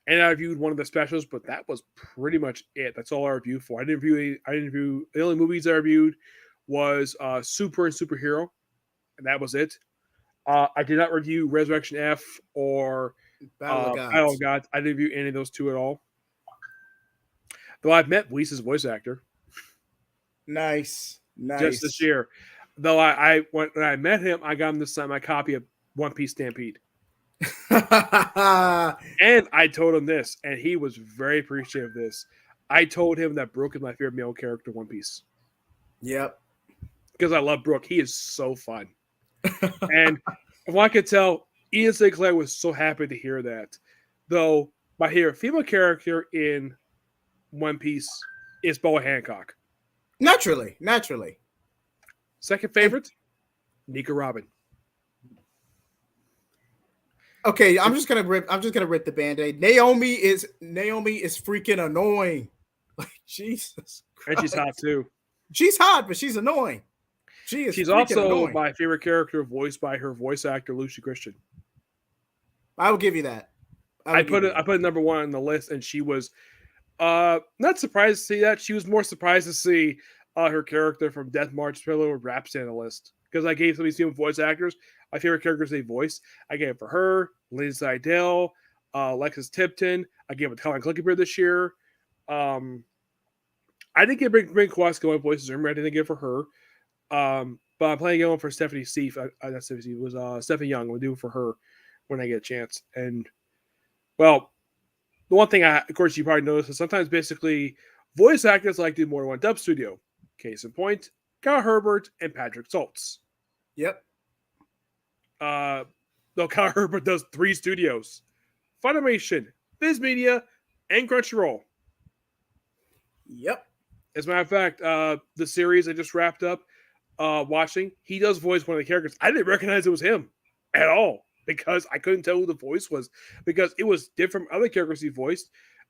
And I reviewed one of the specials, but that was pretty much it. That's all I reviewed for. I didn't review the only movies I reviewed was Super and Superhero, and that was it. I did not review Resurrection F or Battle of Battle of Gods. Gods. I didn't review any of those two at all. Though I've met Whis' voice actor Nice. just this Nice. year. Though when I met him, I got him to sign my copy of One Piece Stampede. And I told him this, and he was very appreciative of this. I told him that Brooke is my favorite male character in One Piece. Yep. Because I love Brooke. He is so fun. And from what I could tell, Ian Sinclair was so happy to hear that. Though my favorite female character in One Piece is Boa Hancock. Naturally. Second favorite, Nika Robin. Okay, I'm just gonna rip the band-aid. Naomi is freaking annoying. Like Jesus Christ. And she's hot too. She's hot, but she's annoying. She's also my favorite character voiced by her voice actor, Lucy Christian. I will give you that. I put it number one on the list, and she was not surprised to see that. She was more surprised to see her character from Death March Thriller with Raps on the list. Because I gave some of these female voice actors my favorite characters they voice. I gave it for her, Lynn Seidel, Lexus Tipton. I gave it to Colin Clickenbeard this year. I didn't get Brink Kowalski my voices. I didn't get it for her. But I'm playing it for Stephanie Seif. Not Stephanie Seif. It was Stephanie Young. We'll do it for her when I get a chance. And, well, the one thing, of course, you probably noticed is sometimes basically voice actors like to do more than one dub studio. Case in point, Kyle Herbert and Patrick Schultz. Yep. Though Kyle Herbert does 3 studios: Funimation, Viz Media, and Crunchyroll. Yep. As a matter of fact, the series I just wrapped up watching, he does voice one of the characters. I didn't recognize it was him at all because I couldn't tell who the voice was because it was different from other characters he voiced.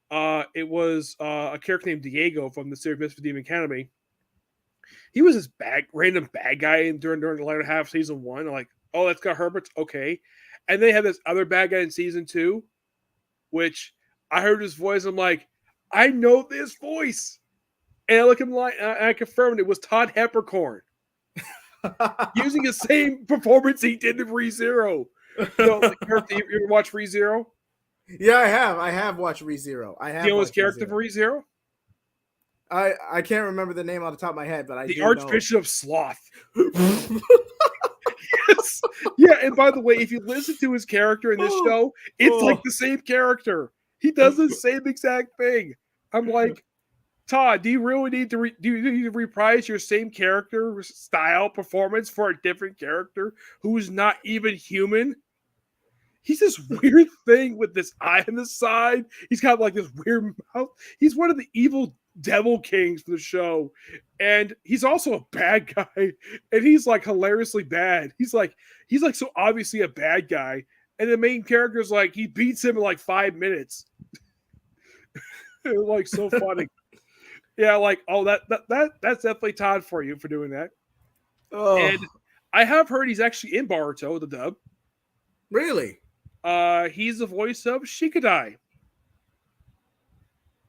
It was a character named Diego from the series Misfit Demon Academy. He was this random bad guy during the latter half of season 1. I'm like, oh, that's got Herbert's okay. And they had this other bad guy in season 2, which I heard his voice. I'm like, I know this voice. And I look at him and I confirmed it was Todd Heppercorn using the same performance he did in ReZero. So, you ever watch ReZero? Yeah, I have watched ReZero. I have. You know his character for ReZero? I can't remember the name on the top of my head, but the Archbishop of Sloth. Yes. Yeah, and by the way, if you listen to his character in this show, it's like the same character. He does the same exact thing. I'm like, Todd, do you really need to reprise your same character style performance for a different character who's not even human? He's this weird thing with this eye on the side. He's got like this weird mouth. He's one of the evil devil kings for the show. And he's also a bad guy. And he's like hilariously bad. He's like so obviously a bad guy. And the main character's like, he beats him in like 5 minutes. Like so funny. Yeah, like, oh, that's definitely Todd for you for doing that. Oh. And I have heard he's actually in Boruto, the dub. Really? He's the voice of Shikadai.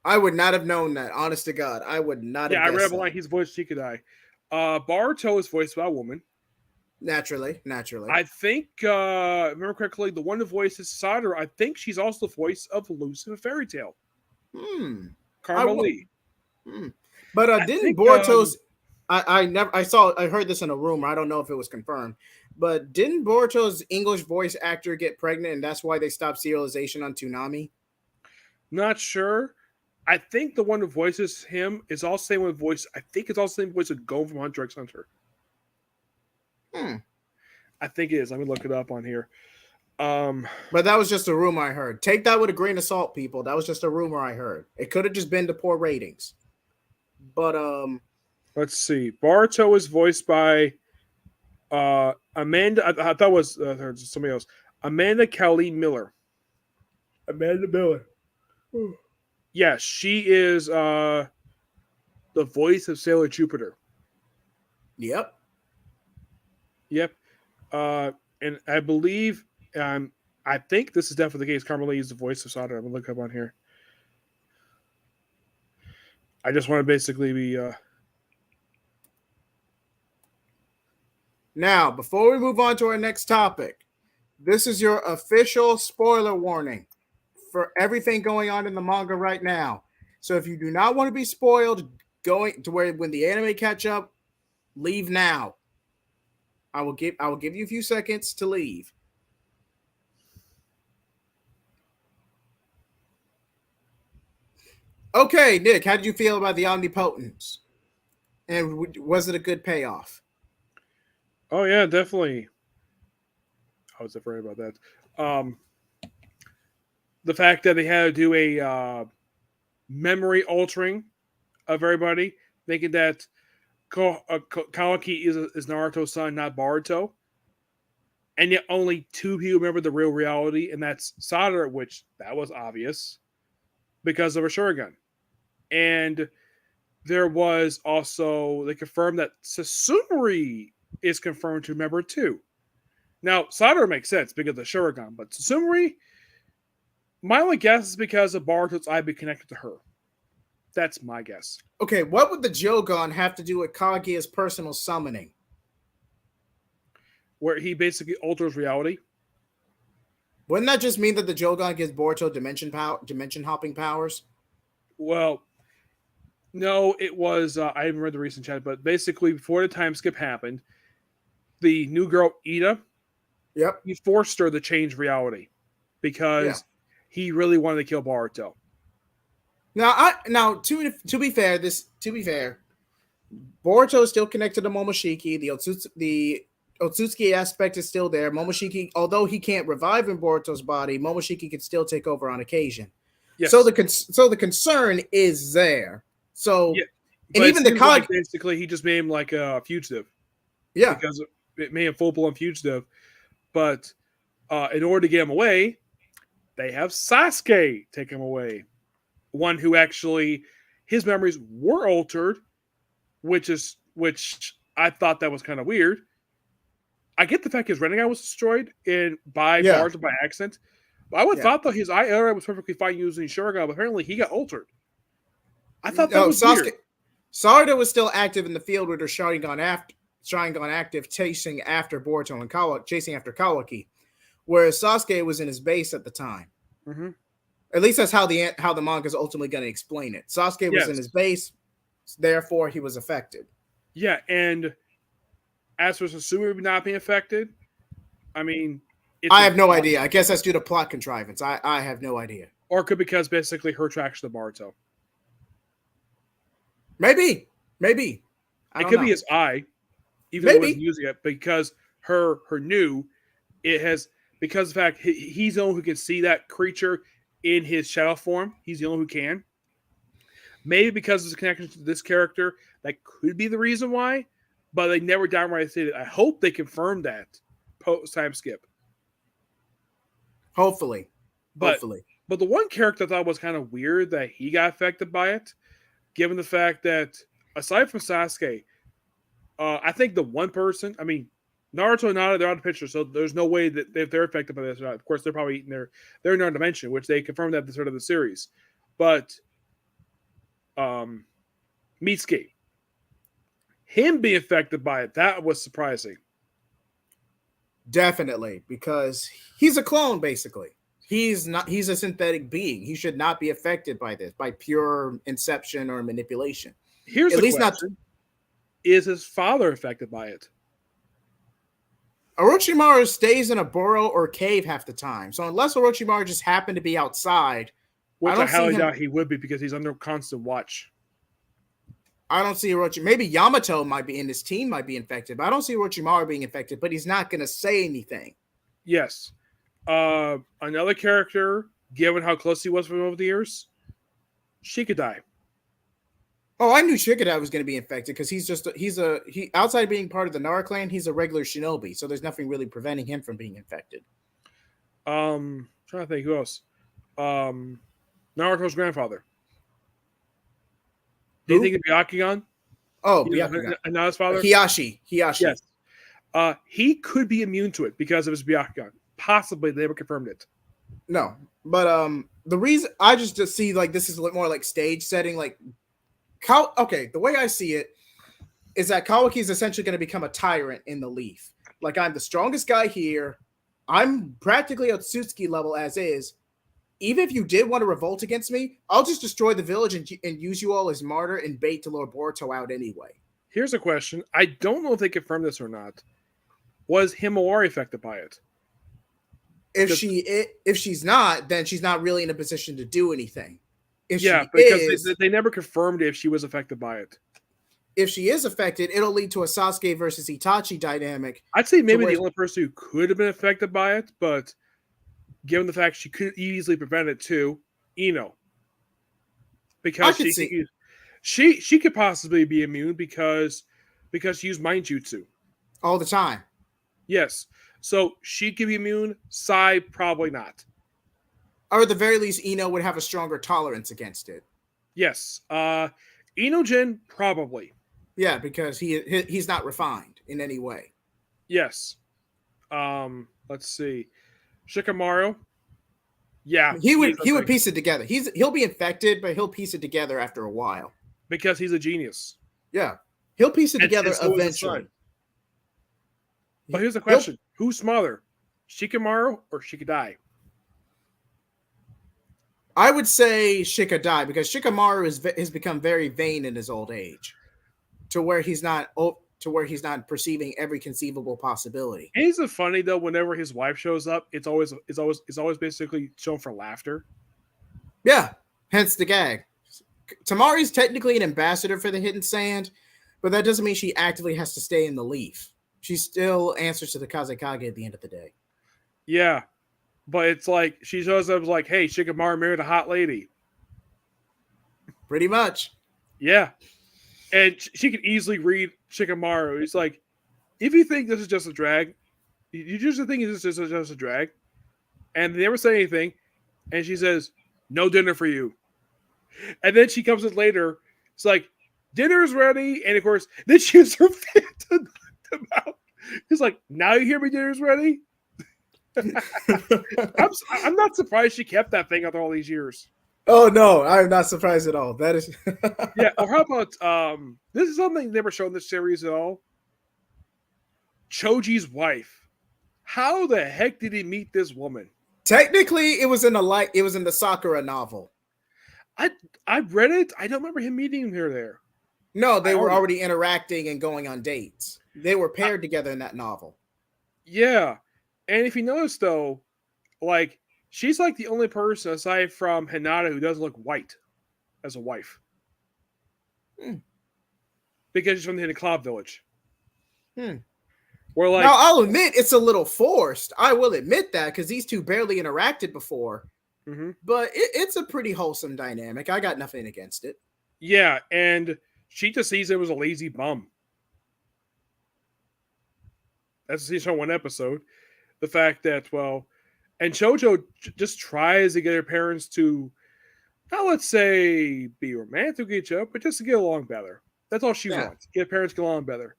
I would not have known that. Honest to God, I would not. Yeah, have I read like he's voiced Shikadai. Boruto is voiced by a woman. Naturally. I think, remember correctly, the one who voices Sadara, I think she's also the voice of Lucifer Fairy Tale. Karma Lee. But didn't Boruto's? I heard this in a rumor. I don't know if it was confirmed. But didn't Boruto's English voice actor get pregnant, and that's why they stopped serialization on Toonami? Not sure. I think the one who voices him is also the same one voice. I think it's also the same voice of Gon from Hunter x Hunter. I think it is. Let me look it up on here. But that was just a rumor I heard. Take that with a grain of salt, people. That was just a rumor I heard. It could have just been the poor ratings. But let's see. Boruto is voiced by Amanda. I thought it was somebody else. Amanda Cowley Miller. Amanda Miller. Yes, she is the voice of Sailor Jupiter. Yep. Yep. And I believe, I think this is definitely the case. Carmela is the voice of Sada. I'm gonna look up on here. I just want to basically be. Now, before we move on to our next topic, this is your official spoiler warning for everything going on in the manga right now. So if you do not want to be spoiled going to where when the anime catch up, leave now. I will give you a few seconds to leave. Okay, Nick, how did you feel about the omnipotence? And was it a good payoff? Oh yeah, definitely. I was afraid about that. The fact that they had to do a memory altering of everybody, thinking that Kawaki is Naruto's son, not Boruto, and yet only two people remember the real reality, and that's Sada, which that was obvious because of a Sharingan. And there was also, they confirmed that Sasumori is confirmed to remember too. Now, Sada makes sense because of the Sharingan, but Sasumori, my only guess is because of Baruto's eye be connected to her. That's my guess. Okay, what would the Jogan have to do with Kaguya's personal summoning? Where he basically alters reality. Wouldn't that just mean that the Jogan gives Boruto dimension hopping powers? Well, no, it was. I haven't read the recent chat, but basically, before the time skip happened, the new girl Ida, Yep. he forced her to change reality because he really wanted to kill Boruto. Now, to be fair, Boruto is still connected to Momoshiki. The Otsutsuki aspect is still there. Momoshiki, although he can't revive in Boruto's body, Momoshiki can still take over on occasion. Yes. So the concern is there. So, yeah, and even the like basically he just made him like a fugitive. Yeah, because it made him full blown fugitive. But in order to get him away, they have Sasuke take him away. One who actually his memories were altered, which I thought that was kind of weird. I get the fact his Rinnegan was destroyed by Boruto by accident. But I would have thought that his eye was perfectly fine using Sharingan, but apparently he got altered. I thought that was weird. Sarada was still active in the field with her Sharingan active, chasing after Boruto and chasing after Kawaki, whereas Sasuke was in his base at the time. Mm-hmm. At least that's how the manga is ultimately going to explain it. Sasuke was in his base, therefore he was affected. Yeah, and as for Sasumi not being affected, I mean, I have no idea. I guess that's due to plot contrivance. I have no idea. Or it could be because basically her tracks to Boruto. Maybe. It could be his eye, even though he wasn't using it, because her new, it has, because of the fact he's the only who can see that creature in his shadow form. He's the only who can. Maybe because of his connection to this character, that could be the reason why, but they never downright stated. I hope they confirmed that post time skip. Hopefully. But the one character I thought was kind of weird that he got affected by it, given the fact that aside from Sasuke, I think the one person, I mean, Naruto and Nana, they're out of the picture, so there's no way that if they're affected by this or not. Of course, they're probably eating they're in another dimension, which they confirmed at the start of the series. But Mitsuki, him being affected by it, that was surprising. Definitely, because he's a clone, basically. He's a synthetic being. He should not be affected by this, by pure inception or manipulation. Here's at least question. Is his father affected by it? Orochimaru stays in a burrow or cave half the time. So unless Orochimaru just happened to be outside, which I highly doubt he would be because he's under constant watch. I don't see Orochimaru. Maybe Yamato might be in his team, might be infected, but I don't see Orochimaru being infected. But he's not going to say anything. Yes. Another character, given how close he was from over the years, Shikadai. Oh, I knew Shikadai was going to be infected because he's outside of being part of the Nara clan, he's a regular shinobi, so there's nothing really preventing him from being infected. Trying to think who else. Naruto's grandfather. Do you think it'd be Byakugan? Oh, Byakugan. Hinata's father? Hiyashi. Yes. He could be immune to it because of his Byakugan. Possibly. They never confirmed it. No. But the reason I just see like this is more like stage setting. Like, the way I see it is that Kawaki is essentially going to become a tyrant in the Leaf. Like, I'm the strongest guy here. I'm practically Otsutsuki level as is. Even if you did want to revolt against me, I'll just destroy the village and use you all as martyr and bait to lure Boruto out anyway. Here's a question. I don't know if they confirmed this or not. Was Himawari affected by it? If she's not, then she's not really in a position to do anything. Because they never confirmed if she was affected by it. If she is affected, it'll lead to a Sasuke versus Itachi dynamic. I'd say maybe the only person who could have been affected by it, but given the fact she could easily prevent it too, Ino. Because she could possibly be immune because she used mind jutsu. All the time. Yes. So she could be immune, Sai probably not. Or at the very least, Ino would have a stronger tolerance against it. Yes. Ino-jin, probably. Yeah, because he's not refined in any way. Yes. Let's see. Shikamaru. Yeah. He would piece it together. He'll be infected, but he'll piece it together after a while. Because he's a genius. Yeah. He'll piece it together eventually. But here's the question. Who's smaller? Shikamaru or Shikadai? I would say Shikadai, because Shikamaru has become very vain in his old age. To where he's not perceiving every conceivable possibility. And isn't it funny though? Whenever his wife shows up, it's always basically shown for laughter. Yeah, hence the gag. Tamari's technically an ambassador for the Hidden Sand, but that doesn't mean she actively has to stay in the Leaf. She still answers to the Kazekage at the end of the day. Yeah, but it's like she shows up like, "Hey, Shikamaru married a hot lady." Pretty much. Yeah. And she could easily read Shikamaru. He's like, if you think this is just a drag, you just think this is just a drag. And they never say anything. And she says, no dinner for you. And then she comes in later. It's like, dinner's ready. And of course, then she uses her fit to knock them out. He's like, now you hear me, dinner's ready? I'm not surprised she kept that thing after all these years. Oh no, I'm not surprised at all. That is Yeah, or how about this is something never shown in this series at all. Choji's wife. How the heck did he meet this woman? Technically, it was in the Sakura novel. I read it. I don't remember him meeting her there. No, they were already interacting and going on dates. They were paired together in that novel. Yeah. And if you notice though, like she's like the only person aside from Hinata who doesn't look white as a wife. Because she's from the Hidden Cloud Village. Where like, now, I'll admit it's a little forced. I will admit that because these two barely interacted before. But it's a pretty wholesome dynamic. I got nothing against it. Yeah, and she just sees him as a lazy bum. That's seen from one episode. The fact that, well, and Chojo just tries to get her parents to, not let's say be romantic with each other, but just to get along better. That's all she wants. Get parents to get along better.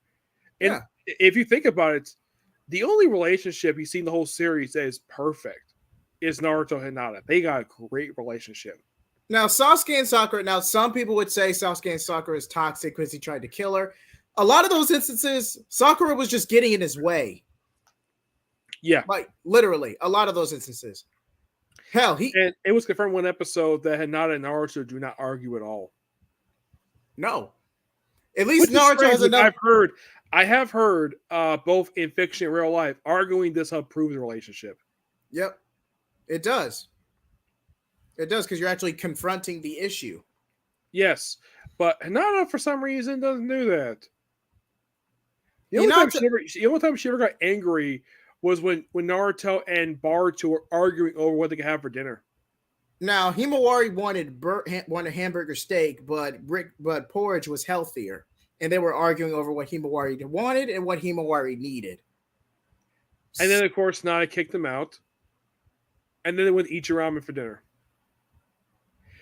And if you think about it, the only relationship you've seen the whole series that is perfect is Naruto Hinata. They got a great relationship. Now, Sasuke and Sakura, now some people would say Sasuke and Sakura is toxic because he tried to kill her. A lot of those instances, Sakura was just getting in his way. Yeah. Like, literally, a lot of those instances. Hell, and it was confirmed one episode that Hinata and Naruto do not argue at all. No. At least Naruto has enough. I have heard both in fiction and real life arguing this helped prove the relationship. Yep. It does. It does, because you're actually confronting the issue. Yes. But Hinata, for some reason, doesn't do that. The only time she ever got angry was when Naruto and Boruto were arguing over what they could have for dinner. Now, Himawari wanted hamburger steak, but porridge was healthier. And they were arguing over what Himawari wanted and what Himawari needed. And then, of course, Nana kicked them out. And then they went to eat ramen for dinner.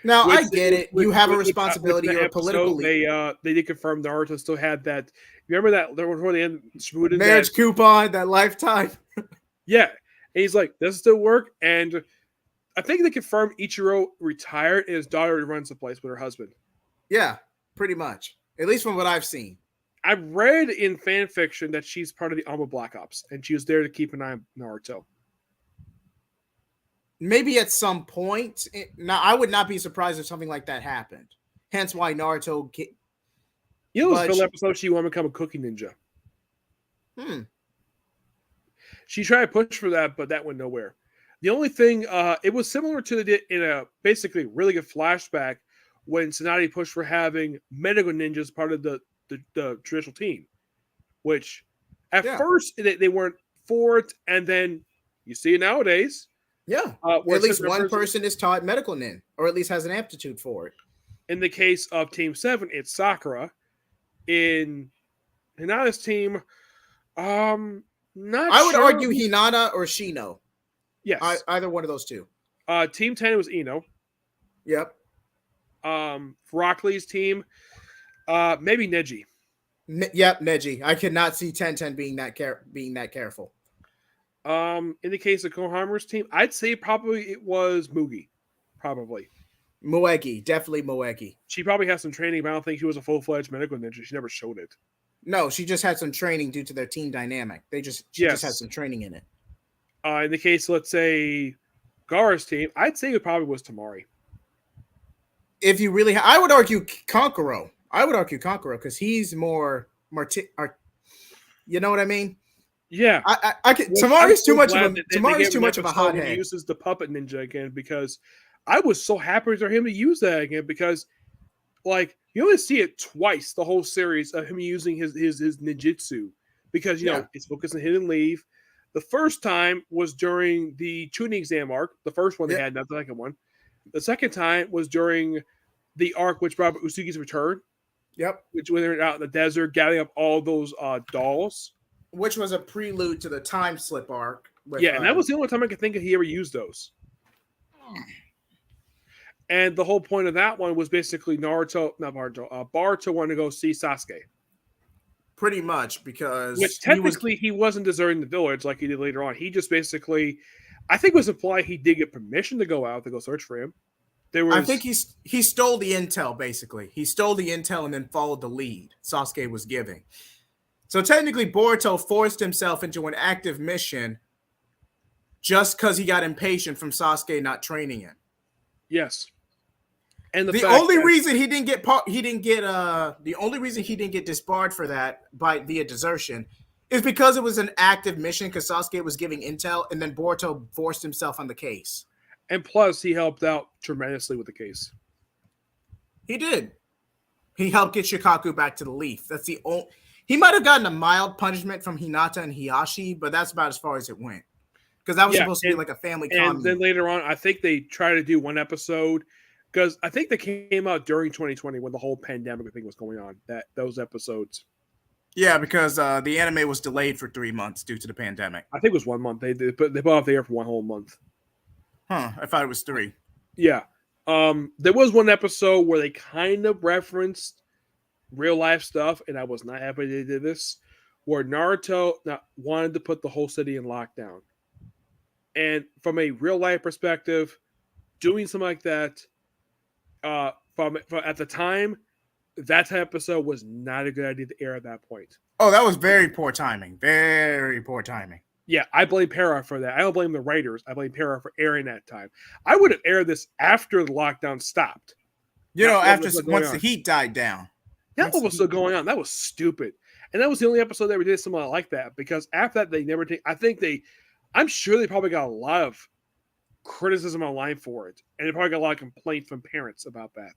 Now Which, I get it. You have a which in responsibility. the You're a political episode they did confirm Naruto still had that. Remember that before the end, Shimuden, that marriage coupon, that lifetime. yeah, and he's like, does it still work? And I think they confirmed Ichiro retired and his daughter runs the place with her husband. Yeah, pretty much. At least from what I've seen. I've read in fan fiction that she's part of the Alma Black Ops and she was there to keep an eye on Naruto. Maybe at some point. Now, I would not be surprised if something like that happened. Hence why Naruto. You know, this filler episode, she wanted to become a cooking ninja. She tried to push for that, but that went nowhere. The only thing, it was similar to in a basically really good flashback when Tsunade pushed for having medical ninjas part of the traditional team, which at first they weren't for it, and then you see it nowadays. Yeah, at least one person is taught medical nin, or at least has an aptitude for it. In the case of Team 7, it's Sakura. In Hinata's team, I would argue Hinata or Shino. Yes. Either one of those two. Team 10 was Ino. Yep. For Rock Lee's team, maybe Neji. Yep, Neji. I could not see 10-10 being that careful. In the case of Kohamura's team, I'd say probably it was Mugi. Probably. Moegi. Definitely Moegi. She probably has some training, but I don't think she was a full-fledged medical ninja. She never showed it. No, she just had some training due to their team dynamic. She just had some training in it. In the case, let's say, Gaara's team, I'd say it probably was Tamari. If you really, I would argue Konkoro. Because he's more you know what I mean? Yeah, I can. Tamari's too much of a hothead. He uses the puppet ninja again because I was so happy for him to use that again because, like, you only see it twice the whole series of him using his ninjutsu because you know it's focused on hit and leave. The first time was during the tuning exam arc. The first one they had, not the second one. The second time was during the arc which brought Usugi's return. Yep. Which when they're out in the desert gathering up all those dolls. Which was a prelude to the time slip arc. And that was the only time I could think of he ever used those. And the whole point of that one was basically Baruto wanted to go see Sasuke. Pretty much, because which technically he wasn't deserting the village like he did later on. He just basically, I think it was implied he did get permission to go out to go search for him. I think he stole the intel, basically. He stole the intel and then followed the lead Sasuke was giving. So technically, Boruto forced himself into an active mission just because he got impatient from Sasuke not training him. Yes. And the only reason he didn't get disbarred for that via desertion is because it was an active mission because Sasuke was giving intel and then Boruto forced himself on the case. And plus, he helped out tremendously with the case. He did. He helped get Shikaku back to the Leaf. That's the only. He might have gotten a mild punishment from Hinata and Hiyashi, but that's about as far as it went. Because that was supposed to be like a family commune. And then later on, I think they tried to do one episode, because I think they came out during 2020 when the whole pandemic thing was going on, those episodes. Yeah, because the anime was delayed for 3 months due to the pandemic. I think it was 1 month. They put off the air for 1 whole month. Huh, I thought it was 3. Yeah. There was one episode where they kind of referenced real life stuff, and I was not happy they did this, where Naruto wanted to put the whole city in lockdown. And from a real life perspective, doing something like that, from at the time, that type of episode was not a good idea to air at that point. Oh, that was very poor timing. Very poor timing. Yeah, I blame Para for that. I don't blame the writers. I blame Para for airing that time. I would have aired this after the lockdown stopped. Once the heat died down. That one was still going on. That was stupid. And that was the only episode that we did something like that. Because after that, they never take. I'm sure they probably got a lot of criticism online for it. And they probably got a lot of complaints from parents about that.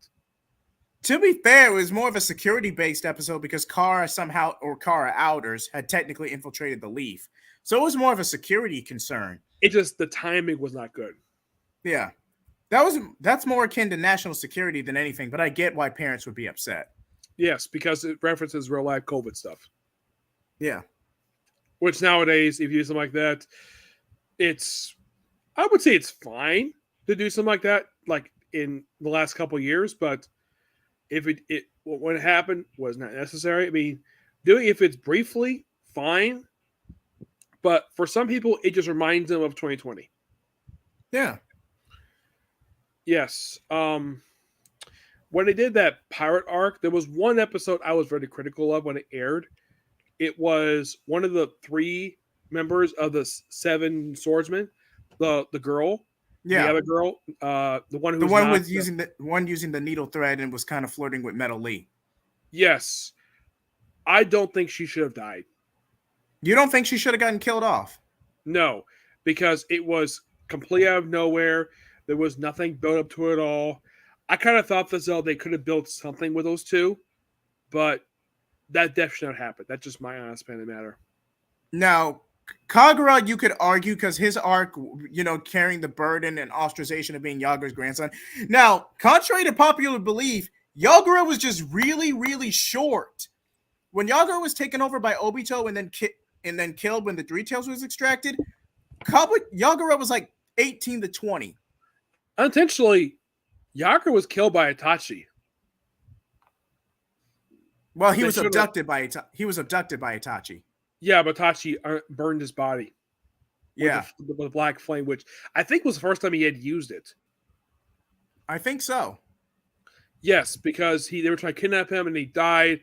To be fair, it was more of a security-based episode because Kara Outers had technically infiltrated the Leaf. So it was more of a security concern. The timing was not good. Yeah. That's more akin to national security than anything, but I get why parents would be upset. Yes, because it references real life COVID stuff. Yeah. Which nowadays, if you do something like that, I would say it's fine to do something like that. Like, in the last couple of years, but if it when it happened was not necessary. I mean, doing if it's briefly, fine, but for some people, it just reminds them of 2020. Yeah. Yes. When they did that pirate arc, there was one episode I was very critical of when it aired. It was one of the 3 members of the 7 swordsmen, the girl, the Yeah. other girl, the one The who's one not with using the needle thread and was kind of flirting with Metal Lee. yes, I don't think she should have died. You don't think she should have gotten killed off? No, because it was completely out of nowhere. There was nothing built up to it at all. I kind of thought that they could have built something with those 2, but that death should not happen. That's just my honest opinion of the matter. Now, Kagura, you could argue because his arc, carrying the burden and ostracization of being Yagura's grandson. Now, contrary to popular belief, Yagura was just really, really short. When Yagura was taken over by Obito and then killed when the Three Tails was extracted, Yagura was like 18 to 20. Unintentionally, Yagura was killed by Itachi. Well, he was abducted by Itachi. Yeah, but Itachi burned his body. Yeah, with the black flame, which I think was the first time he had used it. I think so. Yes, because they were trying to kidnap him and he died,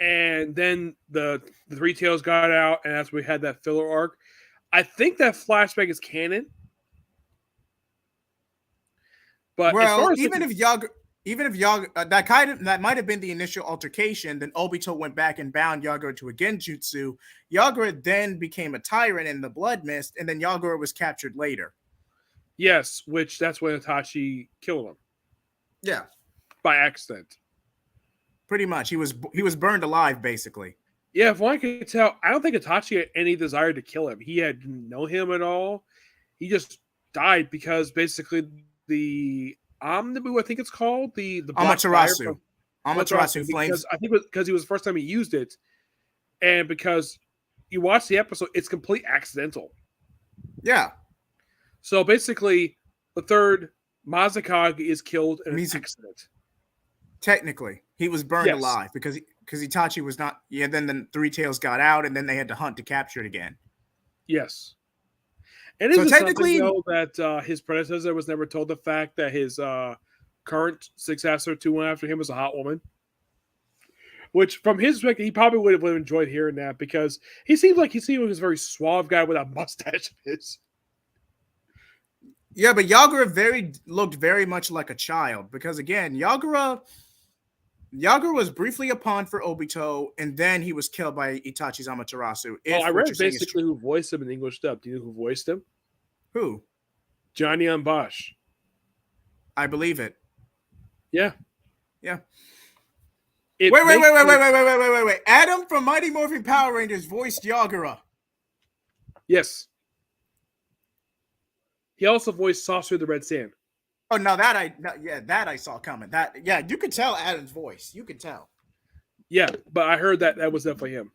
and then the Three Tails got out, and that's when we had that filler arc. I think that flashback is canon. But even if Yagura, that might have been the initial altercation. Then Obito went back and bound Yagura to a genjutsu. Yagura then became a tyrant in the Blood Mist, and then Yagura was captured later. Yes, that's when Itachi killed him. Yeah, by accident. Pretty much, he was burned alive, basically. Yeah, from what I can tell, I don't think Itachi had any desire to kill him. He didn't know him at all. He just died because basically the Omnibu, I think it's called, the Amaterasu flames. I think because he was the first time he used it, and because you watch the episode, it's complete accidental. Yeah. So basically, the third Mazakage is killed in an accident. Technically, he was burned alive because Itachi was not. Yeah. Then the Three Tails got out, and then they had to hunt to capture it again. Yes. And so technically, that his predecessor was never told the fact that his current successor to one after him was a hot woman. Which, from his perspective, he probably would have enjoyed hearing that because he seemed like a very suave guy with a mustache of his. Yeah, but Yagura looked very much like a child because, again, Yagura was briefly a pawn for Obito, and then he was killed by Itachi's Amaterasu. I read basically who voiced him in English dub. Do you know who voiced him? Who? Johnny Ambash. I believe it. Yeah. Yeah. Wait. Adam from Mighty Morphin Power Rangers voiced Yagura. Yes. He also voiced Saucer the Red Sand. Oh, no, that I saw coming. You could tell Adam's voice. You could tell. Yeah, but I heard that was definitely him.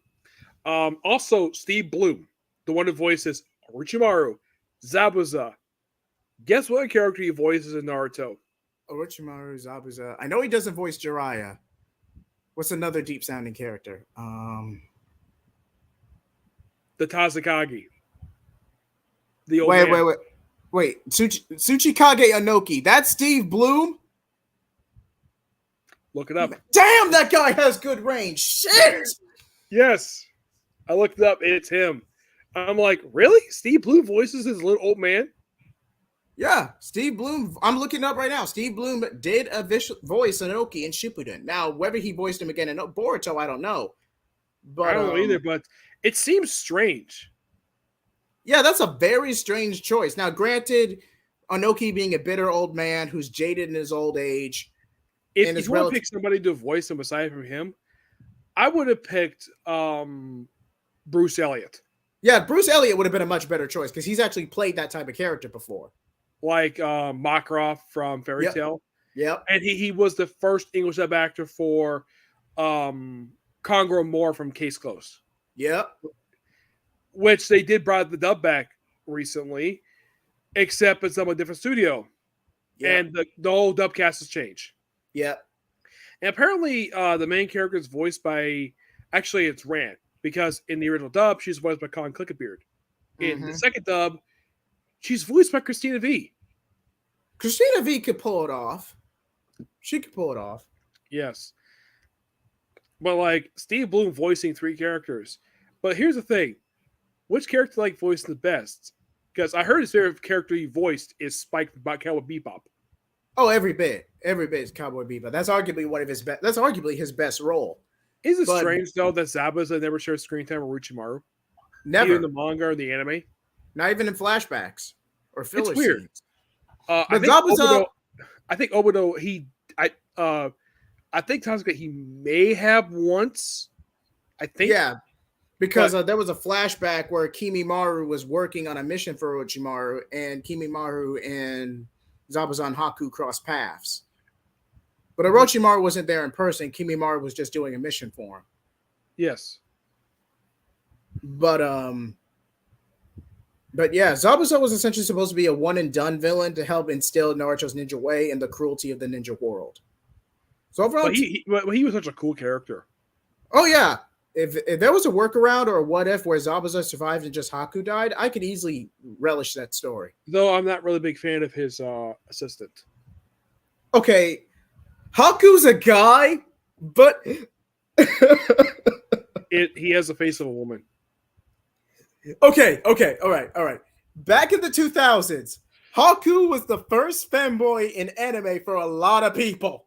Also, Steve Bloom, the one who voices Orochimaru, Zabuza. Guess what character he voices in Naruto? Orochimaru, Zabuza. I know he doesn't voice Jiraiya. What's another deep-sounding character? The Tazakage. The old Wait. Tsuchikage Anoki. That's Steve Bloom? Look it up. Damn, that guy has good range. Shit! Yes. I looked it up. It's him. I'm like, really? Steve Bloom voices his little old man? Yeah, Steve Bloom. I'm looking up right now. Steve Bloom did a voice Anoki in Shippuden. Now, whether he voiced him again in Boruto, I don't know. But I don't know either, but it seems strange. Yeah, that's a very strange choice. Now, granted, Anoki being a bitter old man who's jaded in his old age. If you want to pick somebody to voice him aside from him, I would have picked Bruce Elliott. Yeah, Bruce Elliott would have been a much better choice because he's actually played that type of character before. Like Makarov from Fairy Tail. Yep. And he was the first English dub actor for Congo Moore from Case Close. Yep. Which they did brought the dub back recently, except it's on a different studio. Yep. and the whole dub cast has changed. Yep. And apparently, the main character is voiced by actually it's Rand because in the original dub she's voiced by Colin Clickabeard. In the Hmm. second dub, she's voiced by Christina V. Christina V could pull it off. She could pull it off. Yes, but like Steve Bloom voicing three characters. But here's the thing: which character like voicing the best? Because I heard his favorite character he voiced is Spike from Cowboy Bebop. Oh, every bit is Cowboy Bebop. That's arguably one of his best. That's arguably his best role. Is it But strange though that Zabuza never shares screen time with Orochimaru? never, Either in the manga or the anime. not even in flashbacks or It's filler weird. scenes. I But think Zabuza, Obito. I think Obito. I think Tatsuka he may have once. I think. yeah, because But there was a flashback where Kimimaru was working on a mission for Orochimaru, and Kimimaru and Zabuza and Haku crossed paths. But Orochimaru wasn't there in person. Kimimaru was just doing a mission for him. yes. But yeah, Zabuza was essentially supposed to be a one and done villain to help instill Naruto's ninja way and the cruelty of the ninja world. So overall, But he was such a cool character. oh yeah, if there was a workaround or a what if where Zabuza survived and just Haku died, I could easily relish that story. Though I'm not really a big fan of his assistant. Okay, Haku's a guy, but He has the face of a woman. okay, all right. Back in the 2000s, Haku was the first femboy in anime for a lot of people.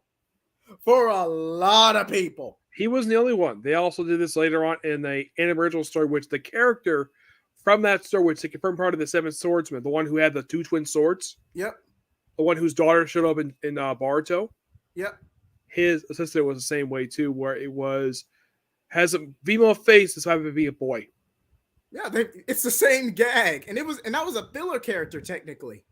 For a lot of people. He wasn't the only one. They also did this later on in the original story, which the character from that story, which they confirmed part of the Seven Swordsmen, the one who had the two twin swords, Yep. the one whose daughter showed up in Boruto, Yep. his assistant was the same way too, where it was has a female face decided to be a boy. Yeah, it's the same gag, and that was a filler character technically,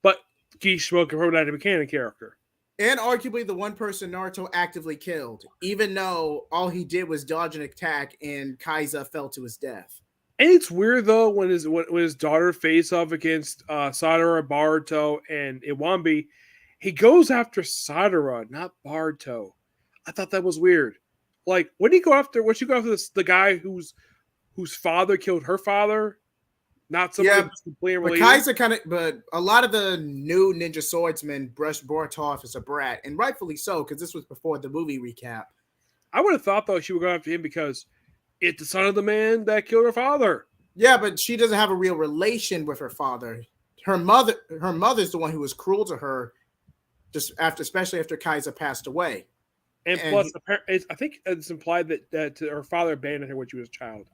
But Kishimo confirmed that a mechanic character. and arguably the one person Naruto actively killed, even though all he did was dodge an attack and Kaiza fell to his death. And it's weird though when his daughter face off against Sadara, Baruto, and Iwambi, he goes after Sadara, not Baruto. I thought that was weird. Like, when you go after the guy whose father killed her father, not somebody who's completely But related. but a lot of the new ninja swordsmen brushed Boruto off as a brat, and rightfully so, because this was before the movie recap. I would have thought though she would go after him because it's the son of the man that killed her father. Yeah, but she doesn't have a real relation with her father. Her mother's the one who was cruel to her, especially after Kaiser passed away. And plus, I think it's implied that her father abandoned her when she was a child.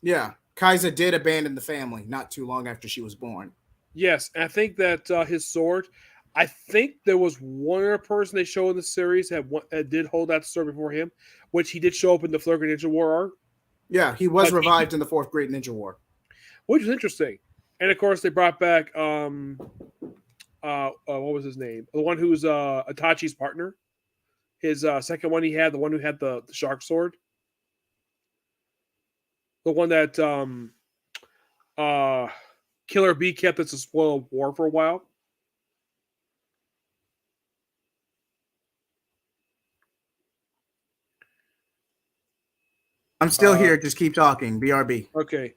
Yeah, Kaiser did abandon the family not too long after she was born. Yes, and I think that his sword. I think there was one other person they show in the series that did hold that sword before him, which he did show up in the Flurry Ninja War arc. Yeah, he was revived in the Fourth Great Ninja War, which was interesting. And of course, they brought back what was his name? The one who's Itachi's partner. His second one he had, the one who had the shark sword. The one that Killer Bee kept as a spoil of war for a while. I'm still here. Just keep talking. BRB. Okay.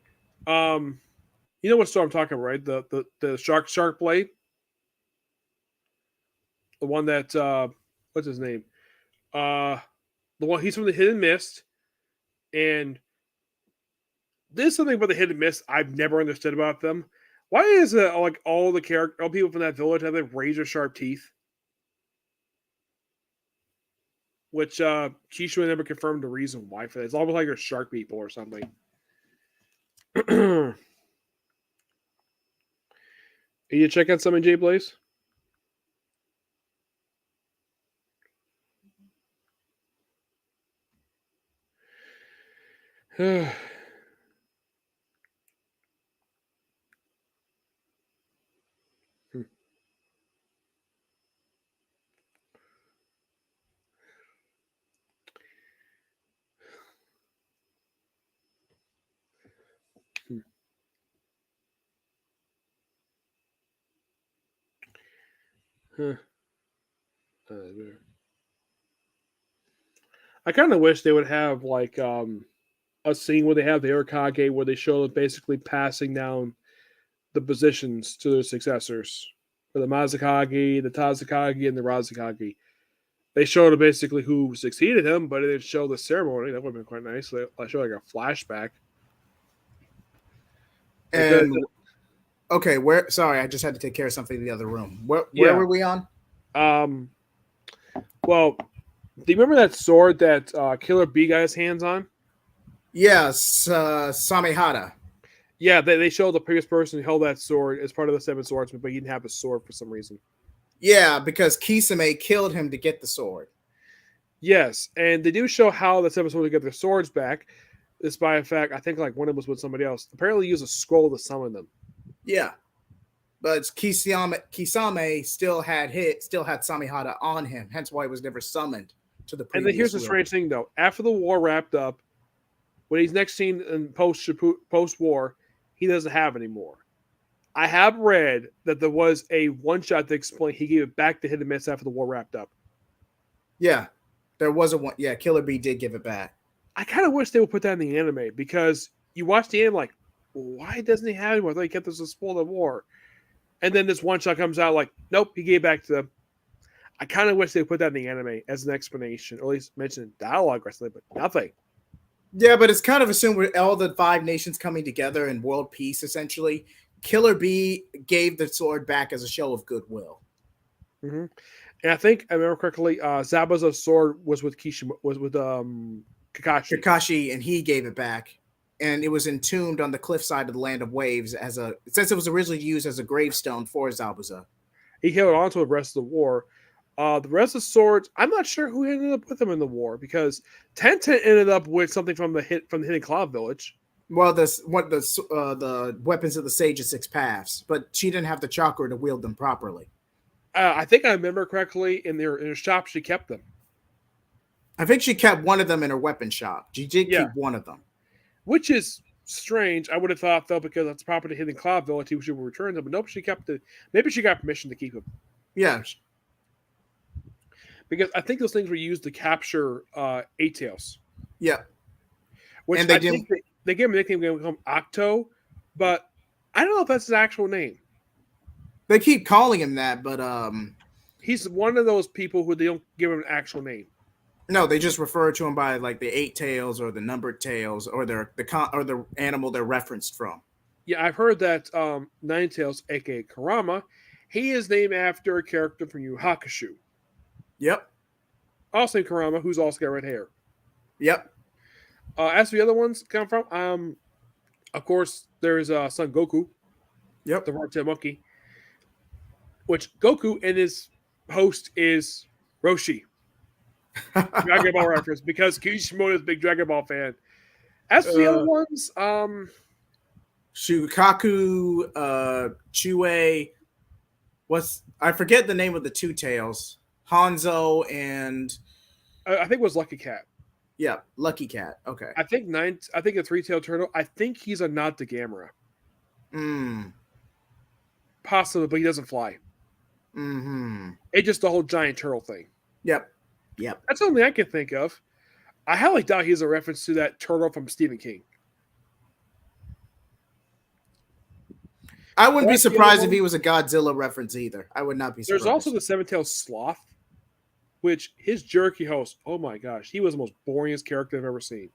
You know what store I'm talking about, right? The shark blade. The one that what's his name? The one he's from the Hidden Mist, and there's something about the Hidden Mist I've never understood about them. Why is it like all people from that village have like razor sharp teeth? Which Kishua never confirmed the reason why for that. It's almost like they're shark people or something. Are you check out something, Jay Blaze? Huh. I kind of wish they would have like a scene where they have the Urikage where they show them basically passing down the positions to their successors. For the Mazakage, the Tazakage, and the Razakage. They showed basically who succeeded him, but it didn't show the ceremony. That would have been quite nice. I show like a flashback. Like And okay, where? Sorry, I just had to take care of something in the other room. Where yeah. were we on? Well, do you remember that sword that Killer B got his hands on? Yes, Samehada. Yeah, they showed the previous person who held that sword as part of the Seven Swordsmen, but he didn't have a sword for some reason. Yeah, because Kisame killed him to get the sword. Yes, and they do show how the Seven Swordsmen get their swords back. Despite the fact, I think like one of them was with somebody else. Apparently, use a scroll to summon them. Yeah, but Kisame still had Samehada on him. Hence why he was never summoned to the previous. And then here's the strange thing, though. After the war wrapped up, when he's next seen in post-war, he doesn't have anymore. I have read that there was a one-shot to explain he gave it back to Hidden Mist after the war wrapped up. Yeah, there was a one. Yeah, Killer B did give it back. I kind of wish they would put that in the anime because you watch the anime like, why doesn't he have anymore? I thought he kept this to spoil the war. And then this one-shot comes out like, nope, he gave back to them. I kind of wish they would put that in the anime as an explanation, or at least mention dialogue or something, but nothing. Yeah, but it's kind of assumed with all the 5 nations coming together in world peace, essentially, Killer B gave the sword back as a show of goodwill. Mm-hmm. And I think, I remember correctly, Zabuza's sword was with Kakashi. Kakashi, and he gave it back. And it was entombed on the cliffside of the Land of Waves since it was originally used as a gravestone for Zabuza. He held on to the rest of the war. The rest of the swords, I'm not sure who ended up with them in the war because Tenten ended up with something from the Hidden Cloud Village. Well, the weapons of the Sage of Six Paths, but she didn't have the chakra to wield them properly. I think I remember correctly in her shop she kept them. I think she kept one of them in her weapon shop. She did keep one of them, which is strange. I would have thought though because that's property Hidden Cloud Village, she would return them. But nope, she kept it. Maybe she got permission to keep them. Yeah. Because I think those things were used to capture Eight Tails. Yeah. Which and they gave him a nickname to become Octo, but I don't know if that's his actual name. They keep calling him that, but he's one of those people who they don't give him an actual name. No, they just refer to him by like the 8 tails or the numbered tails or the animal they're referenced from. Yeah, I've heard that Nine Tails, aka Kurama, he is named after a character from Yu Hakusho. Yep. Also Kurama, who's also got red hair. Yep. As for the other ones come from, of course, there's Son Goku. Yep. The Vortex monkey. Which Goku and his host is Roshi. Dragon Ball reference because Kishimoto is a big Dragon Ball fan. As for the other ones, Shukaku, Chue, I forget the name of the 2 tails. Hanzo and I think it was Lucky Cat. Yeah, Lucky Cat. Okay. I think a 3-tailed turtle. I think he's a nod to Gamera. Possibly, but he doesn't fly. Mm-hmm. It's just the whole giant turtle thing. Yep. That's the only I can think of. I highly doubt he's a reference to that turtle from Stephen King. I wouldn't be surprised if he was a Godzilla reference either. I would not be surprised. There's also the 7-tailed sloth, which his jerky host, oh my gosh, he was the most boringest character I've ever seen.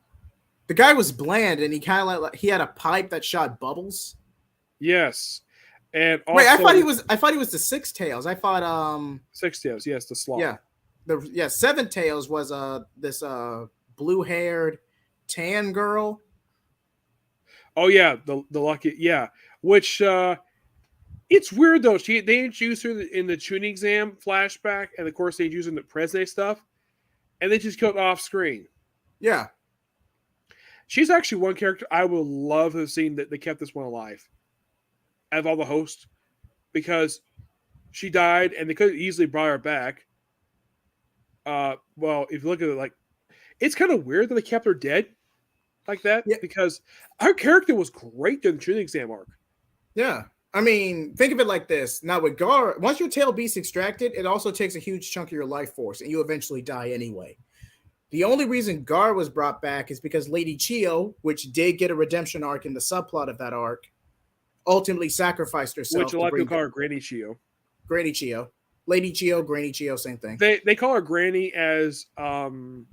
The guy was bland, and he kind of he had a pipe that shot bubbles. Yes, and also, wait, I thought he was the 6 tails. I thought 6 tails. Yes, the sloth. Yeah, 7 tails was this blue-haired tan girl. Oh yeah, the lucky which it's weird though. They introduced her in the tuning exam flashback, and of course they introduced her in the present stuff, and they just killed off screen. Yeah, she's actually one character I would love to have seen that they kept this one alive out of all the hosts because she died and they could have easily brought her back. Well, if you look at it, like it's kind of weird that they kept her dead like that because her character was great during the tuning exam arc. Yeah, I mean, think of it like this. Now with Gar, once your tail beast extracted, it also takes a huge chunk of your life force, and you eventually die anyway. The only reason Gar was brought back is because Lady Chio, which did get a redemption arc in the subplot of that arc, ultimately sacrificed Which herself a to lot of people bring call her Granny Chio. Granny Chio. Lady Chio, Granny Chio, same thing. They call her Granny as Because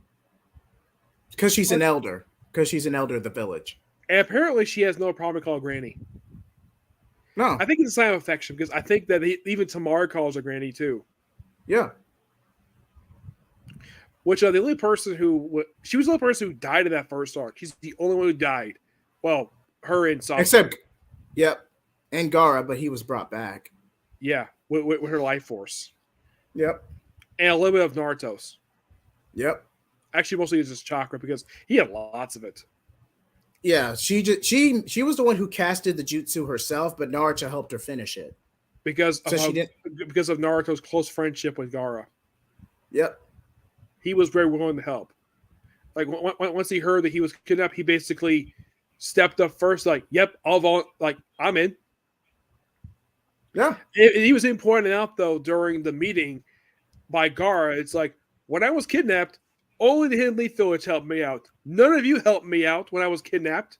she's an elder. Because she's an elder of the village. and apparently she has no problem calling Granny. No. I think it's a sign of affection because I think that even Tamara calls her Granny too. Yeah. Which the only person she was the only person who died in that first arc. She's the only one who died. Well, her and Sasuke. Except, yep, and Gara, but he was brought back. Yeah, with her life force. Yep. And a little bit of Naruto's. Yep. Actually, mostly it's just chakra because he had lots of it. Yeah, she was the one who casted the jutsu herself, but Naruto helped her finish it. Because So she didn't. Because of Naruto's close friendship with Gara. Yep. He was very willing to help. Like once he heard that he was kidnapped, he basically stepped up first. Like, yep, I'm in. Yeah. He was pointed out though during the meeting by Gara. It's like when I was kidnapped, only the Hidden Leaf Village helped me out. None of you helped me out when I was kidnapped.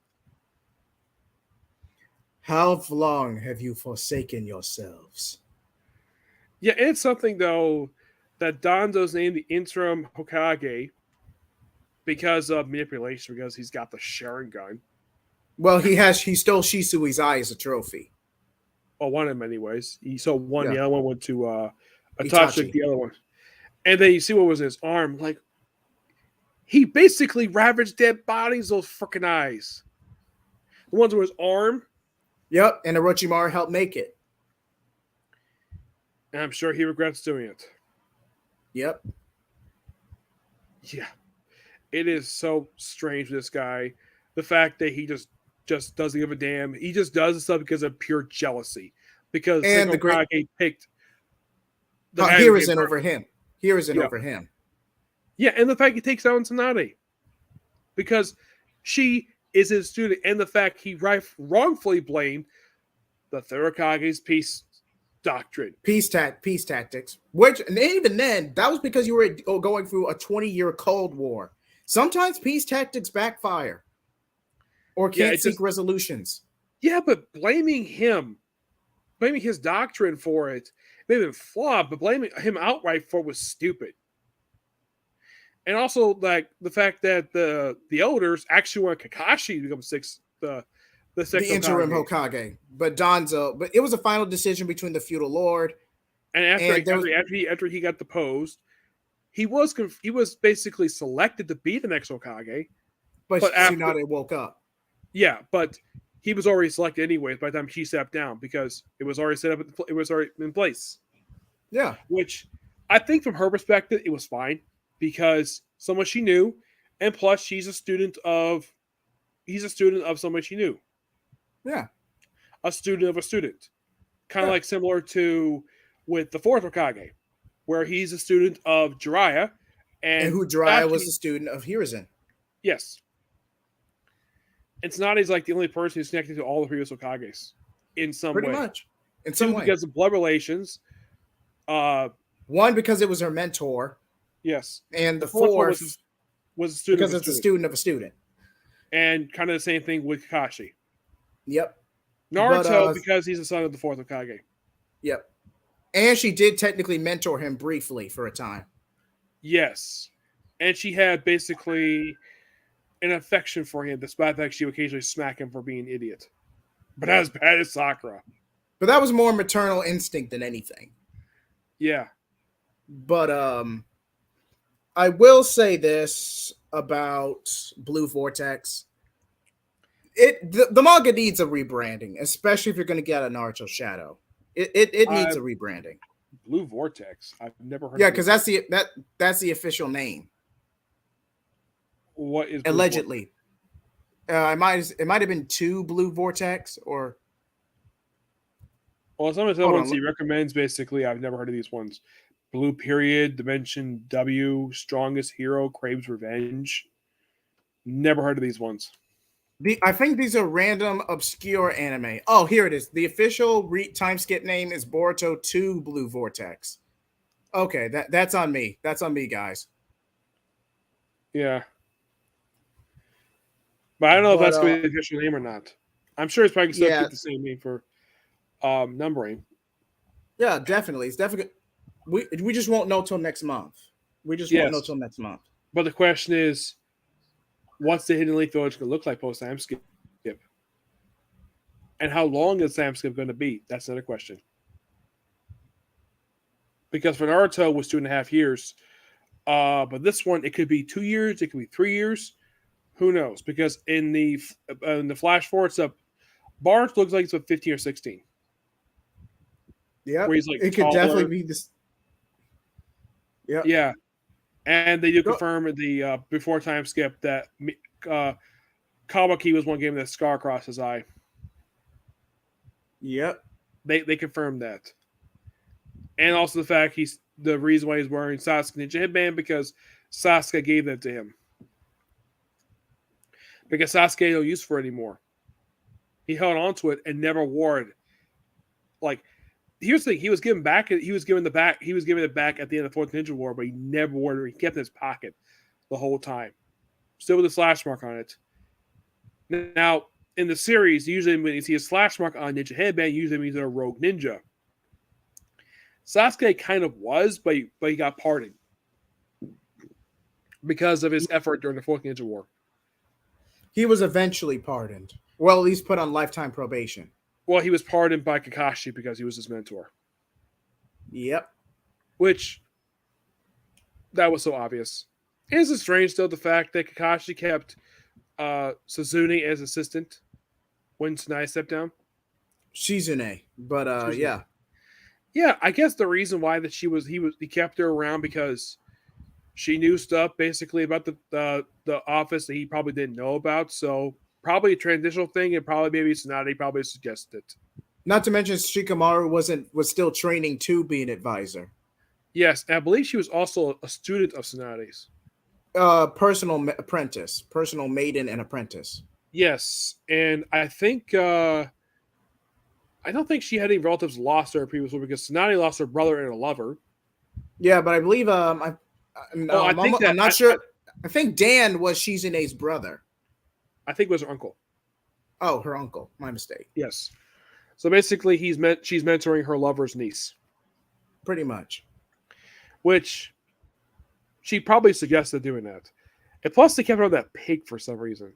How long have you forsaken yourselves? Yeah, and it's something though that Danzo's named the interim Hokage because of manipulation, because he's got the Sharingan. Well, he stole Shisui's eye as a trophy. Well, one of them anyways. He saw one, Yeah. the other one went to Itachi. Itachi, the other one. And then you see what was in his arm. Like, he basically ravaged dead bodies, those freaking eyes. The ones with his arm. Yep, and Orochimaru helped make it. And I'm sure he regrets doing it. Yep. Yeah. It is so strange, this guy. The fact that he just doesn't give a damn. He just does this stuff because of pure jealousy. Because And the great picked Hiruzen over him. Hiruzen over him. Yeah, and the fact he takes down Tsunade. Because she is his student, and the fact he wrongfully blamed the Third Hokage's peace doctrine. Peace tactics. Which, and even then, that was because you were going through a 20-year Cold War. Sometimes peace tactics backfire. Or can't seek resolutions. Yeah, but blaming his doctrine for it, may have been flawed, but blaming him outright for it was stupid. And also, like, the fact that the elders actually want Kakashi to become the interim Hokage. But it was a final decision between the feudal lord. And after he got deposed, he was basically selected to be the next Hokage. But Tsunade woke up. Yeah, but he was already selected anyways by the time she stepped down because it was already set up. It was already in place. Yeah, which I think from her perspective it was fine because someone she knew, and plus she's a student of someone she knew. Yeah, a student of a student, kind of like similar to with the fourth Hokage, where he's a student of Jiraiya, and who Jiraiya was a student of Hiruzen. Yes. And Tsunade's like the only person who's connected to all the previous Hokages in some way. Pretty much. In some way. Because of blood relations. One, because it was her mentor. Yes. And the fourth was a student because it's a student of a student. And kind of the same thing with Kakashi. Yep. Naruto, because he's the son of the fourth Hokage. Yep. And she did technically mentor him briefly for a time. Yes. And she had basically an affection for him, despite the fact she would occasionally smack him for being an idiot. But not as bad as Sakura. But that was more maternal instinct than anything. Yeah. But I will say this about Blue Vortex. The manga needs a rebranding, especially if you're going to get a Naruto Shadow. It needs a rebranding. Blue Vortex. I've never heard. Yeah, because that's the official name. What is allegedly? It might have been 2 Blue Vortex or. Well, some of the ones he recommends basically. I've never heard of these ones. Blue Period, Dimension W, Strongest Hero, Craves Revenge. Never heard of these ones. I think these are random obscure anime. Oh, here it is. The official time skip name is Boruto 2 Blue Vortex. Okay, that's on me. That's on me, guys. Yeah, but I don't know if But that's going to be the official name or not. I'm sure it's probably still yeah, keep the same name for numbering. yeah, definitely. It's definitely we just won't know till next month. We just won't know Yes, till next month. but the question is, what's the hidden link village going to look like post time skip, and how long is time skip going to be? That's another question. Because for Naruto was 2.5 years, but this one it could be 2 years, it could be 3 years. Who knows? Because in the flash forward stuff, Bart looks like it's about 15 or 16, Yep, where he's like it could definitely taller. be this. Yep. Yeah, and they do Go. confirm the before time skip that uh, Kawaki was one game that scar across his eye. Yep. They confirmed that, and also the fact he's the reason why he's wearing Sasuke Ninja headband because Sasuke gave that to him because Sasuke no use for it anymore. He held on to it and never wore it. Like here's the thing: he was given back. He was given it back at the end of the Fourth Ninja War, but he never wore it. He kept it in his pocket the whole time, still with a slash mark on it. Now in the series, usually when you see a slash mark on a ninja headband, usually means they're a rogue ninja. Sasuke kind of was, but he got pardoned because of his effort during the Fourth Ninja War. He was eventually pardoned. Well, at least put on lifetime probation. Well, he was pardoned by Kakashi because he was his mentor. Yep. Which, that was so obvious. Is it strange, though, the fact that Kakashi kept Suzune as assistant when Tsunade stepped down? Shizune. But Shizune. yeah. Yeah, I guess the reason why that he kept her around because she knew stuff basically about the office that he probably didn't know about. So probably a transitional thing, and probably maybe Tsunade probably suggested it. Not to mention Shikamaru was still training to be an advisor. Yes, and I believe she was also a student of Tsunade's. Personal apprentice, personal maiden and apprentice. Yes, and I think I don't think she had any relatives lost her previously because Tsunade lost her brother and a lover. Yeah, but I believe I'm not sure. I think Dan was Shizune's brother. I think it was her uncle. Oh, her uncle. My mistake. Yes. So basically, she's mentoring her lover's niece. Pretty much. Which she probably suggested doing that. And plus, they kept her on that pig for some reason.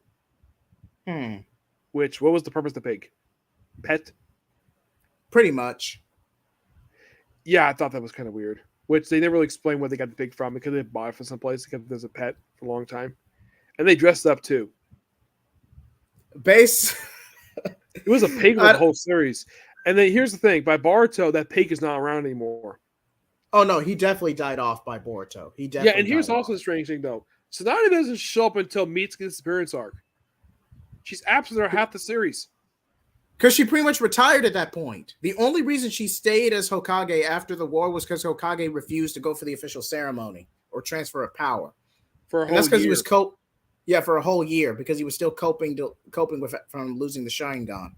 What was the purpose of the pig? Pet? Pretty much. Yeah, I thought that was kind of weird. Which they never really explained where they got the pig from because they bought it from someplace because there's a pet for a long time. And they dressed up too. It was a pig for the whole series. And then here's the thing: by Boruto, that pig is not around anymore. Oh no, he definitely died off by Boruto. Yeah, and here's also the strange thing though: Tsunade doesn't show up until Mitsuki's disappearance arc. She's absent for half the series because she pretty much retired at that point. The only reason she stayed as Hokage after the war was because Hokage refused to go for the official ceremony or transfer of power. That's because he was for a whole year because he was still coping with from losing the Sharingan.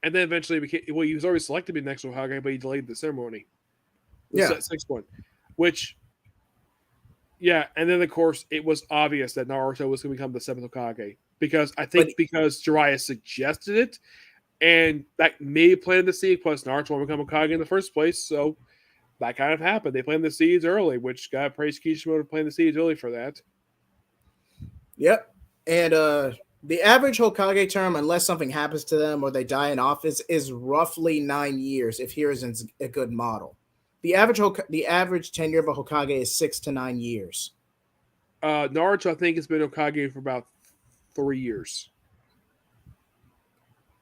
And then eventually he was already selected to be the next Hokage, but he delayed the ceremony. The sixth one. Which, yeah, and then of course it was obvious that Naruto was going to become the seventh Hokage because because Jiraiya suggested it, and that may have planted the seed. Plus, Naruto will become Hokage in the first place, so that kind of happened. They planted the seeds early, which God praise Kishimoto to plant the seeds early for that. Yep, and the average Hokage term, unless something happens to them or they die in office, is roughly 9 years. If Hiruzen's a good model. The average tenure of a Hokage is 6 to 9 years. Naruto, I think, has been Hokage for about 3 years.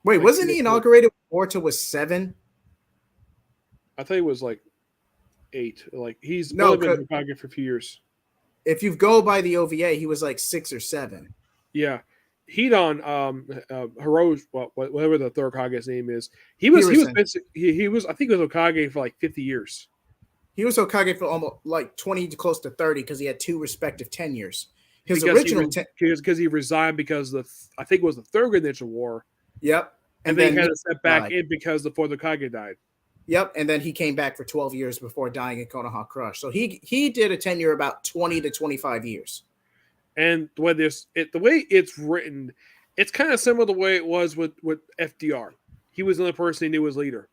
Wait, wasn't he inaugurated when Boruto was 7? I think it was like 8. Like he's only been Hokage for a few years. If you go by the OVA, he was like 6 or 7. Yeah. Hidan, Hiroji, whatever the third Hokage's name is, he was I think he was Hokage for like 50 years. He was Hokage for almost like 20 to close to 30 because he had 2 respective tenures. His original because he resigned because I think it was the third Greninja War. Yep. And then he had to step back in because the fourth Hokage died. Yep, and then he came back for 12 years before dying in Konoha Crush. So he did a tenure about 20 to 25 years. And the way it's written, it's kind of similar to the way it was with FDR. He was the only person he knew was leader.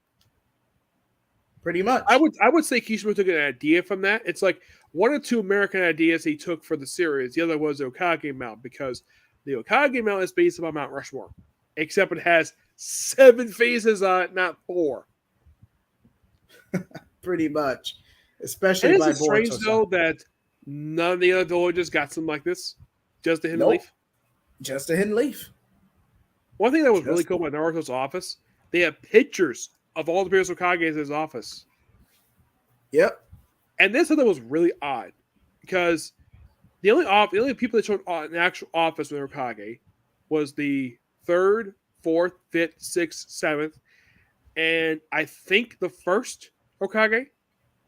Pretty much. I would say Kishimoto took an idea from that. It's like one or two American ideas he took for the series. The other was the Okage Mount, because the Okage Mount is based upon Mount Rushmore, except it has 7 phases on it, not 4. Pretty much. Especially by Boruto. It's strange, though, that none of the other villages got something like this. Just a hidden leaf. Just a hidden leaf. One thing that was really cool about Naruto's office, they have pictures of all the previous Hokages in his office. Yep. And this one was really odd, because the only people that showed an actual office with Hokage was the 3rd, 4th, 5th, 6th, 7th, and I think the 1st Hokage.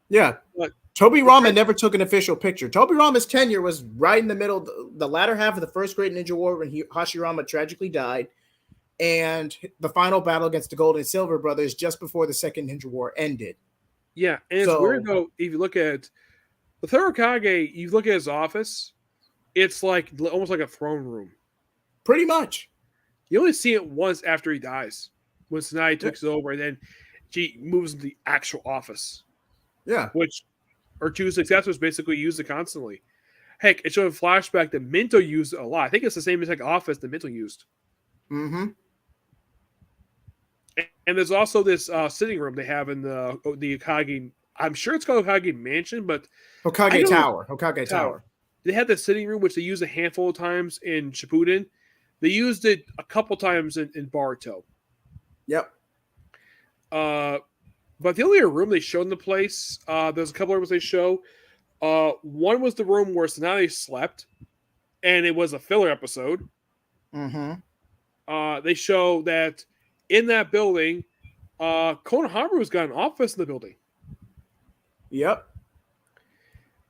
Yeah. But Tobirama never took an official picture. Tobirama's tenure was right in the middle, the latter half of the First Great Ninja War when Hashirama tragically died, and the final battle against the Gold and Silver Brothers just before the Second Ninja War ended. Yeah, and it's weird, though, if you look at the 3rd Hokage, you look at his office, it's like almost like a throne room. Pretty much. You only see it once after he dies, when Tsunade takes it over, and then she moves into the actual office. Yeah. Which her 2 successors basically use it constantly. Heck, it showed a flashback that Minto used it a lot. I think it's the same exact office that Minto used. Mm-hmm. And there's also this sitting room they have in the Hokage. I'm sure it's called Hokage Mansion, but Hokage Tower. They had the sitting room, which they used a handful of times in Shippuden. They used it a couple times in Boruto. Yep. But the only room they showed in the place, there's a couple of rooms they show. One was the room where Tsunade slept, and it was a filler episode. Mm-hmm. They show that in that building, Konohamaru's got an office in the building. Yep.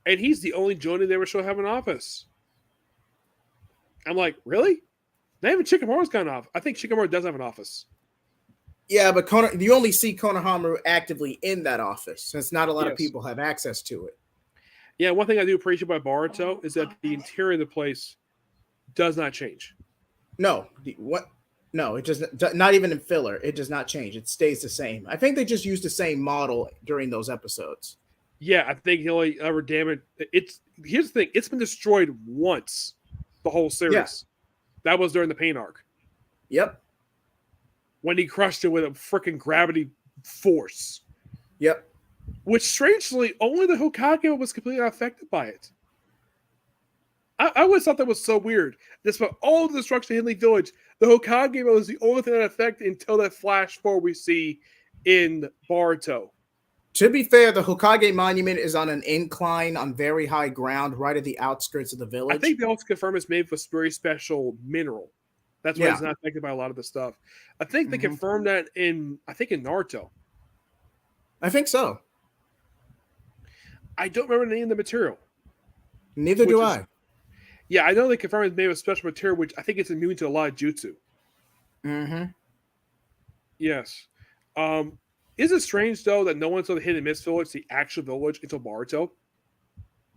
And he's the only Jonin they ever show have an office. I'm like, really? Not even Shikamaru's got an office. I think Shikamaru does have an office. Yeah, but you only see Konohamaru actively in that office, since not a lot of people have access to it. Yeah, one thing I do appreciate about Boruto is that the interior of the place does not change. No. No, it does not even in filler. It does not change. It stays the same. I think they just used the same model during those episodes. Yeah, I think the only ever damage. Here's the thing: it's been destroyed once, the whole series. Yeah. That was during the Pain arc. Yep. When he crushed it with a freaking gravity force. Yep. Which, strangely, only the Hokage was completely unaffected by it. I always thought that was so weird. Despite all the destruction of Hidden Village, the Hokage was the only thing that affected until that flash forward we see in Boruto. To be fair, the Hokage monument is on an incline on very high ground right at the outskirts of the village. I think they also confirm it's made with a very special mineral. That's why it's not affected by a lot of the stuff. I think they confirmed that in Naruto. I think so. I don't remember the name of the material. Neither do I. Yeah, I know they confirmed it's made with special material, which I think it's immune to a lot of jutsu. Mm-hmm. Yes. Is it strange, though, that no one saw the Hidden Mist Village, the actual village, until Boruto?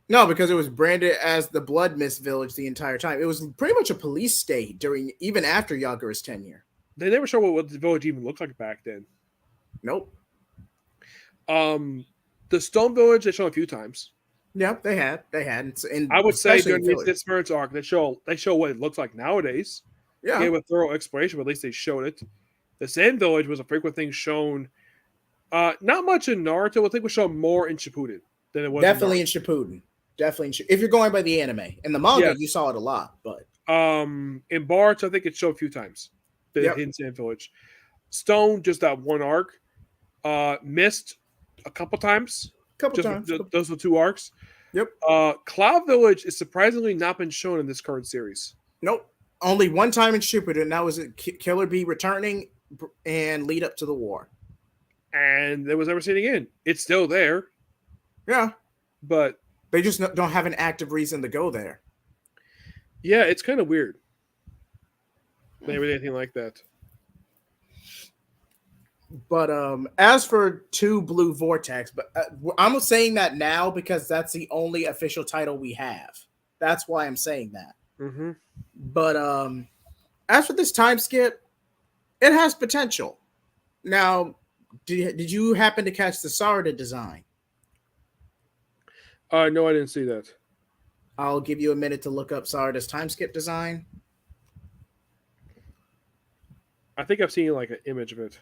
No, because it was branded as the Blood Mist Village the entire time. It was pretty much a police state even after Yagura's tenure. They never showed what the village even looked like back then. Nope. The Stone Village, they showed a few times. Yeah, they had. I would say during this Spirits arc, they show what it looks like nowadays. Yeah. Gave a thorough explanation, but at least they showed it. The Sand Village was a frequent thing shown. Not much in Naruto. I think we shown more in Shippuden than it was. Definitely in Shippuden. If you're going by the anime. In the manga, you saw it a lot, but in Boruto, I think it showed a few times. The Hidden Sand Village. Stone, just that one arc. Mist, a couple times. Those were 2 arcs. Yep. Cloud Village is surprisingly not been shown in this current series. Nope. Only one time in Shippuden, and that was Killer Bee returning and lead up to the war. And it was never seen again. It's still there. Yeah. But they just don't have an active reason to go there. Yeah, it's kind of weird. Maybe anything like that. But as for Two Blue Vortex, but I'm saying that now because that's the only official title we have. That's why I'm saying that. Mm-hmm. But as for this time skip, it has potential. Now, did you happen to catch the Sarda design? No, I didn't see that. I'll give you a minute to look up Sarda's time skip design. I think I've seen like an image of it.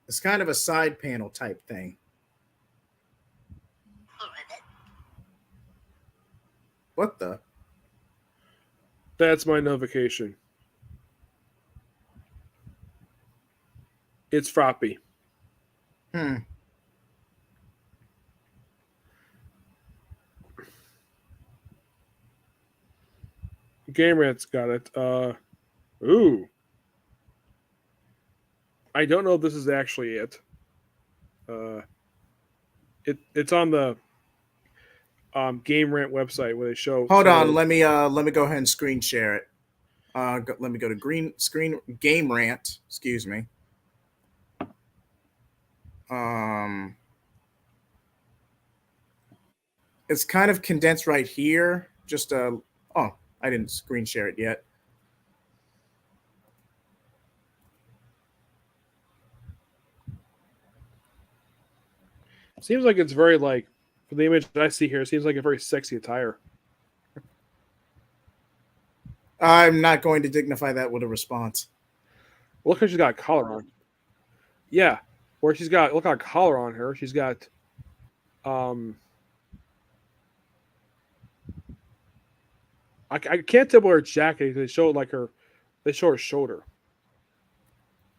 It's kind of a side panel type thing. What the? That's my notification. It's Froppy. Hmm. Game Rat's got it. Ooh. I don't know if this is actually it. Uh, it's on the Game Rant website where they show Hold some of on, those. let me go ahead and screen share it. Let me go to green screen game rant. Excuse me. Um, it's kind of condensed right here. Just oh, I didn't screen share it yet. Seems like it's very like for the image that I see here. It seems like a very sexy attire. I'm not going to dignify that with a response. Look how she's got a collar on. Yeah, where she's got look at a collar on her. She's got um. I can't tell where her jacket. They show it like her. They show her shoulder.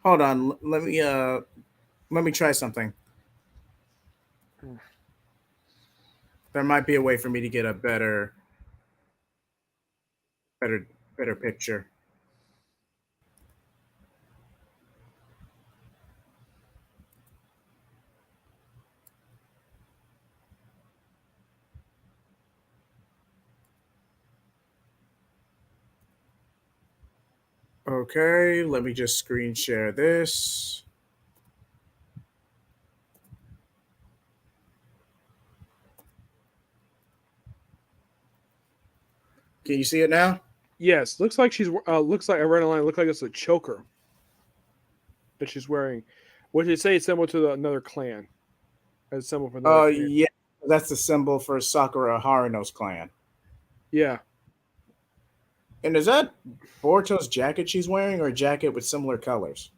Hold on, let me try something. There might be a way for me to get a better better picture. Okay, let me just screen share this. Can you see it now? Yes, looks like she's looks like I read online. Looks like it's a choker that she's wearing, which they say is similar to another clan, as a symbol for another clan. Yeah, that's the symbol for Sakura Haruno's clan. Yeah, And is that Boruto's jacket she's wearing, or a jacket with similar colors?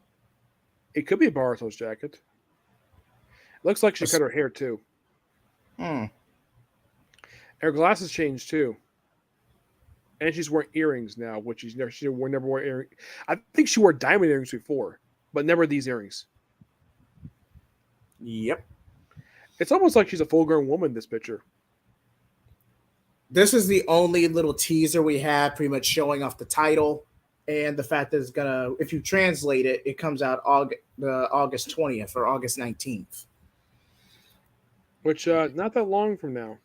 it could be a Baruto's jacket. Looks like she cut her hair too. Hmm. Her glasses changed too, and she's wearing earrings now, which she never wore earrings. I think she wore diamond earrings before, but never these earrings. Yep. It's almost like she's a full-grown woman. This picture. This is the only little teaser we have, pretty much showing off the title and the fact that it's gonna. If you translate it, it comes out August 20th or August 19th. Which not that long from now.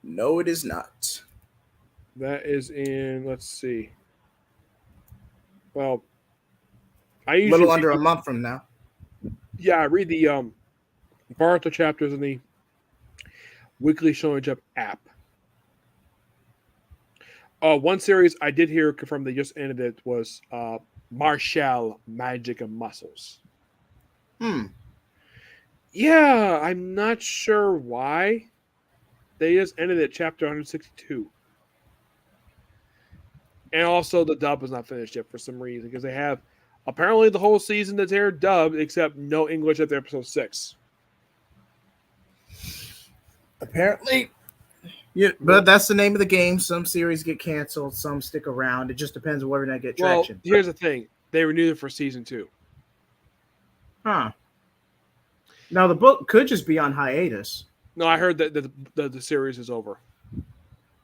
No, it is not. That is in. Let's see. Well, I usually Little under a month from now. yeah, I read the Boruto chapters in the Weekly Shonen Jump app. One series I did hear confirm they just ended it was Martial Magic and Muscles. Hmm. Yeah, I'm not sure why. They just ended at chapter 162. And also the dub is not finished yet for some reason because they have apparently the whole season that's aired dubbed except no English after episode 6. Apparently, yeah, but that's the name of the game. Some series get canceled, some stick around. It just depends on whether or not get Well, traction. here's the thing. They renewed it for season 2. Huh. Now the book could just be on hiatus. No, I heard that the series is over.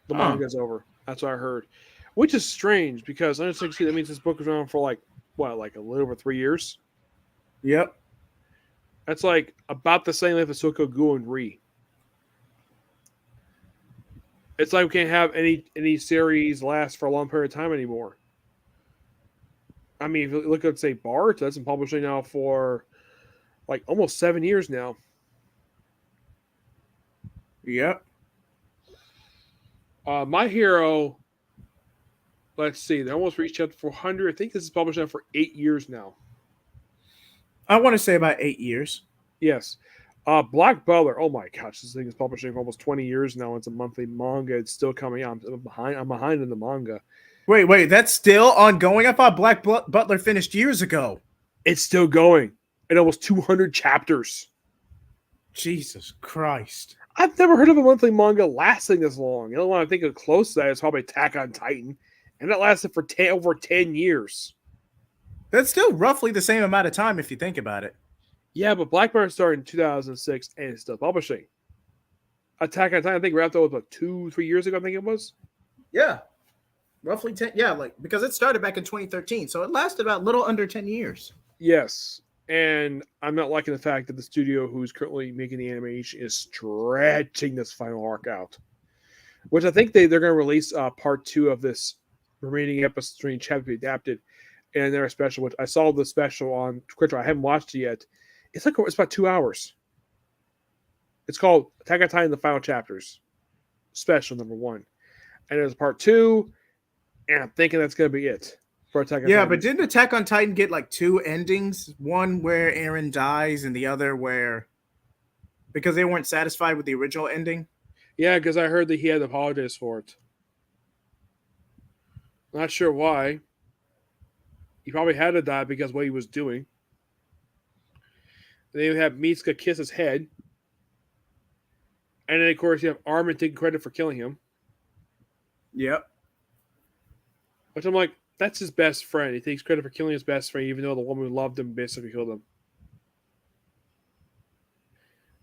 The Huh. manga is over. That's what I heard. Which is strange because 160, that means this book was around for like what, like a little over 3 years? Yep. That's like about the same length as Soko Gu and Ri. It's like we can't have any series last for a long period of time anymore. I mean, if you look at say Boruto, that's been publishing now for like almost 7 years now. Yep. My Hero, let's see, they almost reached chapter 400. I think this is published now for 8 years now. I want to say about 8 years. Yes. Black Butler. Oh my gosh, this thing is publishing for almost 20 years now. It's a monthly manga. It's still coming out. I'm behind. I'm behind in the manga. Wait, that's still ongoing? I thought Black Butler finished years ago. It's still going. At almost 200 chapters. Jesus Christ. I've never heard of a monthly manga lasting this long. The only one I think of close to that is probably Attack on Titan. And that lasted for over 10 years. That's still roughly the same amount of time if you think about it. Yeah, but Black Butler started in 2006 and it's still publishing. Attack on Titan, I think wrapped up about 2-3 years ago, I think it was. Yeah. Roughly 10. Yeah, like because it started back in 2013. So it lasted about a little under 10 years. Yes. And I'm not liking the fact that the studio who's currently making the animation is stretching this final arc out. Which I think they're going to release part 2 of this remaining episode chapter to be adapted. And their special, which I saw the special on Twitter. I haven't watched it yet. It's about 2 hours. It's called Attack on Titan: The Final Chapters, special number 1, and there's part 2, and I'm thinking that's gonna be it for Attack on Titan. Yeah, but didn't Attack on Titan get like 2 endings? One where Eren dies, and the other where because they weren't satisfied with the original ending. Yeah, because I heard that he had to apologize for it. Not sure why. He probably had to die because of what he was doing. And then you have Mitsuka kiss his head. And then, of course, you have Armin taking credit for killing him. Yep. Which I'm like, that's his best friend. He takes credit for killing his best friend, even though the woman who loved him basically killed him.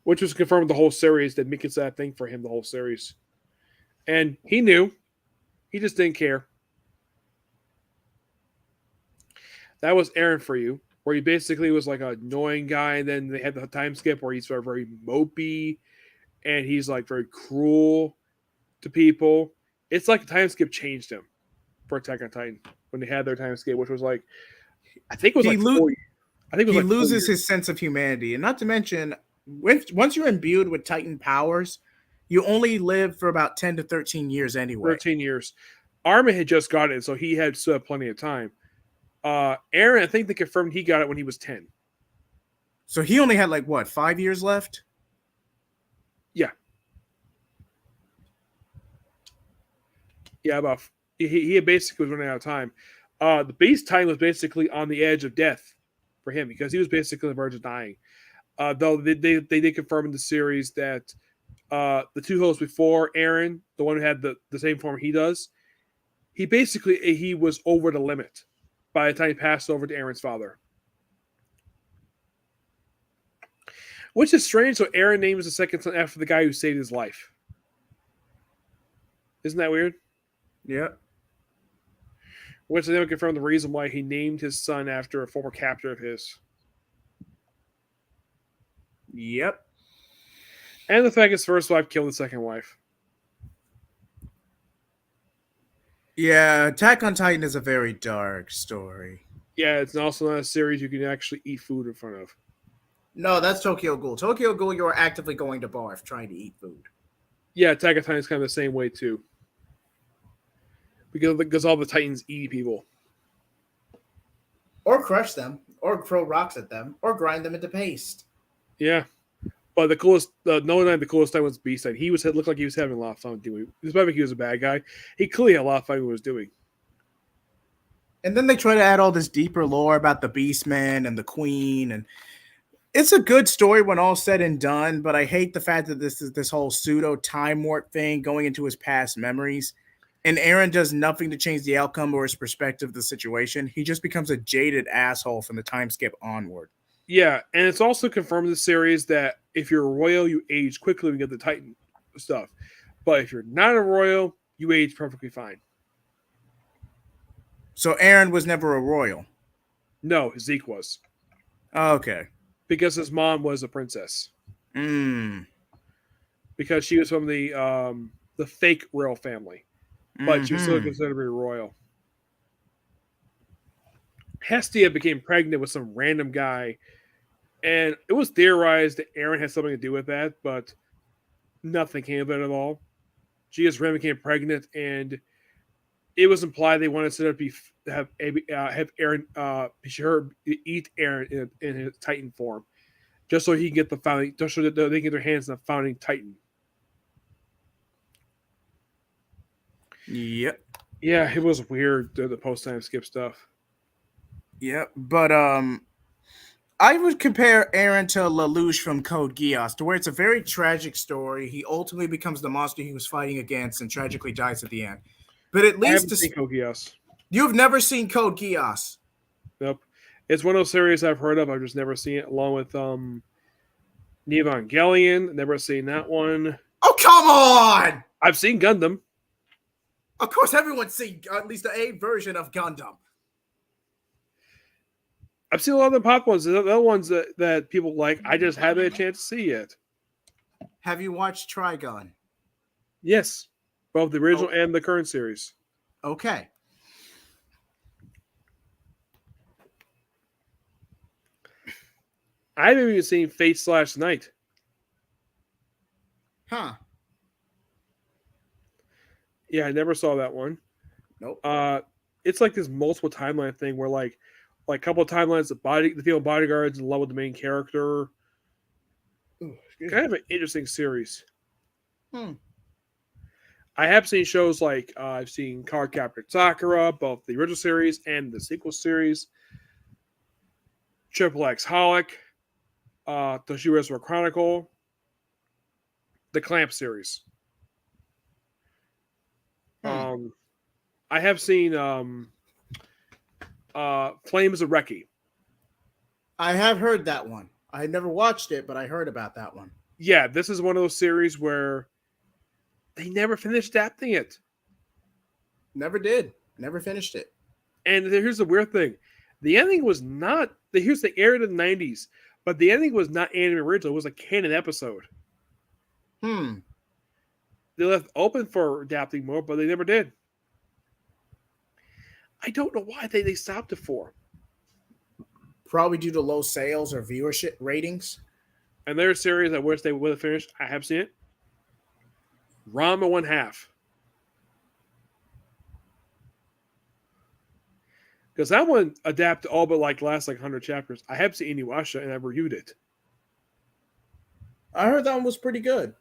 Which was confirmed the whole series, that Mika's that thing for him the whole series. And he knew. He just didn't care. That was Eren for you, where he basically was like an annoying guy, and then they had the time skip where he's sort of very mopey, and he's like very cruel to people. It's like the time skip changed him for Attack on Titan when they had their time skip, which was like, I think it was he loses his sense of humanity, and not to mention, once you're imbued with Titan powers, you only live for about 10 to 13 years anyway. 13 years. Armin had just got it, so he had still plenty of time. Eren, I think they confirmed he got it when he was 10. So he only had like what, 5 years left? Yeah. Yeah, about he basically was running out of time. The base time was basically on the edge of death for him because he was basically on the verge of dying. Though they did confirm in the series that the 2 hosts before Eren, the one who had the same form he does, he was over the limit by the time he passed over to Eren's father. Which is strange, so Eren names the second son after the guy who saved his life. Isn't that weird? Yeah. Which they never confirmed the reason why he named his son after a former captor of his. Yep. And the fact his first wife killed his second wife. Yeah, Attack on Titan is a very dark story. Yeah, it's also not a series you can actually eat food in front of. No, that's Tokyo Ghoul. Tokyo Ghoul, you're actively going to barf trying to eat food. Yeah, Attack on Titan is kind of the same way too. Because all the Titans eat people. Or crush them, or throw rocks at them, or grind them into paste. Yeah. But the coolest time was Beast Titan. He looked like he was having a lot of fun doing it. Despite like he was a bad guy, he clearly had a lot of fun with what he was doing. And then they try to add all this deeper lore about the Beastman and the Queen, and it's a good story when all said and done, but I hate the fact that this whole pseudo time warp thing going into his past memories. And Eren does nothing to change the outcome or his perspective of the situation. He just becomes a jaded asshole from the time skip onward. Yeah, and it's also confirmed in the series that if you're a royal, you age quickly when you get the Titan stuff. But if you're not a royal, you age perfectly fine. So Eren was never a royal. No, Zeke was Okay. because his mom was a princess Mm. because she was from the fake royal family, but she was still Hmm. considered to be royal. Hestia became pregnant with some random guy, and it was theorized that Aaron had something to do with that, but nothing came of it at all. She just randomly became pregnant, and it was implied they wanted to be have Aaron her eat Aaron in his Titan form, just so he can get the founding, just so that they can get their hands on the founding Titan. Yep. Yeah, it was weird the post time skip stuff. Yep. But I would compare Aaron to Lelouch from Code Geass, to where it's a very tragic story. He ultimately becomes the monster he was fighting against and tragically dies at the end. But at I least haven't seen Kokios. you've never seen Code Geass. Nope. It's one of those series I've heard of. I've just never seen it. Along with Evangelion, never seen that one. Oh, come on! I've seen Gundam. Of course, everyone's seen at least the A version of Gundam. I've seen a lot of the pop ones. The other ones that people like. I just haven't had a chance to see yet. Have you watched Trigun? Yes, both the original Oh, and the current series. okay. I haven't even seen Fate/Night. Huh. Yeah, I never saw that one. Nope. It's like this multiple timeline thing where like a couple of timelines, the female bodyguards in love with the main character. Ooh, Kind of an interesting series. Hmm. I have seen shows like I've seen Card Captor Sakura, both the original series and the sequel series. Triple X Holic, Toshiba's Chronicle, the Clamp series. Hmm. I have seen Flames of Reki. I have heard that one. I had never watched it, but I heard about that one. Yeah, this is one of those series where they never finished adapting it. Never did. Never finished it. And here's the weird thing. The ending was not here's the era of the 90s, but the ending was not anime original, it was a canon episode. Hmm. They left open for adapting more, but they never did. I don't know why they stopped it for. Probably due to low sales or viewership ratings. And there's a series I wish they would have finished. I have seen it. Rama 1/2. Because that one adapted all but like last like 100 chapters. I have seen Inuyasha and I reviewed it. I heard that one was pretty good.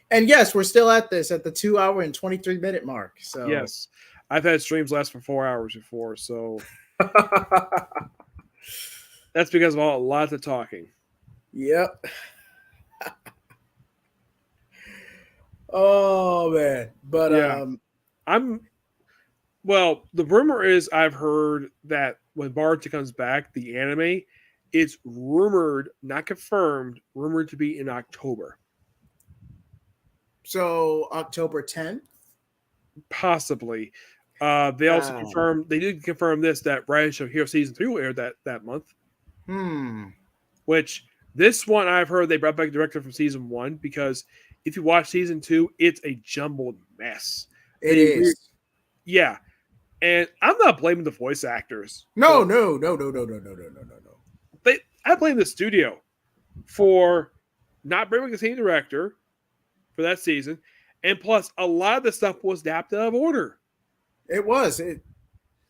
And yes, we're still at this at the 2 hour and 23-minute mark. So Yes. I've had streams last for 4 hours before, so that's because of lots of talking. Yep. Oh man. But Yeah. The rumor is I've heard that when Boruto comes back, the anime, it's rumored, not confirmed, rumored to be in October. So October 10th? Possibly. They also confirmed, they did confirm this, that Rise of Hero Season 3 will air that month. Which, this one I've heard they brought back the director from Season 1, because if you watch Season 2, it's a jumbled mess. It is. Yeah. And I'm not blaming the voice actors. No. I blame the studio for not bringing the same director for that season. And plus, a lot of the stuff was adapted out of order. It was.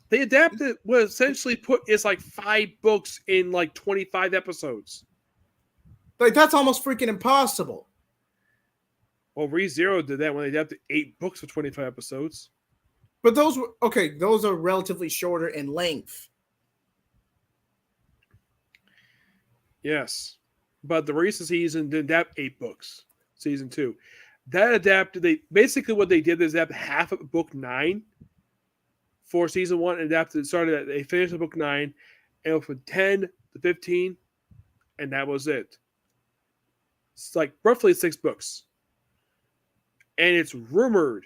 They adapted was essentially put it's like 5 books in like 25 episodes. Like that's almost freaking impossible. Well, ReZero did that when they adapted 8 books for 25 episodes. But those were okay, those are relatively shorter in length. Yes. But the recent season did adapt 8 books. Season 2. That adapted what they did is adapt half of book 9 for season 1 and they finished the book 9 and went from 10 to 15 and that was it. It's like roughly 6 books. And it's rumored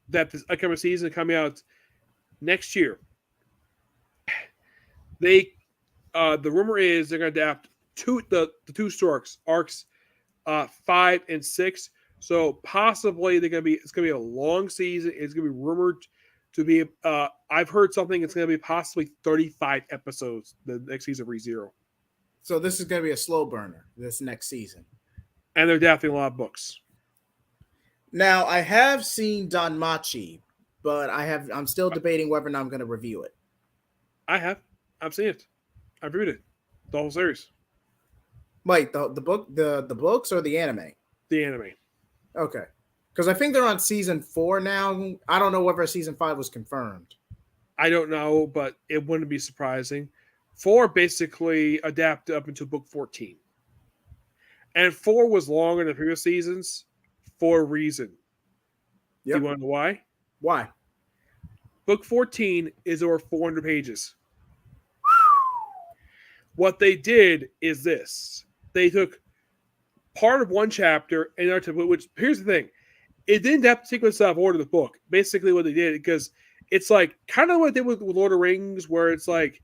that this upcoming season is coming out next year. They the rumor is they're going to adapt the two storks arcs 5 and 6. So possibly it's going to be a long season. It's going to be rumored to be. I've heard something. It's going to be possibly 35 episodes the next season of ReZero. So this is going to be a slow burner this next season. And they're adapting a lot of books. Now I have seen Danmachi, but I'm still debating whether or not I'm going to review it. I've seen it. I've read it. The whole series. Wait, the books or the anime? The anime. Okay. Because I think they're on season 4 now. I don't know whether season 5 was confirmed. I don't know, but it wouldn't be surprising. 4 basically adapted up into book 14. And 4 was longer than previous seasons for a reason. Yep. Do you want to know why? Why? Book 14 is over 400 pages. What they did is this. They took part of one chapter and which here's the thing. It didn't have to sequence out of order the book. Basically what they did, because it's like kind of what they did with Lord of the Rings, where it's like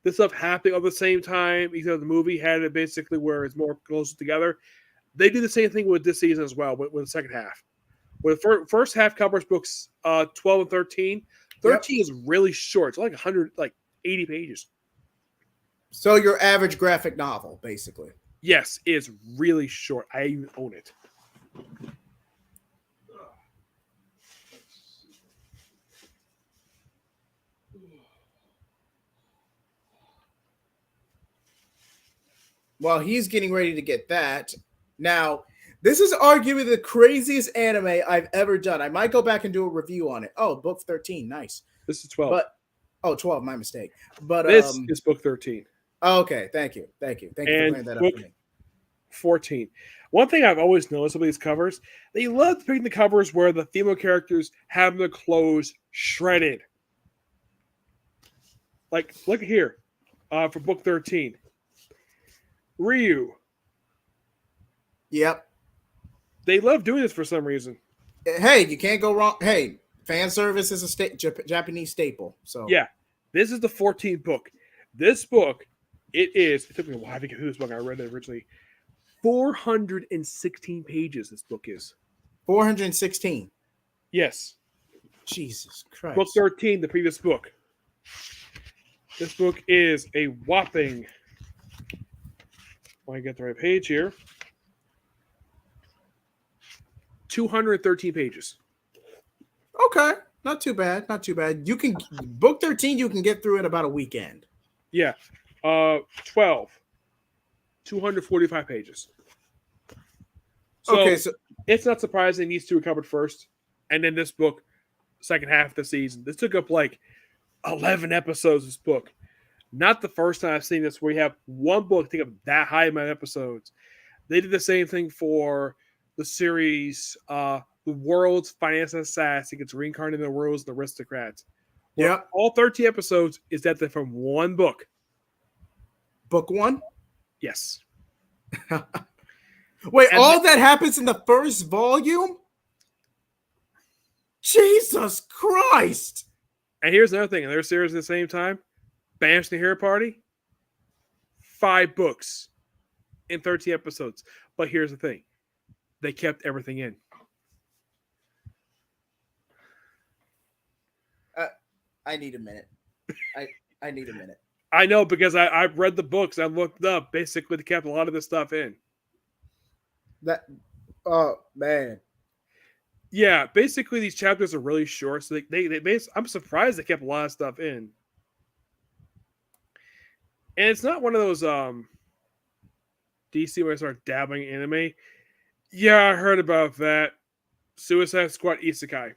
this stuff happening at the same time. Even though the movie had it basically where it's more closer together. They do the same thing with this season as well, with the second half. With the first half covers books 12 and 13. 13 is really short. It's like 80 pages. So your average graphic novel, basically. Yes, it's really short. I even own it. Well, he's getting ready to get that. Now, this is arguably the craziest anime I've ever done. I might go back and do a review on it. Oh, book 13. Nice. This is 12. But 12, my mistake. But this is book 13. Okay, thank you for clearing that up for me. 14. One thing I've always noticed about these covers, they love picking the covers where the female characters have their clothes shredded. Like, look here, for book 13. Ryu. Yep. They love doing this for some reason. Hey, you can't go wrong. Hey, fan service is a Japanese staple. So yeah, this is the 14th book. This book, it took me a while to get through this book. I read it originally. 416 pages this book is. 416. Yes. Jesus Christ. Book 13, the previous book. This book is a whopping, I get the right page here, 213 pages. Okay. Not too bad. You can book 13, you can get through in about a weekend. Yeah. 12. 245 pages. So it's not surprising these two were covered first. And then this book, second half of the season. This took up like 11 episodes, this book. Not the first time I've seen this where you have one book take up that high amount of episodes. They did the same thing for the series, The World's Finest Assassin gets reincarnated in the world's the aristocrats. Yeah. All 30 episodes is that from one book. Book 1? Yes. Wait, and that happens in the first volume? Jesus Christ! And here's another thing. In their series at the same time, Bam's the Hero Party, 5 books in 13 episodes. But here's the thing. They kept everything in. I need a minute. I need a minute. I know, because I've read the books. I looked up. Basically, they kept a lot of this stuff in. Oh, man. Yeah, basically, these chapters are really short. So I'm surprised they kept a lot of stuff in. And it's not one of those DC where I start dabbling in anime. Yeah, I heard about that. Suicide Squad Isekai.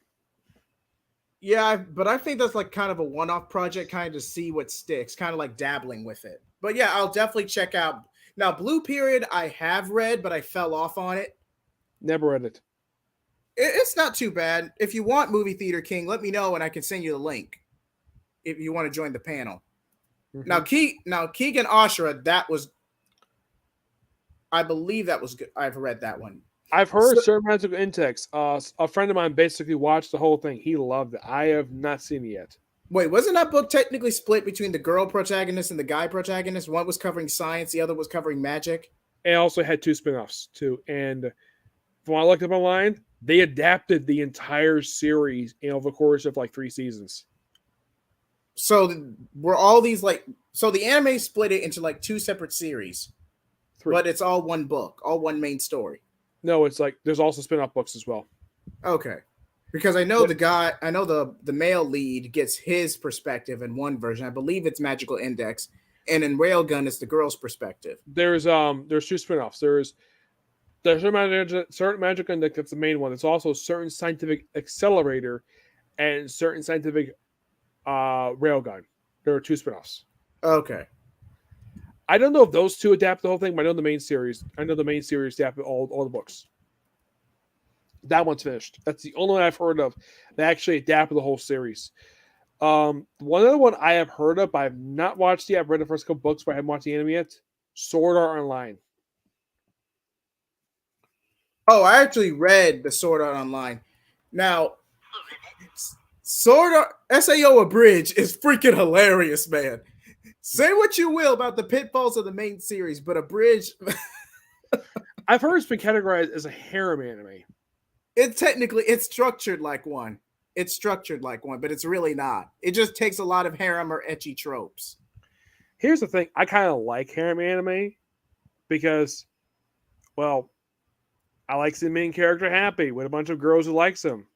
Yeah, but I think that's like kind of a one-off project, kind of to see what sticks, kind of like dabbling with it. But yeah, I'll definitely check out. Now, Blue Period, I have read, but I fell off on it. Never read it. It's not too bad. If you want Movie Theater King, let me know and I can send you the link if you want to join the panel. Mm-hmm. Now, Keegan Ashura, I believe that was good. I've read that one. I've heard certain magical index. A friend of mine basically watched the whole thing. He loved it. I have not seen it yet. Wait, wasn't that book technically split between the girl protagonist and the guy protagonist? One was covering science, the other was covering magic. It also had two spin-offs too. And from what I looked up online, they adapted the entire series over the course of like 3 seasons. So were all these like so the anime split it into like two separate series, Three. but it's all one book, all one main story. No, it's like there's also spin-off books as well. Okay. Because I know the male lead gets his perspective in one version. I believe it's Magical Index, and in Railgun it's the girl's perspective. There's two spin-offs. There's certain magic index, that's the main one. There's also certain scientific accelerator and certain scientific railgun. There are two spin-offs. Okay. I don't know if those two adapt the whole thing, but I know the main series adapted all the books. That one's finished. That's the only one I've heard of that actually adapted the whole series. One other one I have heard of, but I've not watched yet. I've read the first couple books, but I haven't watched the anime yet. Sword Art Online. Oh, I actually read the Sword Art Online. Now, Sword Art SAO Abridged is freaking hilarious, man. Say what you will about the pitfalls of the main series, but Abridged. I've heard it's been categorized as a harem anime. It's structured like one. It's structured like one, but it's really not. It just takes a lot of harem or ecchi tropes. Here's the thing: I kind of like harem anime because, well, I like the main character happy with a bunch of girls who likes him,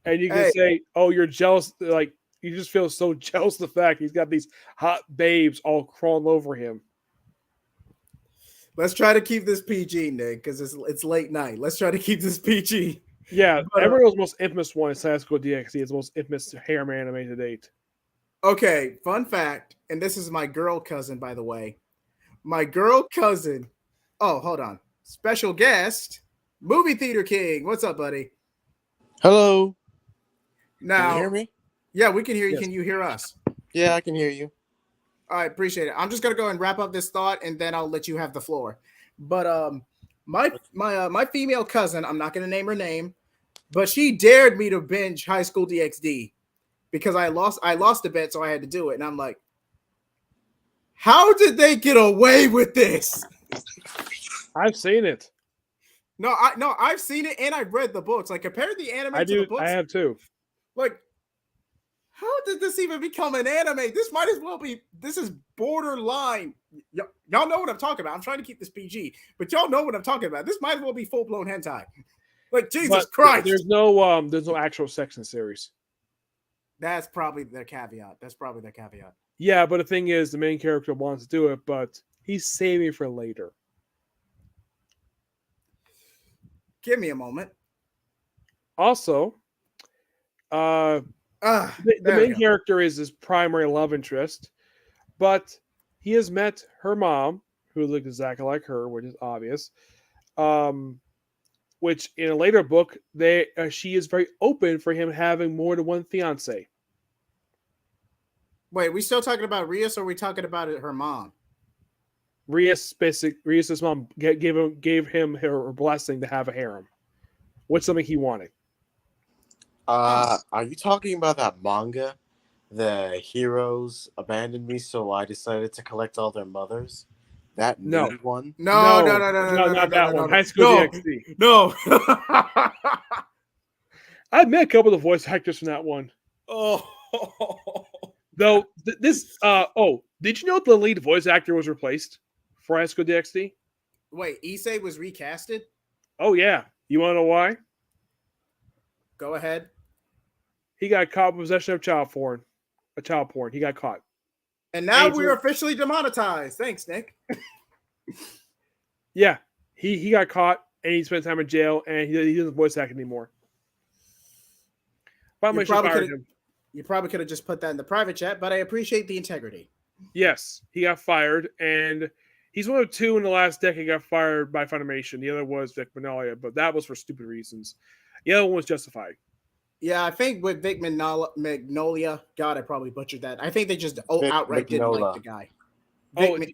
and you can say, "Oh, you're jealous." Like you just feel so jealous of the fact he's got these hot babes all crawling over him. Let's try to keep this PG, Nick, because it's late night. Let's try to keep this PG. Yeah, everyone knows the most infamous one is High School DxD. It's the most infamous harem anime to date. Okay, fun fact, and this is my girl cousin, by the way. My girl cousin. Oh, hold on. Special guest, Movie Theater King. What's up, buddy? Hello. Now, can you hear me? Yeah, we can hear you. Yes. Can you hear us? Yeah, I can hear you. All right, appreciate it. I'm just gonna go and wrap up this thought, and then I'll let you have the floor. But my female cousin, I'm not gonna name her name, but she dared me to binge High School DxD because I lost a bet, so I had to do it, and I'm like, how did they get away with this? I've seen it. No, I've seen it and I've read the books. Like compare the anime to the books. I have too. Like, how did this even become an anime? This might as well be. This is borderline. Y'all know what I'm talking about. I'm trying to keep this PG, but y'all know what I'm talking about. This might as well be full blown hentai. Like Jesus Christ. There's no actual sex in the series. That's probably their caveat. Yeah, but the thing is, the main character wants to do it, but he's saving for later. Give me a moment. Also, the main character is his primary love interest, but he has met her mom, who looks exactly like her, which is obvious. Which in a later book, she is very open for him having more than one fiance. Wait, we still talking about Rias, or are we talking about her mom? Rias' mom gave him her blessing to have a harem. What's something he wanted? Are you talking about that manga? The heroes abandoned me, so I decided to collect all their mothers. That nude one? No, not that one. High School DxD. No. I met a couple of the voice actors from that one. Oh. Though did you know the lead voice actor was replaced for High School DxD? Wait, Issei was recasted? Oh yeah. You want to know why? Go ahead. He got caught with possession of child porn. He got caught. And now we're officially demonetized. Thanks, Nick. Yeah. He got caught and he spent time in jail and he doesn't voice act anymore. You probably could have just put that in the private chat, but I appreciate the integrity. Yes, he got fired, and he's one of two in the last decade got fired by Funimation. The other was Vic Magnolia, but that was for stupid reasons. The other one was justified. Yeah, I think with Vic Magnolia, God, I probably butchered that. I think they just outright didn't like the guy. Do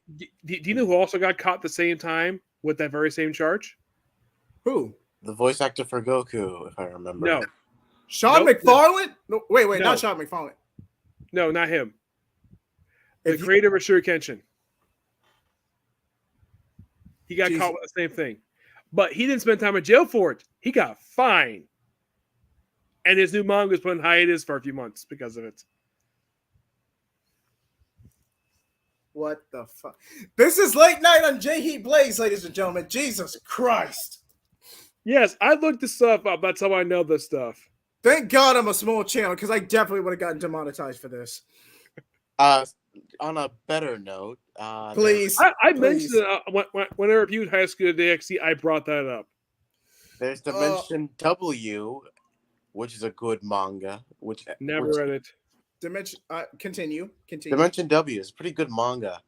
you know who also got caught at the same time with that very same charge? Who? The voice actor for Goku, if I remember. No. Sean Nope. McFarlane? No, wait, No. not Sean McFarlane. No, not him. The If you- creator of Shuri Kenshin. He got Jesus. caught with the same thing. But he didn't spend time in jail for it. He got fined. And his new manga was put in hiatus for a few months because of it. What the fuck? This is late night on J Heat Blaze, ladies and gentlemen. Jesus Christ. Yes, I looked this stuff up. That's how I know this stuff. Thank God I'm a small channel, because I definitely would have gotten demonetized for this. On a better note, Please. I please. mentioned it when I reviewed High School DxD, I brought that up. there's Dimension W, which is a good manga. Never read it. Dimension. Continue. Dimension W is a pretty good manga.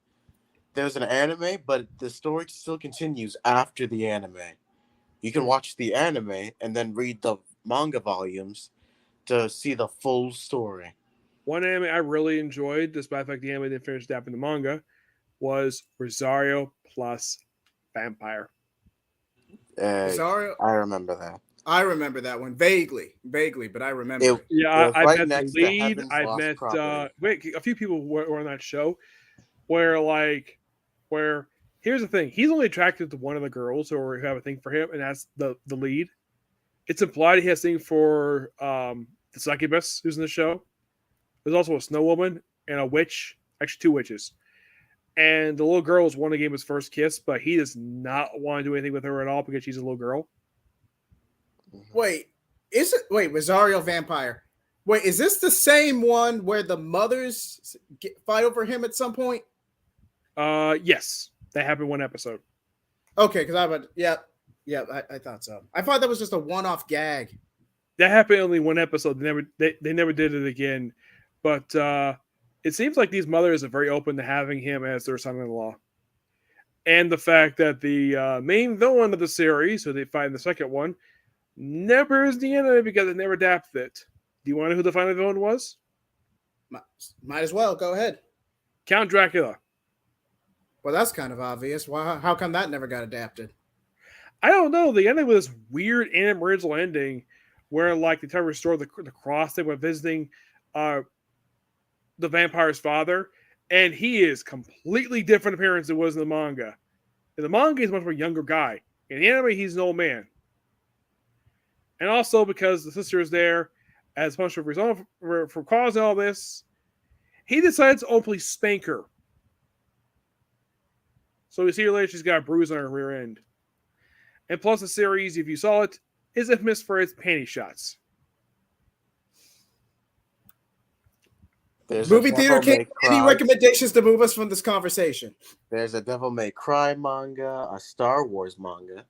There's an anime, but the story still continues after the anime. You can watch the anime and then read the manga volumes to see the full story. One anime I really enjoyed, despite the fact the anime didn't finish adapting the manga, was Rosario plus Vampire. Rosario. I remember that. I remember that one vaguely, but I remember. it. Yeah, was I right met the next to lead. Heaven's I Lost met Property. a few people were on that show where here's the thing. He's only attracted to one of the girls who have a thing for him, and that's the lead. It's implied he has a thing for the succubus who's in the show. There's also a snow woman and a witch, actually 2 witches. And the little girl was one to give him his first kiss, but he does not want to do anything with her at all because she's a little girl. Wait, Rosario Vampire. Wait, is this the same one where the mothers fight over him at some point? Yes, that happened one episode. Okay, because I thought so. I thought that was just a one-off gag. That happened only one episode. They never did it again. But it seems like these mothers are very open to having him as their son-in-law. And the fact that the main villain of the series, who they fight in the second one, never is the enemy because they never adapted it. Do you want to know who the final villain was? Might as well. Go ahead. Count Dracula. Well, that's kind of obvious. Why? How come that never got adapted? I don't know. They ended with this weird original ending where, like, they try to restore the cross. They were visiting the vampire's father, and he is completely different appearance than was in the manga. In the manga, he's a much more younger guy. In the anime, he's an old man. And also because the sister is there as punishment for causing all this, he decides to openly spank her. So we see her later, she's got a bruise on her rear end. And plus the series, if you saw it, is infamous for its panty shots. There's Movie theater king. Any recommendations to move us from this conversation? There's a Devil May Cry manga, a Star Wars manga.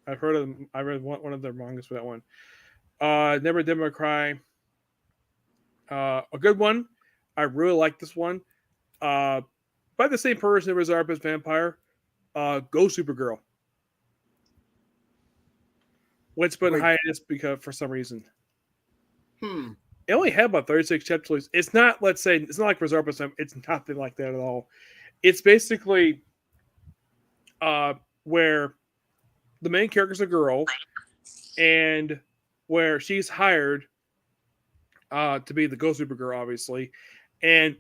I've heard of them. I read one of their mangas for that one. Never Devil May Cry. A good one. I really like this one. By the same person who was Zarba's Vampire. Go Supergirl. What's been hiatus because for some reason. It only had about 36 chapters. It's not, let's say, it's not like Reserve. It's nothing like that at all. It's basically where the main character's a girl and where she's hired to be the Ghost Supergirl, obviously. And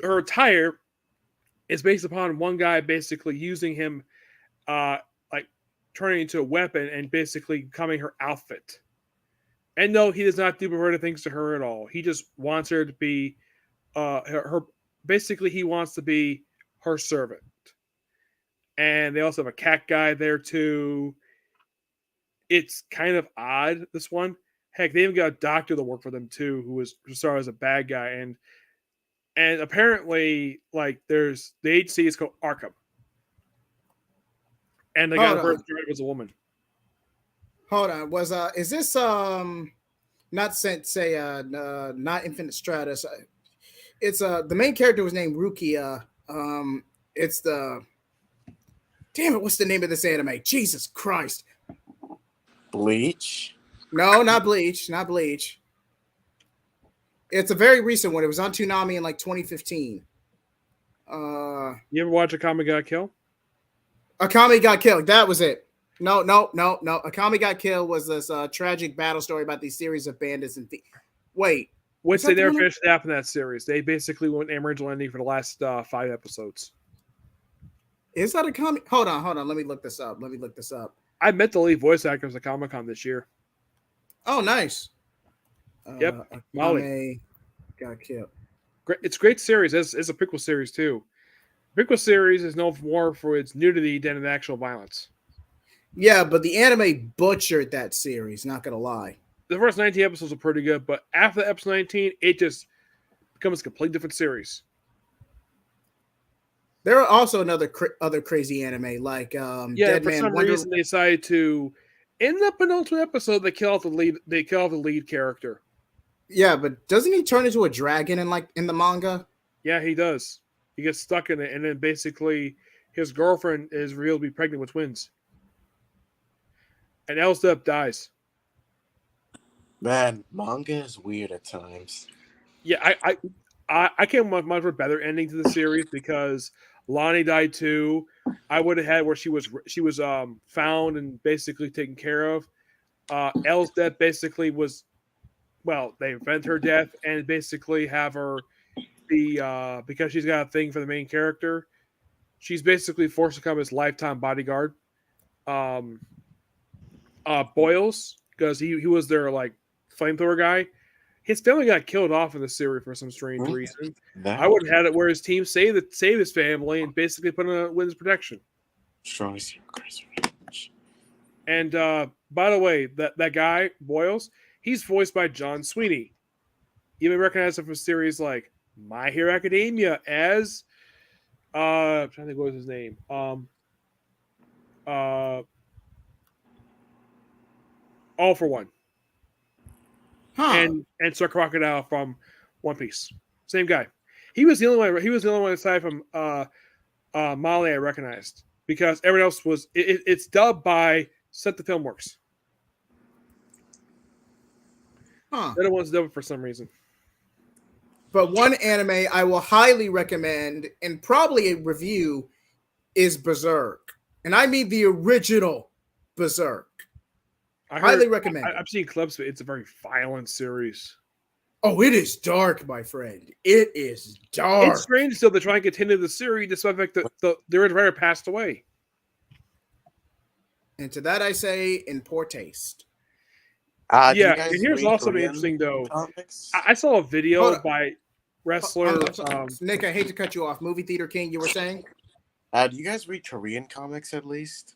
her attire is based upon one guy basically using him, like turning into a weapon and basically becoming her outfit. And no, he does not do perverted things to her at all. He just wants her to be her. Basically, he wants to be her servant. And they also have a cat guy there too. It's kind of odd, this one. Heck, they even got a doctor to work for them too, who started as a bad guy. And apparently, like, there's the agency is called Arkham. And the guy who first started was a woman. Hold on. Is this not not Infinite Stratus? It's the main character was named Rukia. It's the damn it. What's the name of this anime? Jesus Christ. Bleach? No, not Bleach. Not Bleach. It's a very recent one. It was on Toonami in like 2015. You ever watch Akame Got Killed? Akame Got Killed. That was it. No. Akami Got Killed was this tragic battle story about these series of bandits and wait. Which is they that the never one? finished half in that series. They basically went original ending for the last 5 episodes. Is that Akami? Hold on. Let me look this up. I met the lead voice actors at Comic Con this year. Oh, nice. Yep, Molly. Akame Got Killed. It's a great series. It's a prequel series too. The prequel series is known more for its nudity than its actual violence. Yeah, but the anime butchered that series. Not gonna lie. The first 19 episodes are pretty good, but after episode 19, it just becomes a completely different series. There are also other crazy anime like Dead for Man some Wonder. reason they decided to, in the penultimate episode, they kill off the lead. They kill off the lead character. Yeah, but doesn't he turn into a dragon in the manga? Yeah, he does. He gets stuck in it, and then basically his girlfriend is revealed to be pregnant with twins, and Elstep dies. Man, manga is weird at times. Yeah, I came with much a better ending to the series because Lonnie died too. I would have had where she was found and basically taken care of. Elle's death basically was, well, they invent her death and basically have her be because she's got a thing for the main character. She's basically forced to become his lifetime bodyguard. Boyles, because he was their like flamethrower guy. His family got killed off in the series for some strange reason. I would have had it where his team saved his family and basically put him with his protection. Strongest And by the way, that guy Boyles, he's voiced by John Sweeney. You may recognize him from series like My Hero Academia as I'm trying to think what was his name. All for One. Huh. And Sir Crocodile from One Piece. Same guy. He was the only one. He was the only one aside from Molly I recognized because everyone else was. It's dubbed by Set the Filmworks. Huh. The other one's dubbed for some reason. But one anime I will highly recommend and probably a review is Berserk, and I mean the original Berserk. Highly recommend. I've seen clips, but it's a very violent series. Oh, it is dark, my friend. It is dark. It's strange still to try and continue the series despite the fact that the writer passed away. And to that I say, in poor taste. Yeah, and here's also interesting though. I saw a video by wrestler Nick. I hate to cut you off. Movie Theater King, you were saying? Do you guys read Korean comics at least?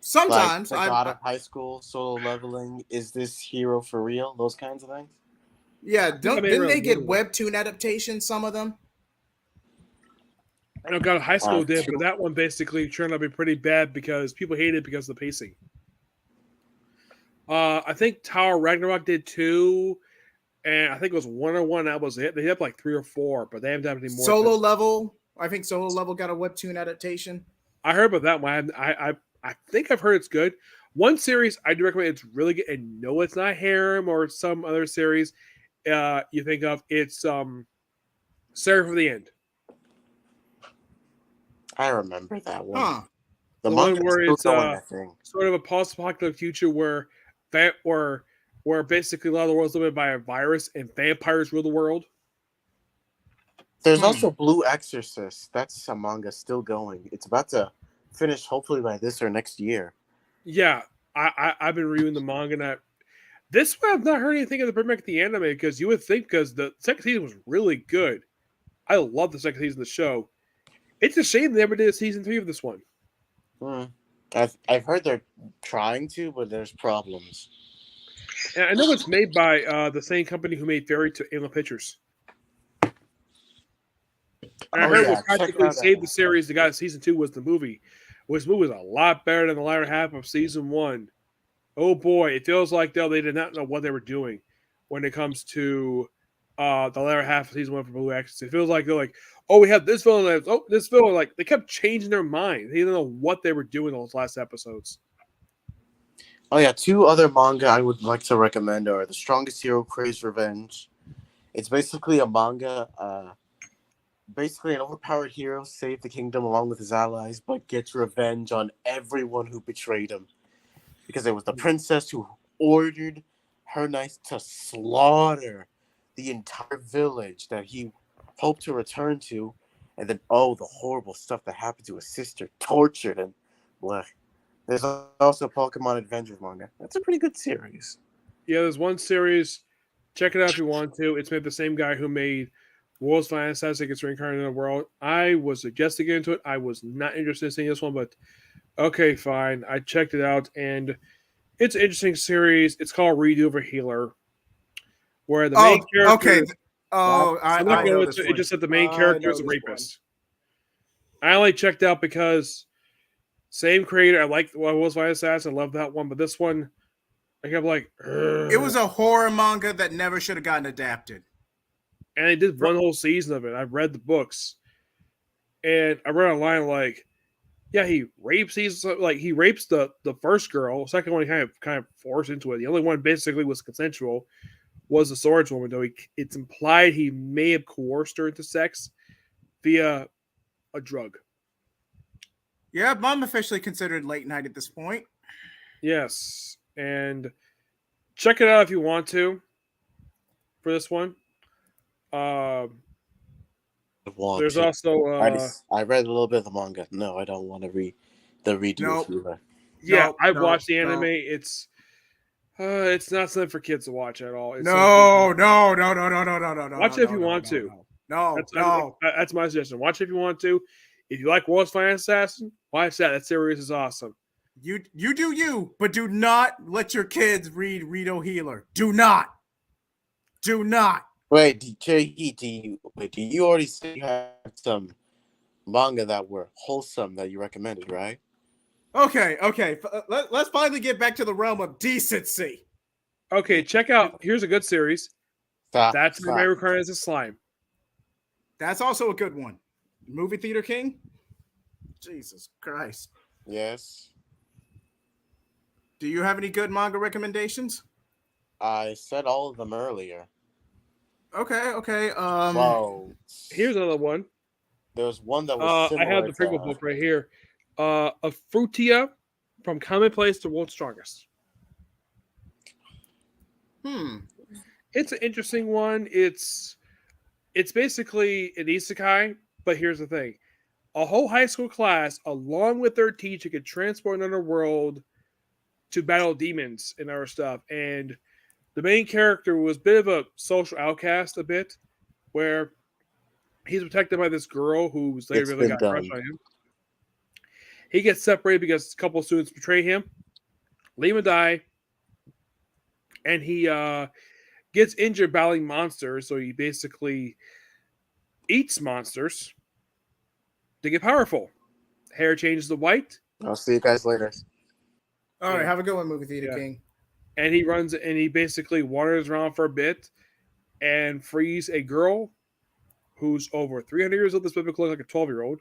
Sometimes. Like God of High School, Solo Leveling, Is This Hero for Real? Those kinds of things. Yeah, didn't they get webtoon adaptations? Some of them. I know God of High School did, but that one basically turned out to be pretty bad because people hated it because of the pacing. I think Tower Ragnarok did too, and I think it was 101. That was it. They had like 3 or 4, but they haven't done any more. Solo Level. I think Solo Level got a webtoon adaptation. I heard about that one. I think I've heard it's good. One series I do recommend. It's really good, and no, it's not Harem or some other series you think of. It's Sarah for the End. I remember that one. Huh. The one where it's sort of a post-apocalyptic future where basically a lot of the world's limited by a virus and vampires rule the world. There's also Blue Exorcist. That's a manga still going. It's about to finish hopefully by this or next year. Yeah, I've been reviewing the manga. And this one I've not heard anything of the remake of the anime because you would think because the second season was really good. I love the second season of the show. It's a shame they never did a season 3 of this one. I've heard they're trying to, but there's problems. And I know it's made by the same company who made Fairy to Alien Pictures. And I heard what practically saved the series. The guy in season 2 was the movie. Which movie was a lot better than the latter half of season 1. Oh boy, it feels like they did not know what they were doing when it comes to the latter half of season 1 for Blue Exorcist. It feels like they're like, oh, we have this villain. Oh, this villain. Like they kept changing their mind. They didn't know what they were doing those last episodes. Oh yeah, 2 other manga I would like to recommend are The Strongest Hero Craves Revenge. It's basically a manga. Basically, an overpowered hero saves the kingdom along with his allies, but gets revenge on everyone who betrayed him. because it was the princess who ordered her knights to slaughter the entire village that he hoped to return to, and then the horrible stuff that happened to his sister, tortured and bleh. There's also Pokemon Adventures manga. That's a pretty good series. Yeah, there's one series. Check it out if you want to. It's made the same guy who made World's Finest Assassin Gets Reincarnated in the World. I was suggesting getting into it. I was not interested in seeing this one, but okay, fine. I checked it out, and it's an interesting series. It's called Redo of a Healer, where the main character. Okay. Oh, I'm not I going know to. this It one. just said the main I character know is a this rapist. I only checked out because same creator. I like World's Finest Assassin. I love that one, but this one, I kept like. It was a horror manga that never should have gotten adapted. And they did one whole season of it. I've read the books, and I read online like, yeah, he rapes. He rapes the first girl. Second one, he kind of forced into it. The only one basically was consensual. Was the swords woman, though. It's implied he may have coerced her into sex via a drug. Yeah, I'm officially considered late night at this point. Yes, and check it out if you want to. For this one. There's also I read a little bit of the manga. No, I don't want to read the redo. Nope. Yeah, Nope, I've watched the anime. No. It's not something for kids to watch at all. It's No. Watch it if you want to. No. That's my suggestion. Watch it if you want to. If you like World's Finest Assassin, watch that. That series is awesome. You do you, but do not let your kids read Redo Healer. Do not. Wait, do you already say you had some manga that were wholesome that you recommended, right? Okay. Let's finally get back to the realm of decency. Okay, check out. Here's a good series. That's the May Required as a Slime. That's also a good one. Movie Theater King? Jesus Christ. Yes. Do you have any good manga recommendations? I said all of them earlier. Okay. Whoa. Here's another one. There was one that was I have the prequel book right here. A Frutia from Commonplace to World's Strongest. It's an interesting one. It's basically an isekai, but here's the thing. A whole high school class, along with their teacher, could transport another world to battle demons and other stuff. And the main character was a bit of a social outcast, a bit, where he's protected by this girl who's later really got crushed on him. He gets separated because a couple of students betray him, leave him die, and he gets injured battling monsters. So he basically eats monsters to get powerful. Hair changes to white. I'll see you guys later. All right, have a good one, Movie Theater King. And he runs and he basically wanders around for a bit and frees a girl who's over 300 years old. This would look like a 12-year-old.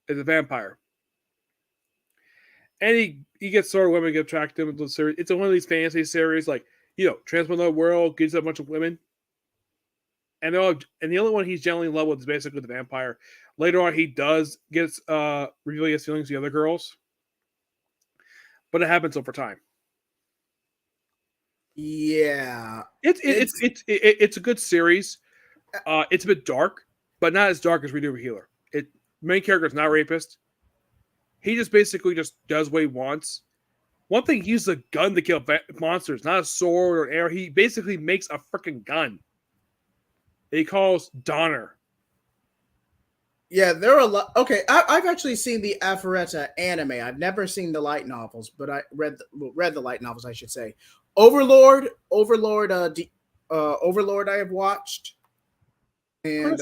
Is a vampire. And he gets sort of women get attracted to the series. It's one of these fantasy series, like, transport the world, gives a bunch of women. And the only one he's generally in love with is basically the vampire. Later on, he does reveal his feelings to the other girls. But it happens over time. Yeah. It's a good series. It's a bit dark, but not as dark as Redo Healer. Main character is not a rapist. He just basically just does what he wants. One thing, he uses a gun to kill monsters, not a sword or an arrow. He basically makes a freaking gun. He calls Donner. Yeah, there are a lot. Okay, I've actually seen the Aphoreta anime. I've never seen the light novels, but I read the light novels, I should say. Overlord. Overlord. I have watched. And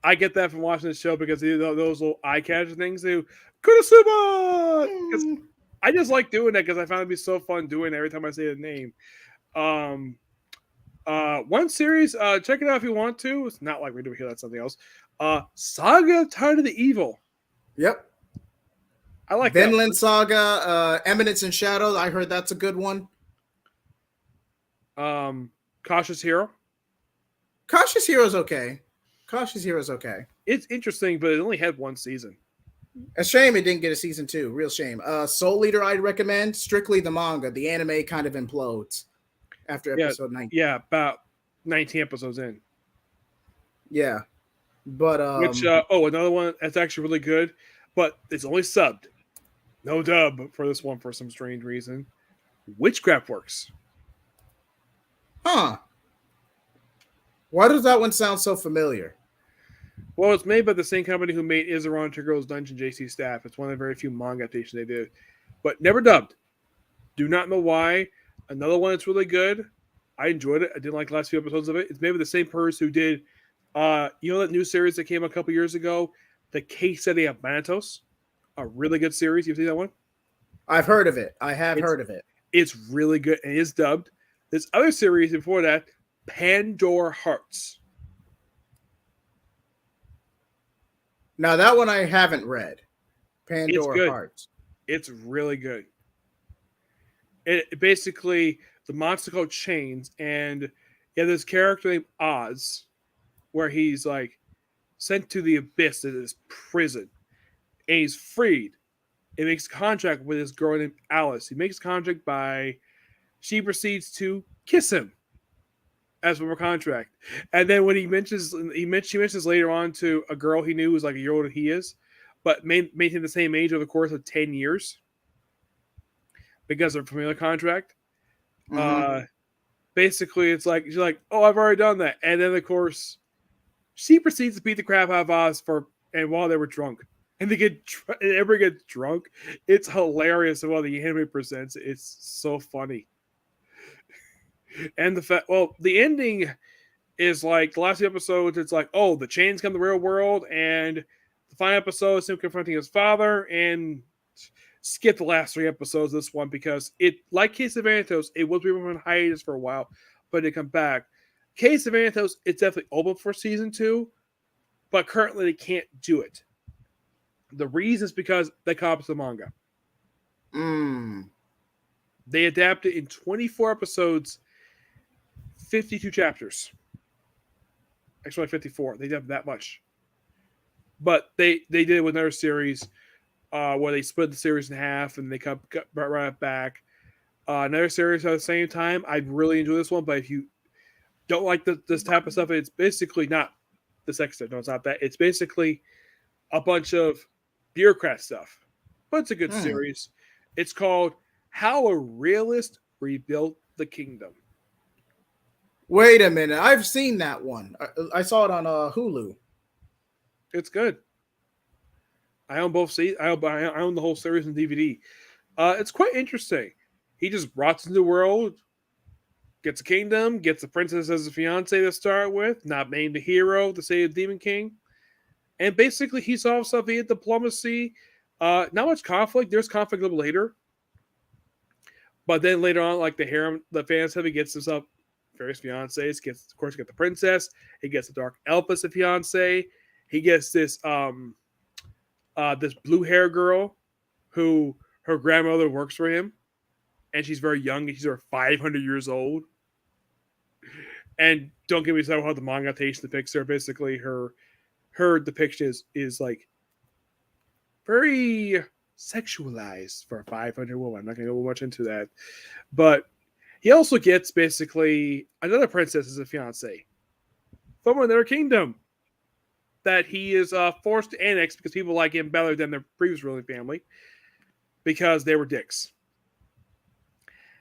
I get that from watching the show because those little eye catching things. They Kurasuba. I just like doing that because I found it to be so fun doing it every time I say the name. One series, check it out if you want to. It's not like we do here. That's something else. Saga Tide of the Evil. Yep. I like Vinland Saga, Eminence and Shadow. I heard that's a good one. Cautious Hero. Cautious Hero's okay. It's interesting, but it only had one season. A shame it didn't get a season 2. Real shame. Soul Leader I'd recommend. Strictly the manga. The anime kind of implodes after Yeah, episode 9. yeah, about 19 episodes in. Yeah. But Which another one that's actually really good, but it's only subbed, no dub for this one for some strange reason. Witchcraft Works. huh. Why does that one sound so familiar? Well, it's made by the same company who made Izaran to Girls Dungeon JC Staff. It's one of the very few manga adaptations they did, but never dubbed. Do not know why. Another one that's really good. I enjoyed it. I didn't like the last few episodes of it. It's made by the same person who did, you know, that new series that came a couple years ago, The Case Study of Thanatos. A really good series. You've seen that one? I've heard of it. I have heard of it. It's really good and it is dubbed. This other series before that, Pandora Hearts. Now that one I haven't read. Pandora Hearts. It's really good. It basically the monster called Chains, and you have this character named Oz, where he's like sent to the abyss to this prison, and he's freed. He makes a contract with this girl named Alice. He makes a contract by she proceeds to kiss him as per contract. And then when she mentions later on to a girl he knew who's like a year older than he is, but maintained the same age over the course of 10 years because of a familiar contract. Mm-hmm. Basically, it's like she's like, "Oh, I've already done that," and then of course, she proceeds to beat the crap out of Oz while they were drunk, and and everybody gets drunk. It's hilarious while the anime presents. It's so funny, and the ending is like the last few episodes. It's like, oh, the chains come to the real world, and the final episode is him confronting his father, and skip the last 3 episodes of this one because it, like Case of Thanatos, it was on hiatus for a while, but it come back. Case of Thanatos, it's definitely open for season 2, but currently they can't do it. The reason is because they copy the manga. They adapt it in 24 episodes, 52 chapters. Actually, 54. They did that much. But they did it with another series where they split the series in half and they got right back. Another series at the same time. I really enjoy this one, but if you don't like this type of stuff, it's basically not the sex stuff. No, it's not that. It's basically a bunch of bureaucrat stuff. But it's a good series. It's called How a Realist Rebuilt the Kingdom. Wait a minute. I've seen that one. I saw it on Hulu. It's good. I own both seasons. I own the whole series on DVD. It's quite interesting. He just rots into the world, gets a kingdom, gets a princess as a fiance to start with, not named a hero to save the Demon King. And basically, he solves stuff via diplomacy. Not much conflict. There's conflict a little later. But then later on, like the harem, the fan stuff, he gets himself various fiancés. Of course, he gets the princess. He gets the dark elf as a fiance. He gets this this blue hair girl who her grandmother works for him, and she's very young. She's over 500 years old. And don't get me started how the manga adaptation depicts her. Basically, her depiction is like very sexualized for a 500 woman. I'm not going to go much into that, but he also gets basically another princess as a fiance from another kingdom that he is forced to annex because people like him better than their previous ruling family because they were dicks.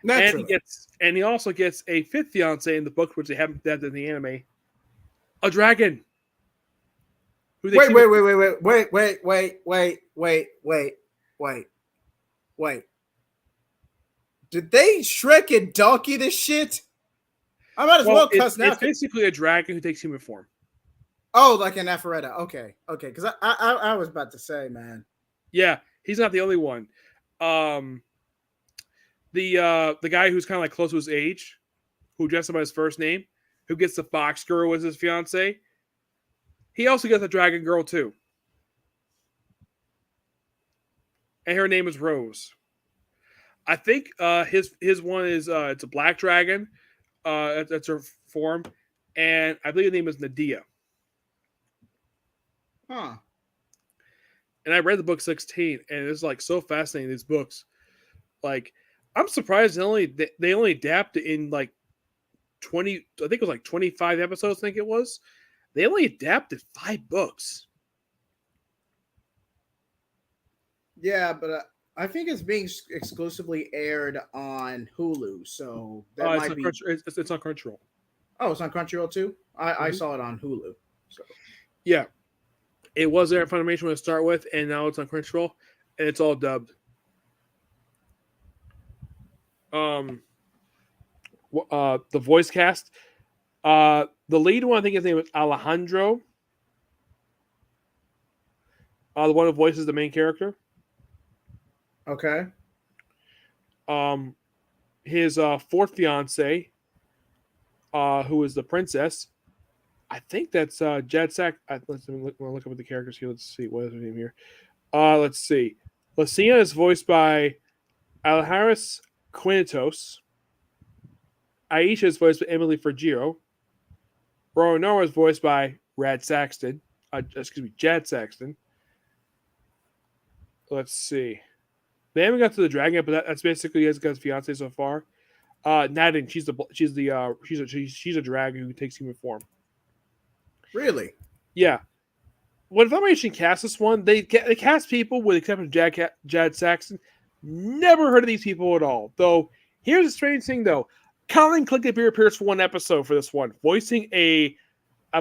Naturally. And he also gets a 5th fiance in the book, which they haven't done in the anime, a dragon. Wait. Did they Shrek and Donkey this shit? I might as well cuss now. It's basically a dragon who takes human form. Oh, like an Aphrodite. Okay. Because I was about to say, man. Yeah, he's not the only one. The guy who's kind of like close to his age, who dressed him by his first name, who gets the fox girl as his fiance, he also gets a dragon girl too. And her name is Rose. I think his one is it's a black dragon. That's her form. And I believe the name is Nadia. Huh. and I read the book 16, and it's like so fascinating. These books, like, I'm surprised they only adapted in like 20. I think it was like 25 episodes. I think it was. They only adapted 5 books. Yeah, but I think it's being exclusively aired on Hulu, so that It's might on be. it's on Crunchyroll. Oh, it's on Crunchyroll too. I Mhm. saw it on Hulu. So Yeah, it was there at Funimation to start with, and now it's on Crunchyroll, and it's all dubbed. The voice cast. The lead one, I think his name is Alejandro. The one who voices the main character. okay, His fourth fiance, who is the princess. I think that's Jad Sack. Let's look up at the characters here. Let's see what is her name here. Let's see. Lucina is voiced by Alharis Quintos. Aisha is voiced by Emily Fergiro. Roanoa is voiced by Jad Saxton. Let's see. They haven't got to the dragon yet, but that's basically his fiance so far. Nadine, she's a dragon who takes human form. really? Yeah. When Funimation cast this one, they cast people with the exception of Jad Saxton. Never heard of these people at all. Though, here's the strange thing, though. Colin Clickett appears for one episode for this one, voicing a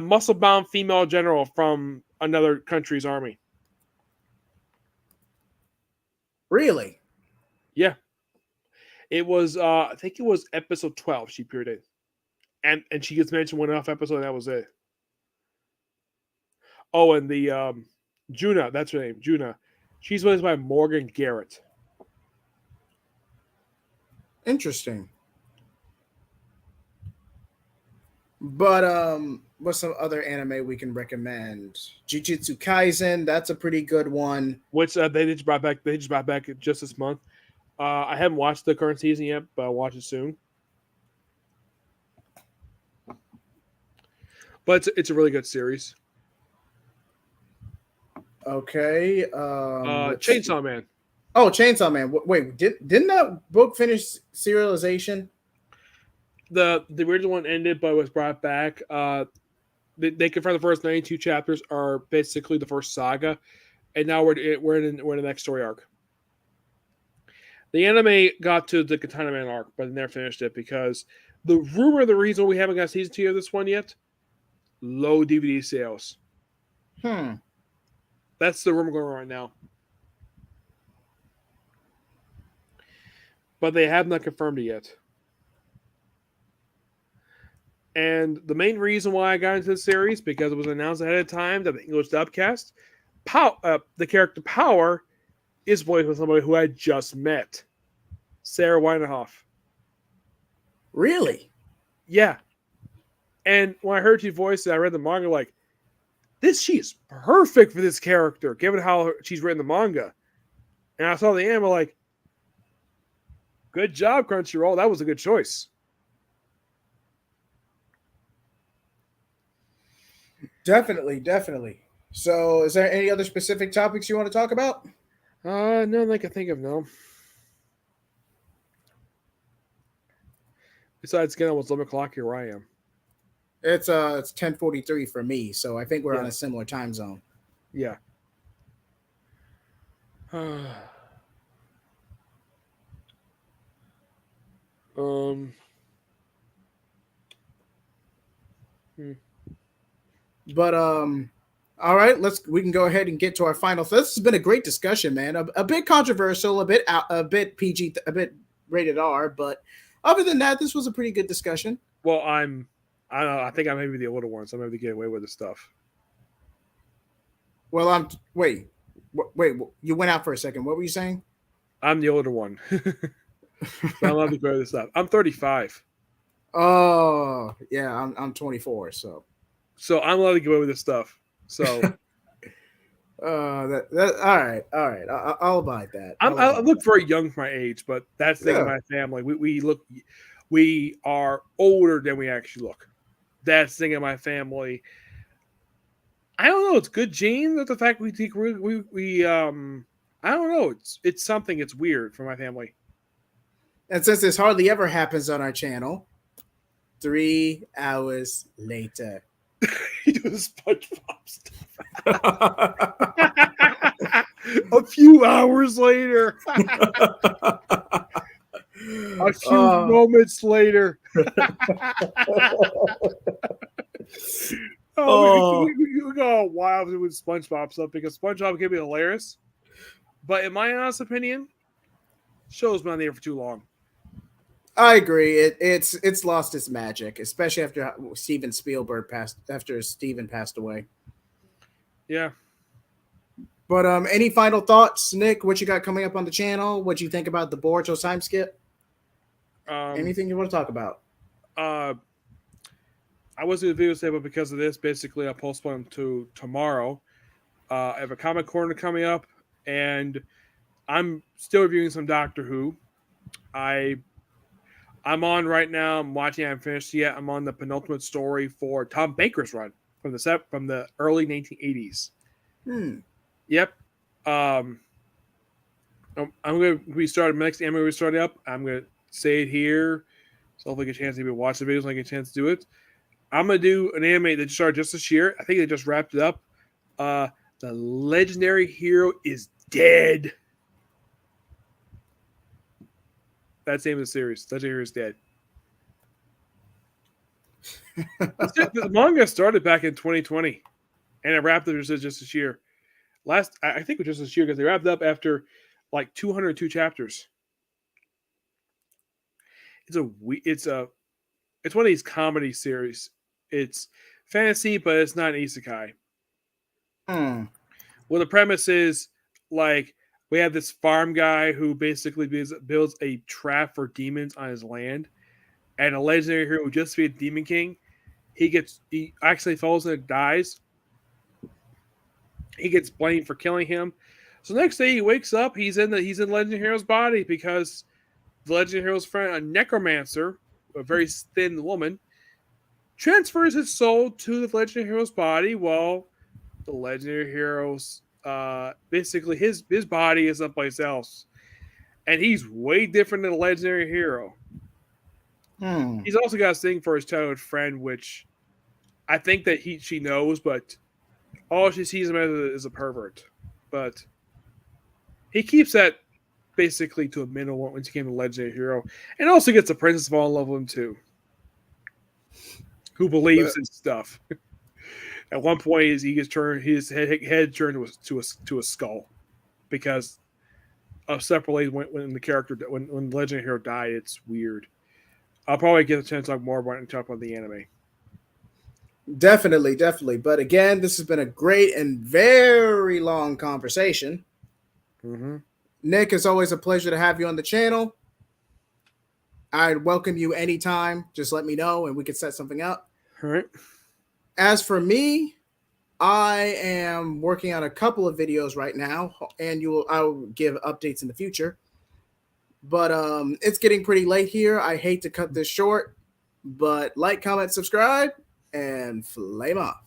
muscle-bound female general from another country's army. Really? Yeah. It was, I think it was episode 12 she appeared in. And she gets mentioned one off episode, and that was it. Oh, and the Juna, that's her name, Juna. She's voiced by Morgan Garrett. Interesting. But what's some other anime we can recommend? Jujutsu Kaisen, that's a pretty good one. Which they just brought back. They just brought back just this month. I haven't watched the current season yet, but I'll watch it soon. But it's a really good series. Okay. Chainsaw Man. Oh, Chainsaw Man. Wait, didn't that book finish serialization? The original one ended, but was brought back. They confirmed the first 92 chapters are basically the first saga, and now we're in the next story arc. The anime got to the Katana Man arc, but they never finished it because the reason we haven't got season 2 of this one yet, low DVD sales. That's the rumor going on right now. But they have not confirmed it yet. And the main reason why I got into the series, because it was announced ahead of time that the English dubcast, the character Power is voiced by somebody who I just met, Sarah Weinerhoff. Really? Yeah. And when I heard she voiced it, I read the manga like, she is perfect for this character, given how she's written the manga. And I saw the anime like, good job, Crunchyroll. That was a good choice. Definitely. So, is there any other specific topics you want to talk about? None I can think of, no. Besides, again, almost 11 o'clock here where I am. It's 10:43 for me, so I think we're on a similar time zone. Yeah. But all right, we can go ahead and get to our final. So this has been a great discussion, man. A bit controversial, a bit PG, a bit rated R, but other than that, this was a pretty good discussion. Well, I don't know. I think I may be the older one, so I'm able to get away with this stuff. Well, wait. You went out for a second. What were you saying? I'm the older one. I'm allowed to go this stuff. I'm 35. Oh, yeah. I'm 24. So I'm allowed to get away with this stuff. So. All right. I'll abide that. I look very young for my age, but that's the thing in my family. We are older than we actually look. That's the thing in my family. I don't know. It's good gene that the fact we think we I don't know. It's something. It's weird for my family. And since this hardly ever happens on our channel, 3 hours later. You do the SpongeBob stuff. A few hours later. A few moments later. We go wild with SpongeBob stuff because SpongeBob can be hilarious. But in my honest opinion, show's been on the air for too long. I agree. It's lost its magic, especially after Steven passed away. Yeah. But any final thoughts, Nick? What you got coming up on the channel? What you think about the Boruto time skip? Anything you want to talk about? I was doing a video today, but because of this, basically I postponed them to tomorrow. I have a comic corner coming up, and I'm still reviewing some Doctor Who. I'm on right now. I'm watching. I haven't finished yet. I'm on the penultimate story for Tom Baker's run from the early 1980s. Yep. I'm going to restart next anime we started up. I'm going to say it here, so hopefully get a chance to even watch the videos when I get a chance to do it. I'm going to do an anime that started just this year. I think they just wrapped it up. The legendary hero is dead. That's the name of the series. Legendary Hero is dead. The manga started back in 2020, and it wrapped up just this year. I think it was just this year because they wrapped up after like 202 chapters. It's one of these comedy series. It's fantasy, but it's not an isekai. Well, the premise is like we have this farm guy who basically builds a trap for demons on his land, and a legendary hero who just beat Demon King. He actually falls and dies. He gets blamed for killing him. So next day he wakes up. He's in Legendary Hero's body because the Legendary Hero's friend, a necromancer, a very thin woman, transfers his soul to the Legendary Hero's body while the Legendary Hero's basically his body is someplace else. And he's way different than a Legendary Hero. He's also got a thing for his childhood friend, which I think that she knows, but all she sees him as is a pervert. But he keeps that basically to a minimum once he became a legendary hero. And also gets a princess fall in love with him too. Who believes in stuff. At one point his head turned to a skull. Because of separately when the legendary hero died, it's weird. I'll probably get a chance to talk more about it and talk about the anime. Definitely. But again, this has been a great and very long conversation. Nick, it's always a pleasure to have you on the channel. I'd welcome you anytime. Just let me know and we can set something up. All right. As for me, I am working on a couple of videos right now, and I'll give updates in the future. But it's getting pretty late here. I hate to cut this short, but like, comment, subscribe, and flame off.